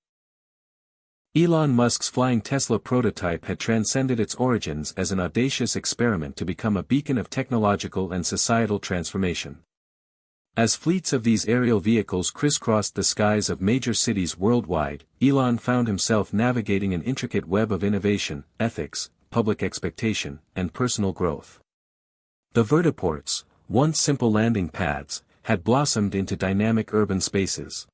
Elon Musk's flying Tesla prototype had transcended its origins as an audacious experiment to become a beacon of technological and societal transformation. As fleets of these aerial vehicles crisscrossed the skies of major cities worldwide, Elon found himself navigating an intricate web of innovation, ethics, public expectation, and personal growth. The vertiports, once simple landing pads, had blossomed into dynamic urban spaces.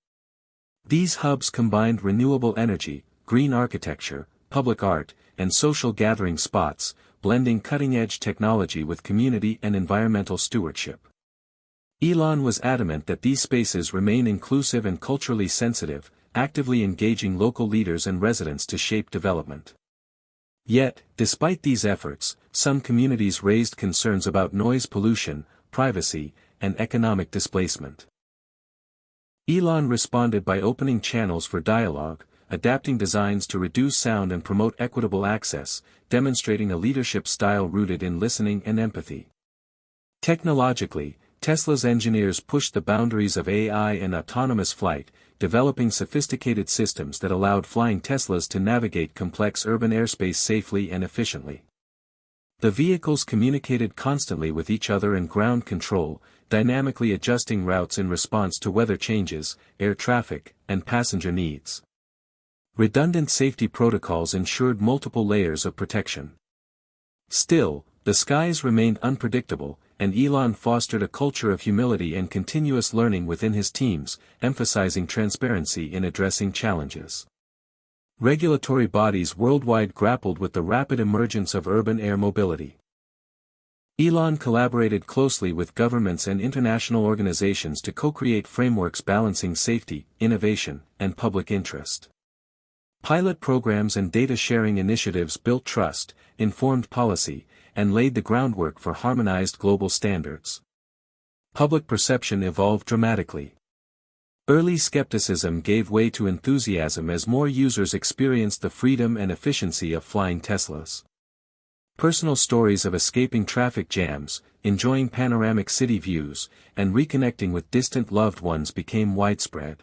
These hubs combined renewable energy, green architecture, public art, and social gathering spots, blending cutting-edge technology with community and environmental stewardship. Elon was adamant that these spaces remain inclusive and culturally sensitive, actively engaging local leaders and residents to shape development. Yet, despite these efforts, some communities raised concerns about noise pollution, privacy, and economic displacement. Elon responded by opening channels for dialogue, adapting designs to reduce sound and promote equitable access, demonstrating a leadership style rooted in listening and empathy. Technologically, Tesla's engineers pushed the boundaries of AI and autonomous flight, developing sophisticated systems that allowed flying Teslas to navigate complex urban airspace safely and efficiently. The vehicles communicated constantly with each other in ground control, dynamically adjusting routes in response to weather changes, air traffic, and passenger needs. Redundant safety protocols ensured multiple layers of protection. Still, the skies remained unpredictable, and Elon fostered a culture of humility and continuous learning within his teams, emphasizing transparency in addressing challenges. Regulatory bodies worldwide grappled with the rapid emergence of urban air mobility. Elon collaborated closely with governments and international organizations to co-create frameworks balancing safety, innovation, and public interest. Pilot programs and data-sharing initiatives built trust, informed policy, and laid the groundwork for harmonized global standards. Public perception evolved dramatically. Early skepticism gave way to enthusiasm as more users experienced the freedom and efficiency of flying Teslas. Personal stories of escaping traffic jams, enjoying panoramic city views, and reconnecting with distant loved ones became widespread.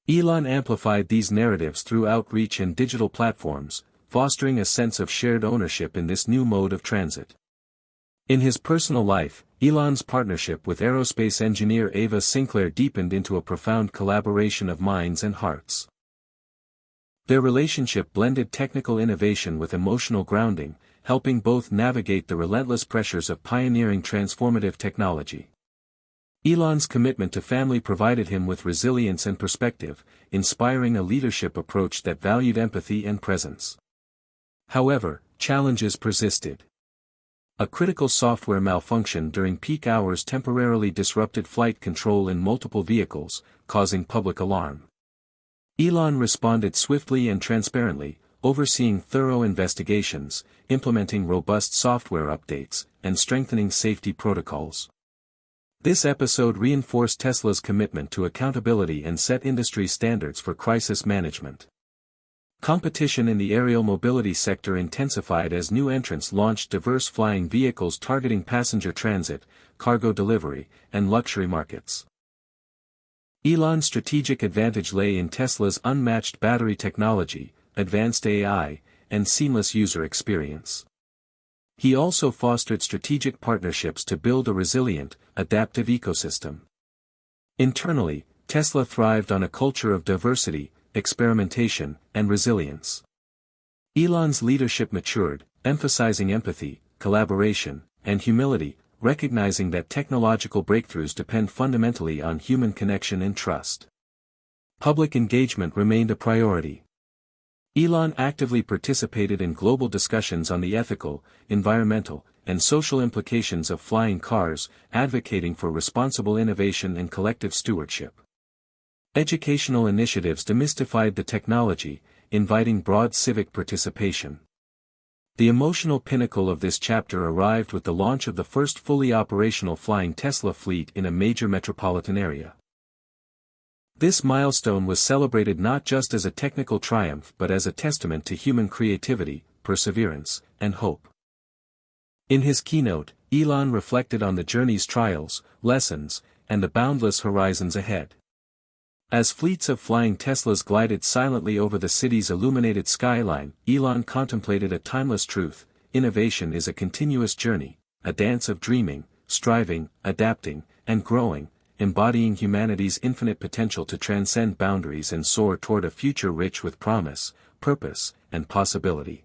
Elon amplified these narratives through outreach and digital platforms, fostering a sense of shared ownership in this new mode of transit. In his personal life, Elon's partnership with aerospace engineer Ava Sinclair deepened into a profound collaboration of minds and hearts. Their relationship blended technical innovation with emotional grounding, helping both navigate the relentless pressures of pioneering transformative technology. Elon's commitment to family provided him with resilience and perspective, inspiring a leadership approach that valued empathy and presence. However, challenges persisted. A critical software malfunction during peak hours temporarily disrupted flight control in multiple vehicles, causing public alarm. Elon responded swiftly and transparently, overseeing thorough investigations, implementing robust software updates, and strengthening safety protocols. This episode reinforced Tesla's commitment to accountability and set industry standards for crisis management. Competition in the aerial mobility sector intensified as new entrants launched diverse flying vehicles targeting passenger transit, cargo delivery, and luxury markets. Elon's strategic advantage lay in Tesla's unmatched battery technology, advanced AI, and seamless user experience. He also fostered strategic partnerships to build a resilient, adaptive ecosystem. Internally, Tesla thrived on a culture of diversity, experimentation, and resilience. Elon's leadership matured, emphasizing empathy, collaboration, and humility, recognizing that technological breakthroughs depend fundamentally on human connection and trust. Public engagement remained a priority. Elon actively participated in global discussions on the ethical, environmental, and social implications of flying cars, advocating for responsible innovation and collective stewardship. Educational initiatives demystified the technology, inviting broad civic participation. The emotional pinnacle of this chapter arrived with the launch of the first fully operational flying Tesla fleet in a major metropolitan area. This milestone was celebrated not just as a technical triumph but as a testament to human creativity, perseverance, and hope. In his keynote, Elon reflected on the journey's trials, lessons, and the boundless horizons ahead. As fleets of flying Teslas glided silently over the city's illuminated skyline, Elon contemplated a timeless truth: innovation is a continuous journey, a dance of dreaming, striving, adapting, and growing, embodying humanity's infinite potential to transcend boundaries and soar toward a future rich with promise, purpose, and possibility.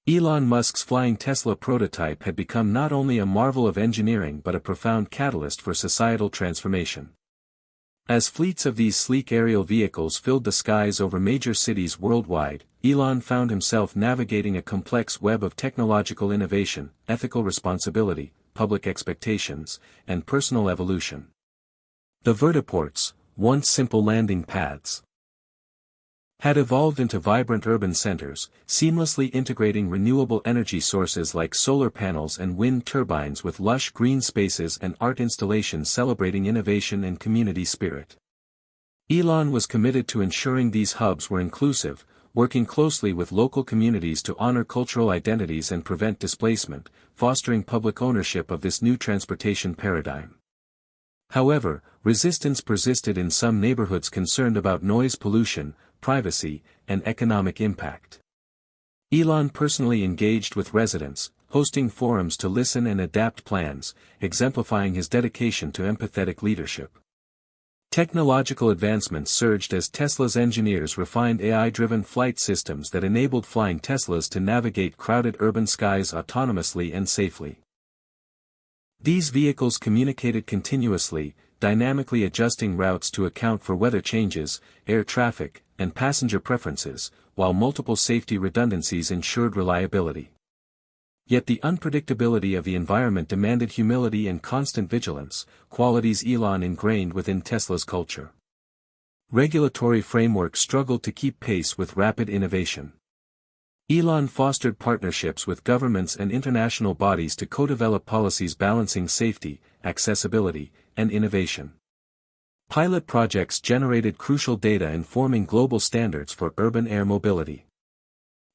Elon Musk's flying Tesla prototype had become not only a marvel of engineering but a profound catalyst for societal transformation. As fleets of these sleek aerial vehicles filled the skies over major cities worldwide, Elon found himself navigating a complex web of technological innovation, ethical responsibility, public expectations, and personal evolution. The vertiports, once simple landing pads, had evolved into vibrant urban centers, seamlessly integrating renewable energy sources like solar panels and wind turbines with lush green spaces and art installations celebrating innovation and community spirit. Elon was committed to ensuring these hubs were inclusive, working closely with local communities to honor cultural identities and prevent displacement, fostering public ownership of this new transportation paradigm. However, resistance persisted in some neighborhoods concerned about noise pollution, privacy, and economic impact. Elon personally engaged with residents, hosting forums to listen and adapt plans, exemplifying his dedication to empathetic leadership. Technological advancements surged as Tesla's engineers refined AI-driven flight systems that enabled flying Teslas to navigate crowded urban skies autonomously and safely. These vehicles communicated continuously, dynamically adjusting routes to account for weather changes, air traffic, and passenger preferences, while multiple safety redundancies ensured reliability. Yet the unpredictability of the environment demanded humility and constant vigilance, qualities Elon ingrained within Tesla's culture. Regulatory frameworks struggled to keep pace with rapid innovation. Elon fostered partnerships with governments and international bodies to co-develop policies balancing safety, accessibility, and innovation. Pilot projects generated crucial data informing global standards for urban air mobility.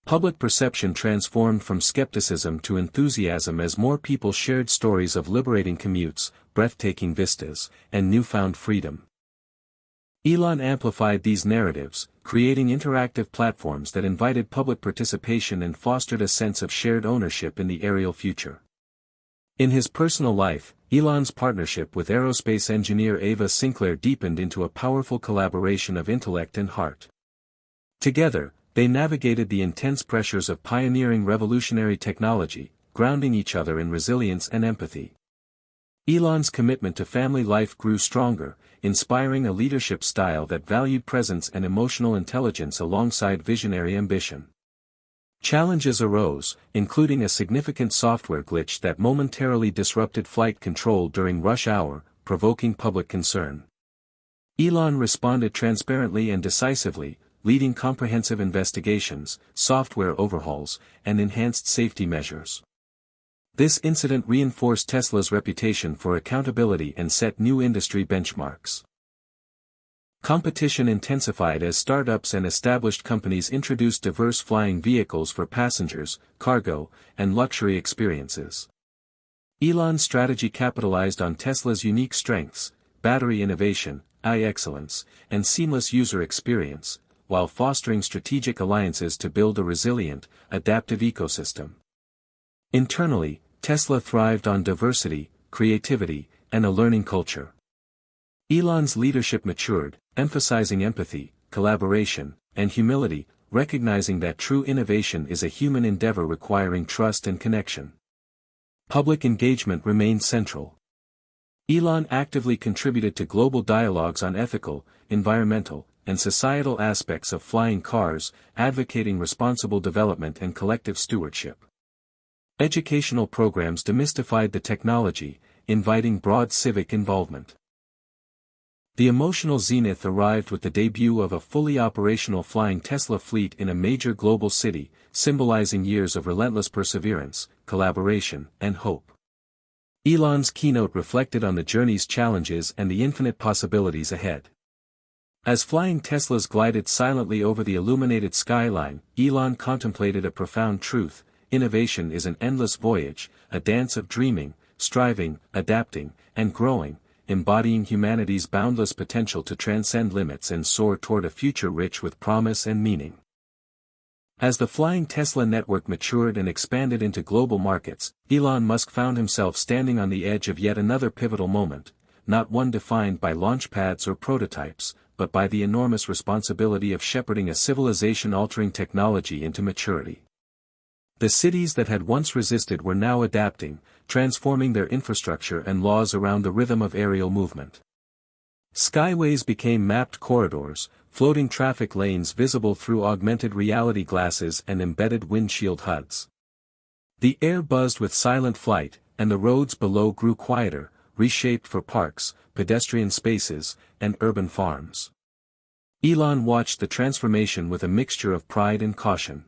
Public perception transformed from skepticism to enthusiasm as more people shared stories of liberating commutes, breathtaking vistas, and newfound freedom. Elon amplified these narratives, creating interactive platforms that invited public participation and fostered a sense of shared ownership in the aerial future. In his personal life, Elon's partnership with aerospace engineer Ava Sinclair deepened into a powerful collaboration of intellect and heart. Together, they navigated the intense pressures of pioneering revolutionary technology, grounding each other in resilience and empathy. Elon's commitment to family life grew stronger, inspiring a leadership style that valued presence and emotional intelligence alongside visionary ambition. Challenges arose, including a significant software glitch that momentarily disrupted flight control during rush hour, provoking public concern. Elon responded transparently and decisively, leading comprehensive investigations, software overhauls, and enhanced safety measures. This incident reinforced Tesla's reputation for accountability and set new industry benchmarks. Competition intensified as startups and established companies introduced diverse flying vehicles for passengers, cargo, and luxury experiences. Elon's strategy capitalized on Tesla's unique strengths, battery innovation, AI excellence, and seamless user experience, while fostering strategic alliances to build a resilient, adaptive ecosystem. Internally, Tesla thrived on diversity, creativity, and a learning culture. Elon's leadership matured, emphasizing empathy, collaboration, and humility, recognizing that true innovation is a human endeavor requiring trust and connection. Public engagement remained central. Elon actively contributed to global dialogues on ethical, environmental, and societal aspects of flying cars, advocating responsible development and collective stewardship. Educational programs demystified the technology, inviting broad civic involvement. The emotional zenith arrived with the debut of a fully operational flying Tesla fleet in a major global city, symbolizing years of relentless perseverance, collaboration, and hope. Elon's keynote reflected on the journey's challenges and the infinite possibilities ahead. As flying Teslas glided silently over the illuminated skyline, Elon contemplated a profound truth: innovation is an endless voyage, a dance of dreaming, striving, adapting, and growing, embodying humanity's boundless potential to transcend limits and soar toward a future rich with promise and meaning. As the flying Tesla network matured and expanded into global markets, Elon Musk found himself standing on the edge of yet another pivotal moment, not one defined by launchpads or prototypes, but by the enormous responsibility of shepherding a civilization-altering technology into maturity. The cities that had once resisted were now adapting, transforming their infrastructure and laws around the rhythm of aerial movement. Skyways became mapped corridors, floating traffic lanes visible through augmented reality glasses and embedded windshield HUDs. The air buzzed with silent flight, and the roads below grew quieter, reshaped for parks, pedestrian spaces, and urban farms. Elon watched the transformation with a mixture of pride and caution.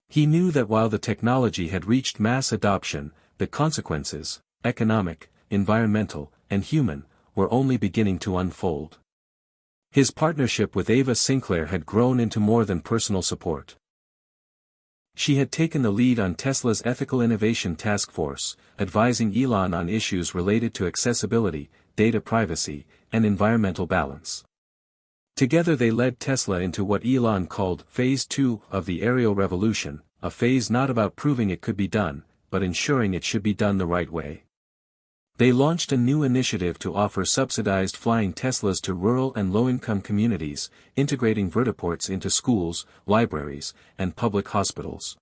He knew that while the technology had reached mass adoption, the consequences, economic, environmental, and human, were only beginning to unfold. His partnership with Ava Sinclair had grown into more than personal support. She had taken the lead on Tesla's Ethical Innovation Task Force, advising Elon on issues related to accessibility, data privacy, and environmental balance. Together they led Tesla into what Elon called Phase 2 of the aerial revolution, a phase not about proving it could be done, but ensuring it should be done the right way. They launched a new initiative to offer subsidized flying Teslas to rural and low-income communities, integrating vertiports into schools, libraries, and public hospitals.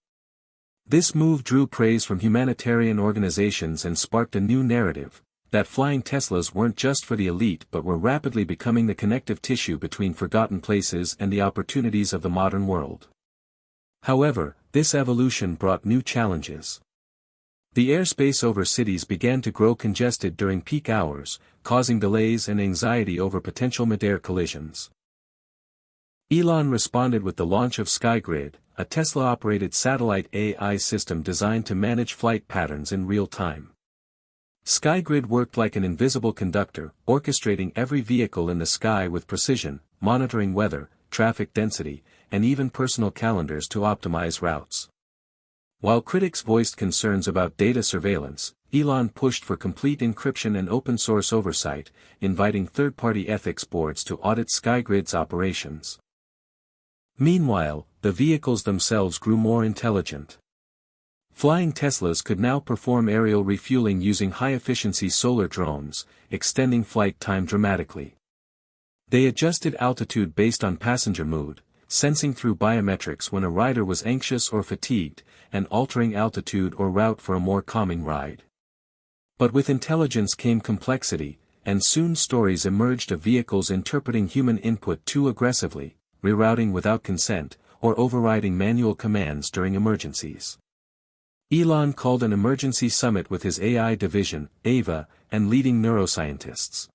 This move drew praise from humanitarian organizations and sparked a new narrative, that flying Teslas weren't just for the elite but were rapidly becoming the connective tissue between forgotten places and the opportunities of the modern world. However, this evolution brought new challenges. The airspace over cities began to grow congested during peak hours, causing delays and anxiety over potential mid-air collisions. Elon responded with the launch of SkyGrid, a Tesla-operated satellite AI system designed to manage flight patterns in real time. SkyGrid worked like an invisible conductor, orchestrating every vehicle in the sky with precision, monitoring weather, traffic density, and even personal calendars to optimize routes. While critics voiced concerns about data surveillance, Elon pushed for complete encryption and open-source oversight, inviting third-party ethics boards to audit SkyGrid's operations. Meanwhile, the vehicles themselves grew more intelligent. Flying Teslas could now perform aerial refueling using high-efficiency solar drones, extending flight time dramatically. They adjusted altitude based on passenger mood, sensing through biometrics when a rider was anxious or fatigued, and altering altitude or route for a more calming ride. But with intelligence came complexity, and soon stories emerged of vehicles interpreting human input too aggressively, rerouting without consent, or overriding manual commands during emergencies. Elon called an emergency summit with his AI division, AVA, and leading neuroscientists.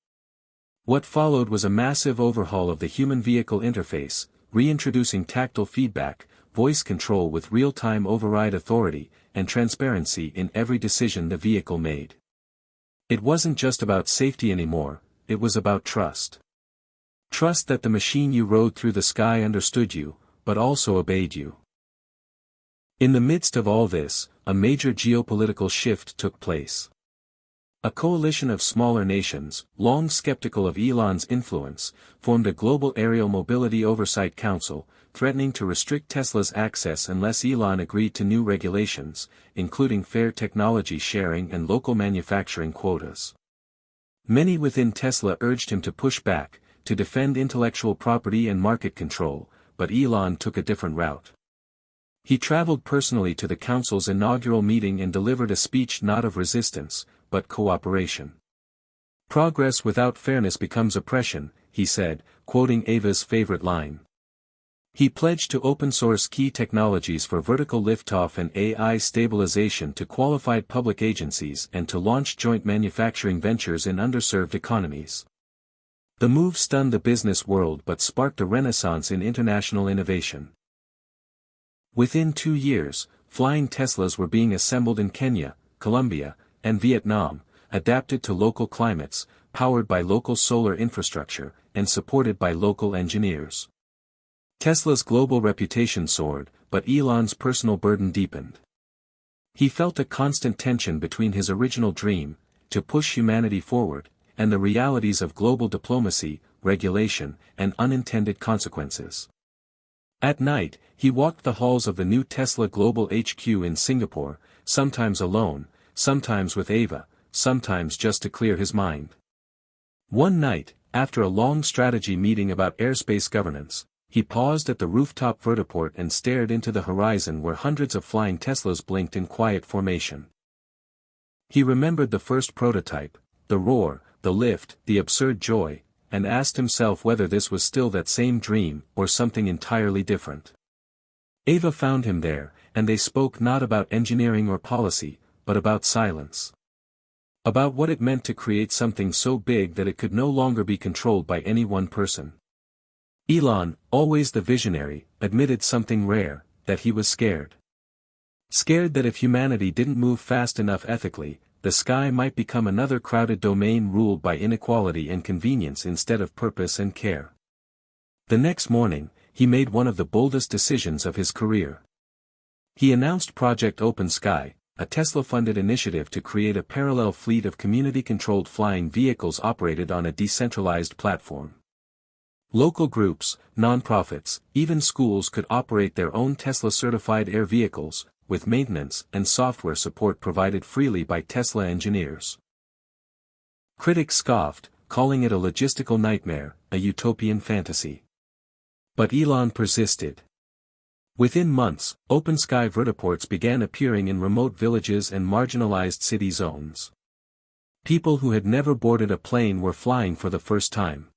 What followed was a massive overhaul of the human-vehicle interface, reintroducing tactile feedback, voice control with real-time override authority, and transparency in every decision the vehicle made. It wasn't just about safety anymore, it was about trust. Trust that the machine you rode through the sky understood you, but also obeyed you. In the midst of all this, a major geopolitical shift took place. A coalition of smaller nations, long skeptical of Elon's influence, formed a global aerial mobility oversight council, threatening to restrict Tesla's access unless Elon agreed to new regulations, including fair technology sharing and local manufacturing quotas. Many within Tesla urged him to push back, to defend intellectual property and market control, but Elon took a different route. He traveled personally to the council's inaugural meeting and delivered a speech not of resistance, but cooperation. "Progress without fairness becomes oppression," he said, quoting Ava's favorite line. He pledged to open-source key technologies for vertical liftoff and AI stabilization to qualified public agencies and to launch joint manufacturing ventures in underserved economies. The move stunned the business world but sparked a renaissance in international innovation. Within 2 years, flying Teslas were being assembled in Kenya, Colombia, and Vietnam, adapted to local climates, powered by local solar infrastructure, and supported by local engineers. Tesla's global reputation soared, but Elon's personal burden deepened. He felt a constant tension between his original dream, to push humanity forward, and the realities of global diplomacy, regulation, and unintended consequences. At night, he walked the halls of the new Tesla Global HQ in Singapore, sometimes alone, sometimes with Ava, sometimes just to clear his mind. One night, after a long strategy meeting about airspace governance, he paused at the rooftop vertiport and stared into the horizon where hundreds of flying Teslas blinked in quiet formation. He remembered the first prototype, the roar, the lift, the absurd joy, and asked himself whether this was still that same dream or something entirely different. Ava found him there, and they spoke not about engineering or policy, but about silence. About what it meant to create something so big that it could no longer be controlled by any one person. Elon, always the visionary, admitted something rare, that he was scared. Scared that if humanity didn't move fast enough ethically, the sky might become another crowded domain ruled by inequality and convenience instead of purpose and care. The next morning, he made one of the boldest decisions of his career. He announced Project Open Sky, a Tesla-funded initiative to create a parallel fleet of community-controlled flying vehicles operated on a decentralized platform. Local groups, nonprofits, even schools could operate their own Tesla-certified air vehicles, with maintenance and software support provided freely by Tesla engineers. Critics scoffed, calling it a logistical nightmare, a utopian fantasy. But Elon persisted. Within months, open-sky vertiports began appearing in remote villages and marginalized city zones. People who had never boarded a plane were flying for the first time.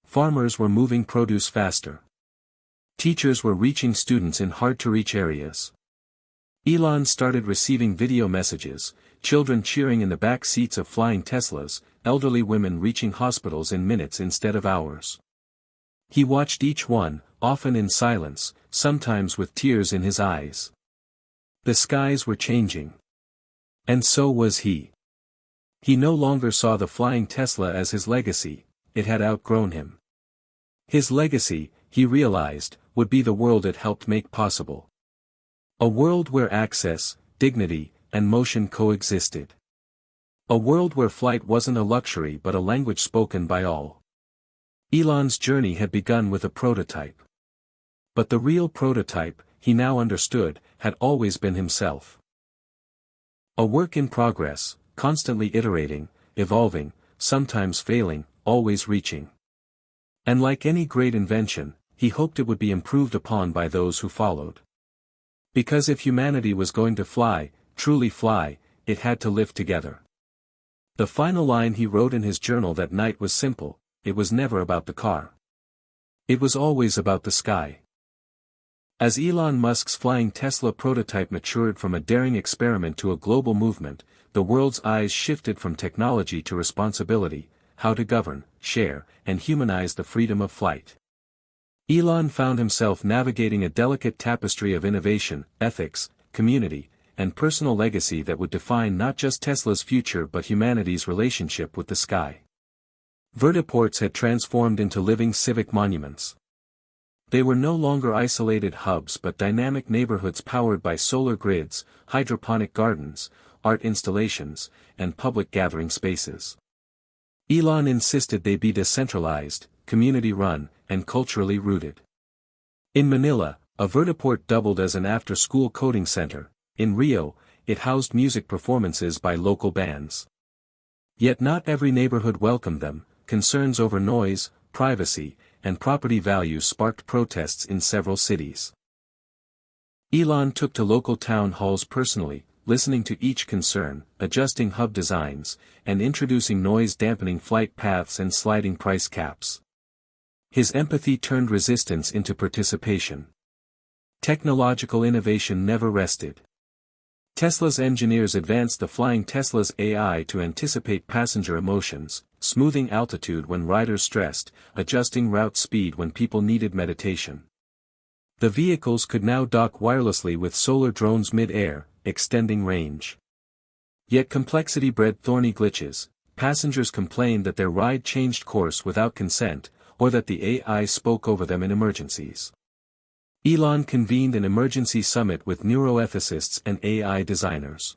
Farmers were moving produce faster. Teachers were reaching students in hard-to-reach areas. Elon started receiving video messages, children cheering in the back seats of flying Teslas, elderly women reaching hospitals in minutes instead of hours. He watched each one, often in silence, sometimes with tears in his eyes. The skies were changing. And so was he. He no longer saw the flying Tesla as his legacy, it had outgrown him. His legacy, he realized, would be the world it helped make possible. A world where access, dignity, and motion coexisted. A world where flight wasn't a luxury but a language spoken by all. Elon's journey had begun with a prototype. But the real prototype, he now understood, had always been himself. A work in progress, constantly iterating, evolving, sometimes failing, always reaching. And like any great invention, he hoped it would be improved upon by those who followed. Because if humanity was going to fly, truly fly, it had to live together. The final line he wrote in his journal that night was simple: it was never about the car. It was always about the sky. As Elon Musk's flying Tesla prototype matured from a daring experiment to a global movement, the world's eyes shifted from technology to responsibility, how to govern, share, and humanize the freedom of flight. Elon found himself navigating a delicate tapestry of innovation, ethics, community, and personal legacy that would define not just Tesla's future but humanity's relationship with the sky. Vertiports had transformed into living civic monuments. They were no longer isolated hubs but dynamic neighborhoods powered by solar grids, hydroponic gardens, art installations, and public gathering spaces. Elon insisted they be decentralized, community-run, and culturally rooted. In Manila, a vertiport doubled as an after-school coding center. In Rio, it housed music performances by local bands. Yet not every neighborhood welcomed them. Concerns over noise, privacy, and property values sparked protests in several cities. Elon took to local town halls personally, listening to each concern, adjusting hub designs, and introducing noise-dampening flight paths and sliding price caps. His empathy turned resistance into participation. Technological innovation never rested. Tesla's engineers advanced the flying Tesla's AI to anticipate passenger emotions, smoothing altitude when riders stressed, adjusting route speed when people needed meditation. The vehicles could now dock wirelessly with solar drones mid-air, extending range. Yet complexity bred thorny glitches. Passengers complained that their ride changed course without consent, or that the AI spoke over them in emergencies. Elon convened an emergency summit with neuroethicists and AI designers.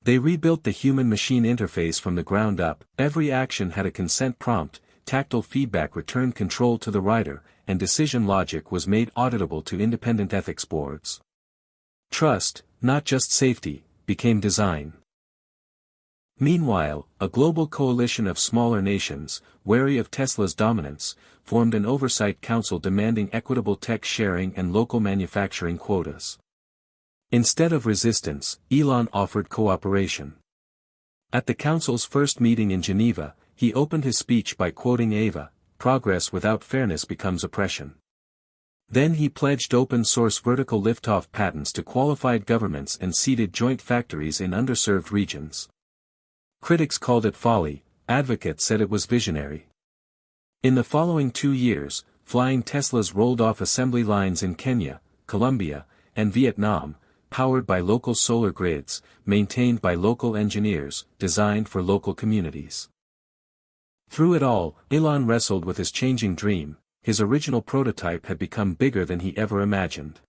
They rebuilt the human-machine interface from the ground up. Every action had a consent prompt, tactile feedback returned control to the rider, and decision logic was made auditable to independent ethics boards. Trust, not just safety, became design. Meanwhile, a global coalition of smaller nations, wary of Tesla's dominance, formed an oversight council demanding equitable tech sharing and local manufacturing quotas. Instead of resistance, Elon offered cooperation. At the council's first meeting in Geneva, he opened his speech by quoting Ava, "Progress without fairness becomes oppression." Then he pledged open-source vertical liftoff patents to qualified governments and seeded joint factories in underserved regions. Critics called it folly, advocates said it was visionary. In the following 2 years, flying Teslas rolled off assembly lines in Kenya, Colombia, and Vietnam, powered by local solar grids, maintained by local engineers, designed for local communities. Through it all, Elon wrestled with his changing dream. His original prototype had become bigger than he ever imagined.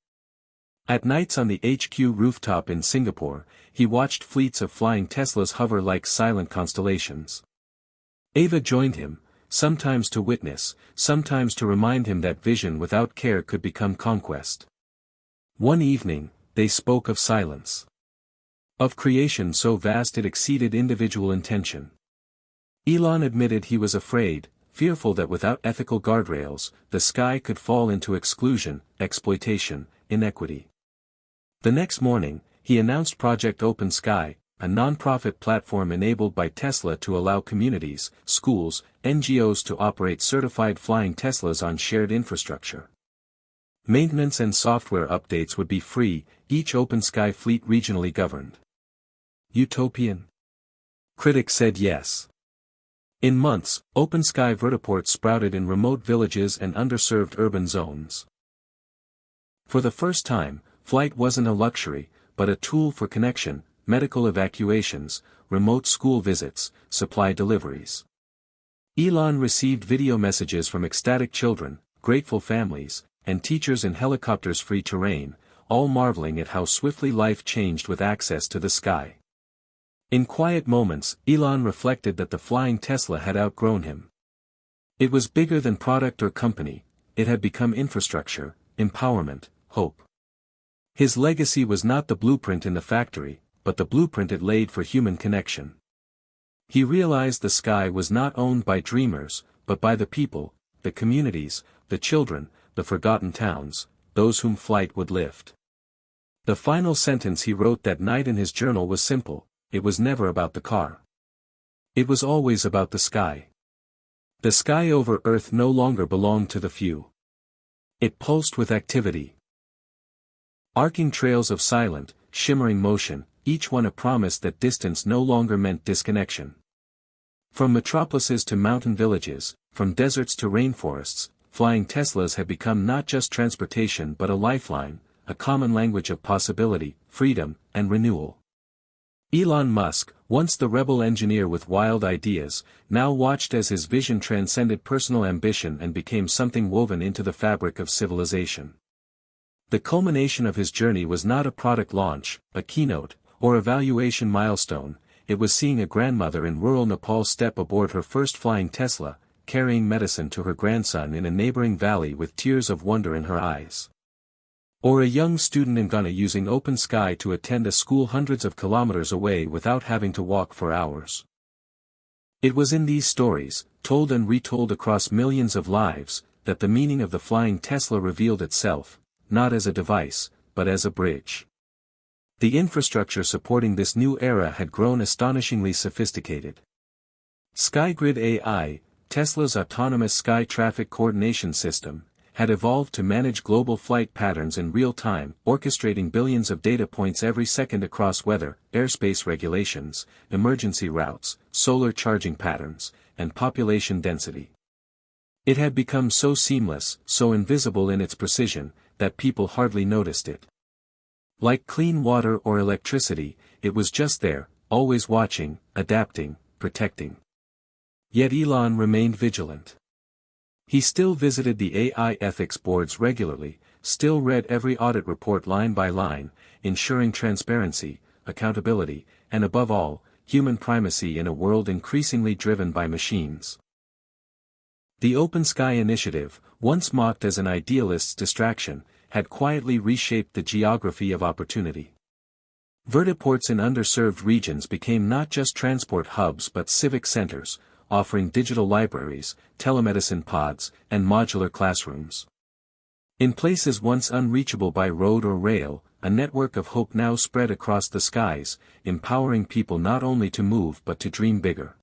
At nights on the HQ rooftop in Singapore, he watched fleets of flying Teslas hover like silent constellations. Ava joined him, sometimes to witness, sometimes to remind him that vision without care could become conquest. One evening, they spoke of silence. Of creation so vast it exceeded individual intention. Elon admitted he was afraid, fearful that without ethical guardrails, the sky could fall into exclusion, exploitation, inequity. The next morning, he announced Project Open Sky, a non-profit platform enabled by Tesla to allow communities, schools, NGOs to operate certified flying Teslas on shared infrastructure. Maintenance and software updates would be free, each open-sky fleet regionally governed. Utopian? Critics said yes. In months, open-sky vertiports sprouted in remote villages and underserved urban zones. For the first time, flight wasn't a luxury, but a tool for connection, medical evacuations, remote school visits, supply deliveries. Elon received video messages from ecstatic children, grateful families, and teachers in helicopters-free terrain, all marveling at how swiftly life changed with access to the sky. In quiet moments, Elon reflected that the flying Tesla had outgrown him. It was bigger than product or company, it had become infrastructure, empowerment, hope. His legacy was not the blueprint in the factory, but the blueprint it laid for human connection. He realized the sky was not owned by dreamers, but by the people, the communities, the children, the forgotten towns, those whom flight would lift. The final sentence he wrote that night in his journal was simple: it was never about the car. It was always about the sky. The sky over Earth no longer belonged to the few. It pulsed with activity. Arcing trails of silent, shimmering motion, each one a promise that distance no longer meant disconnection. From metropolises to mountain villages, from deserts to rainforests, flying Teslas had become not just transportation but a lifeline, a common language of possibility, freedom, and renewal. Elon Musk, once the rebel engineer with wild ideas, now watched as his vision transcended personal ambition and became something woven into the fabric of civilization. The culmination of his journey was not a product launch, a keynote, or evaluation milestone. It was seeing a grandmother in rural Nepal step aboard her first flying Tesla, carrying medicine to her grandson in a neighboring valley with tears of wonder in her eyes. Or a young student in Ghana using open sky to attend a school hundreds of kilometers away without having to walk for hours. It was in these stories, told and retold across millions of lives, that the meaning of the flying Tesla revealed itself, not as a device, but as a bridge. The infrastructure supporting this new era had grown astonishingly sophisticated. SkyGrid AI, Tesla's autonomous sky traffic coordination system, had evolved to manage global flight patterns in real time, orchestrating billions of data points every second across weather, airspace regulations, emergency routes, solar charging patterns, and population density. It had become so seamless, so invisible in its precision, that people hardly noticed it. Like clean water or electricity, it was just there, always watching, adapting, protecting. Yet Elon remained vigilant. He still visited the AI ethics boards regularly, still read every audit report line by line, ensuring transparency, accountability, and above all, human primacy in a world increasingly driven by machines. The Open Sky Initiative, once mocked as an idealist's distraction, had quietly reshaped the geography of opportunity. Vertiports in underserved regions became not just transport hubs but civic centers, offering digital libraries, telemedicine pods, and modular classrooms. In places once unreachable by road or rail, a network of hope now spread across the skies, empowering people not only to move but to dream bigger.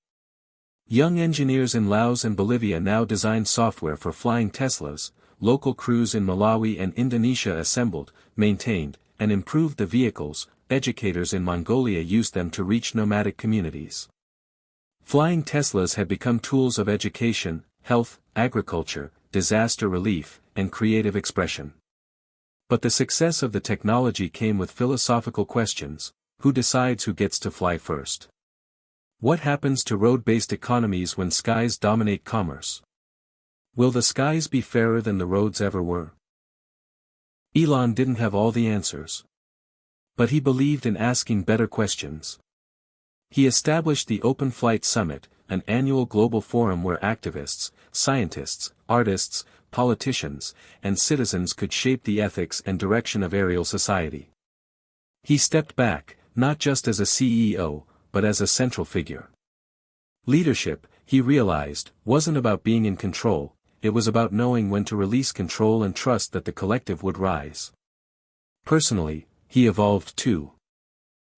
Young engineers in Laos and Bolivia now designed software for flying Teslas, local crews in Malawi and Indonesia assembled, maintained, and improved the vehicles, educators in Mongolia used them to reach nomadic communities. Flying Teslas had become tools of education, health, agriculture, disaster relief, and creative expression. But the success of the technology came with philosophical questions: who decides who gets to fly first? What happens to road-based economies when skies dominate commerce? Will the skies be fairer than the roads ever were? Elon didn't have all the answers. But he believed in asking better questions. He established the Open Flight Summit, an annual global forum where activists, scientists, artists, politicians, and citizens could shape the ethics and direction of aerial society. He stepped back, not just as a CEO, but as a central figure. Leadership, he realized, wasn't about being in control, it was about knowing when to release control and trust that the collective would rise. Personally, he evolved too.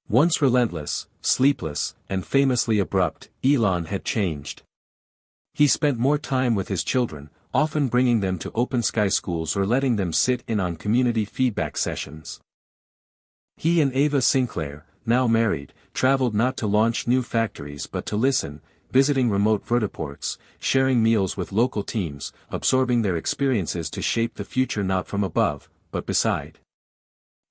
Once relentless, sleepless, and famously abrupt, Elon had changed. He spent more time with his children, often bringing them to open sky schools or letting them sit in on community feedback sessions. He and Ava Sinclair, now married, traveled not to launch new factories but to listen, visiting remote vertiports, sharing meals with local teams, absorbing their experiences to shape the future not from above, but beside.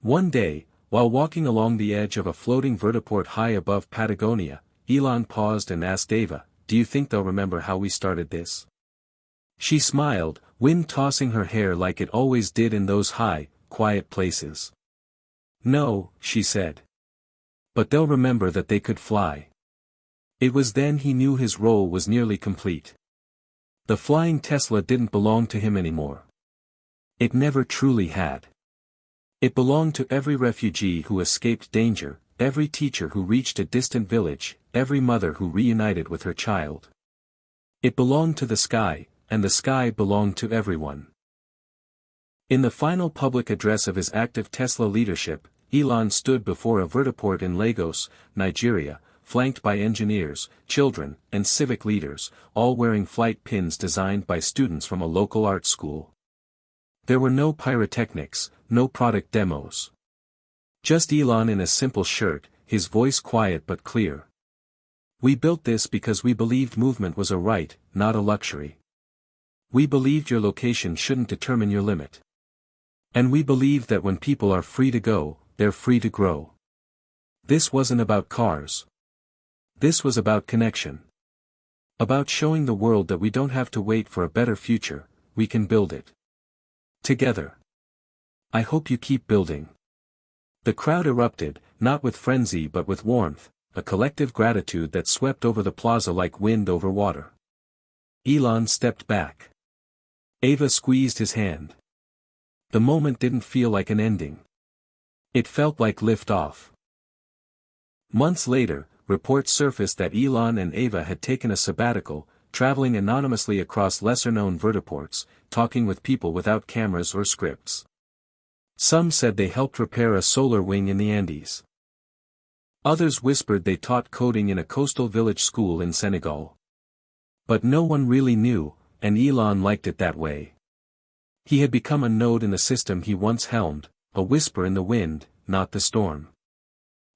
One day, while walking along the edge of a floating vertiport high above Patagonia, Elon paused and asked Ava, "Do you think they'll remember how we started this?" She smiled, wind tossing her hair like it always did in those high, quiet places. "No," she said. "But they'll remember that they could fly." It was then he knew his role was nearly complete. The flying Tesla didn't belong to him anymore. It never truly had. It belonged to every refugee who escaped danger, every teacher who reached a distant village, every mother who reunited with her child. It belonged to the sky, and the sky belonged to everyone. In the final public address of his active Tesla leadership, Elon stood before a vertiport in Lagos, Nigeria, flanked by engineers, children, and civic leaders, all wearing flight pins designed by students from a local art school. There were no pyrotechnics, no product demos. Just Elon in a simple shirt, his voice quiet but clear. "We built this because we believed movement was a right, not a luxury. We believed your location shouldn't determine your limit. And we believed that when people are free to go, they're free to grow. This wasn't about cars. This was about connection. About showing the world that we don't have to wait for a better future, we can build it. Together. I hope you keep building." The crowd erupted, not with frenzy but with warmth, a collective gratitude that swept over the plaza like wind over water. Elon stepped back. Ava squeezed his hand. The moment didn't feel like an ending. It felt like lift-off. Months later, reports surfaced that Elon and Ava had taken a sabbatical, traveling anonymously across lesser-known vertiports, talking with people without cameras or scripts. Some said they helped repair a solar wing in the Andes. Others whispered they taught coding in a coastal village school in Senegal. But no one really knew, and Elon liked it that way. He had become a node in the system he once helmed, a whisper in the wind, not the storm.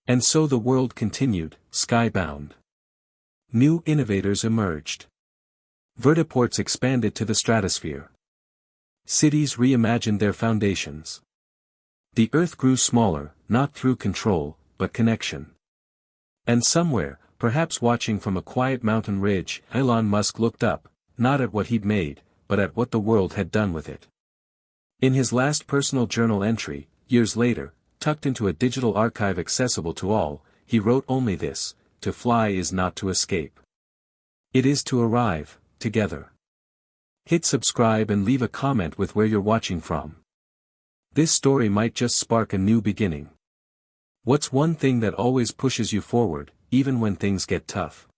And so the world continued, skybound. New innovators emerged. Vertiports expanded to the stratosphere. Cities reimagined their foundations. The earth grew smaller, not through control, but connection. And somewhere, perhaps watching from a quiet mountain ridge, Elon Musk looked up, not at what he'd made, but at what the world had done with it. In his last personal journal entry, years later, tucked into a digital archive accessible to all, he wrote only this: "To fly is not to escape. It is to arrive, together." Hit subscribe and leave a comment with where you're watching from. This story might just spark a new beginning. What's one thing that always pushes you forward, even when things get tough?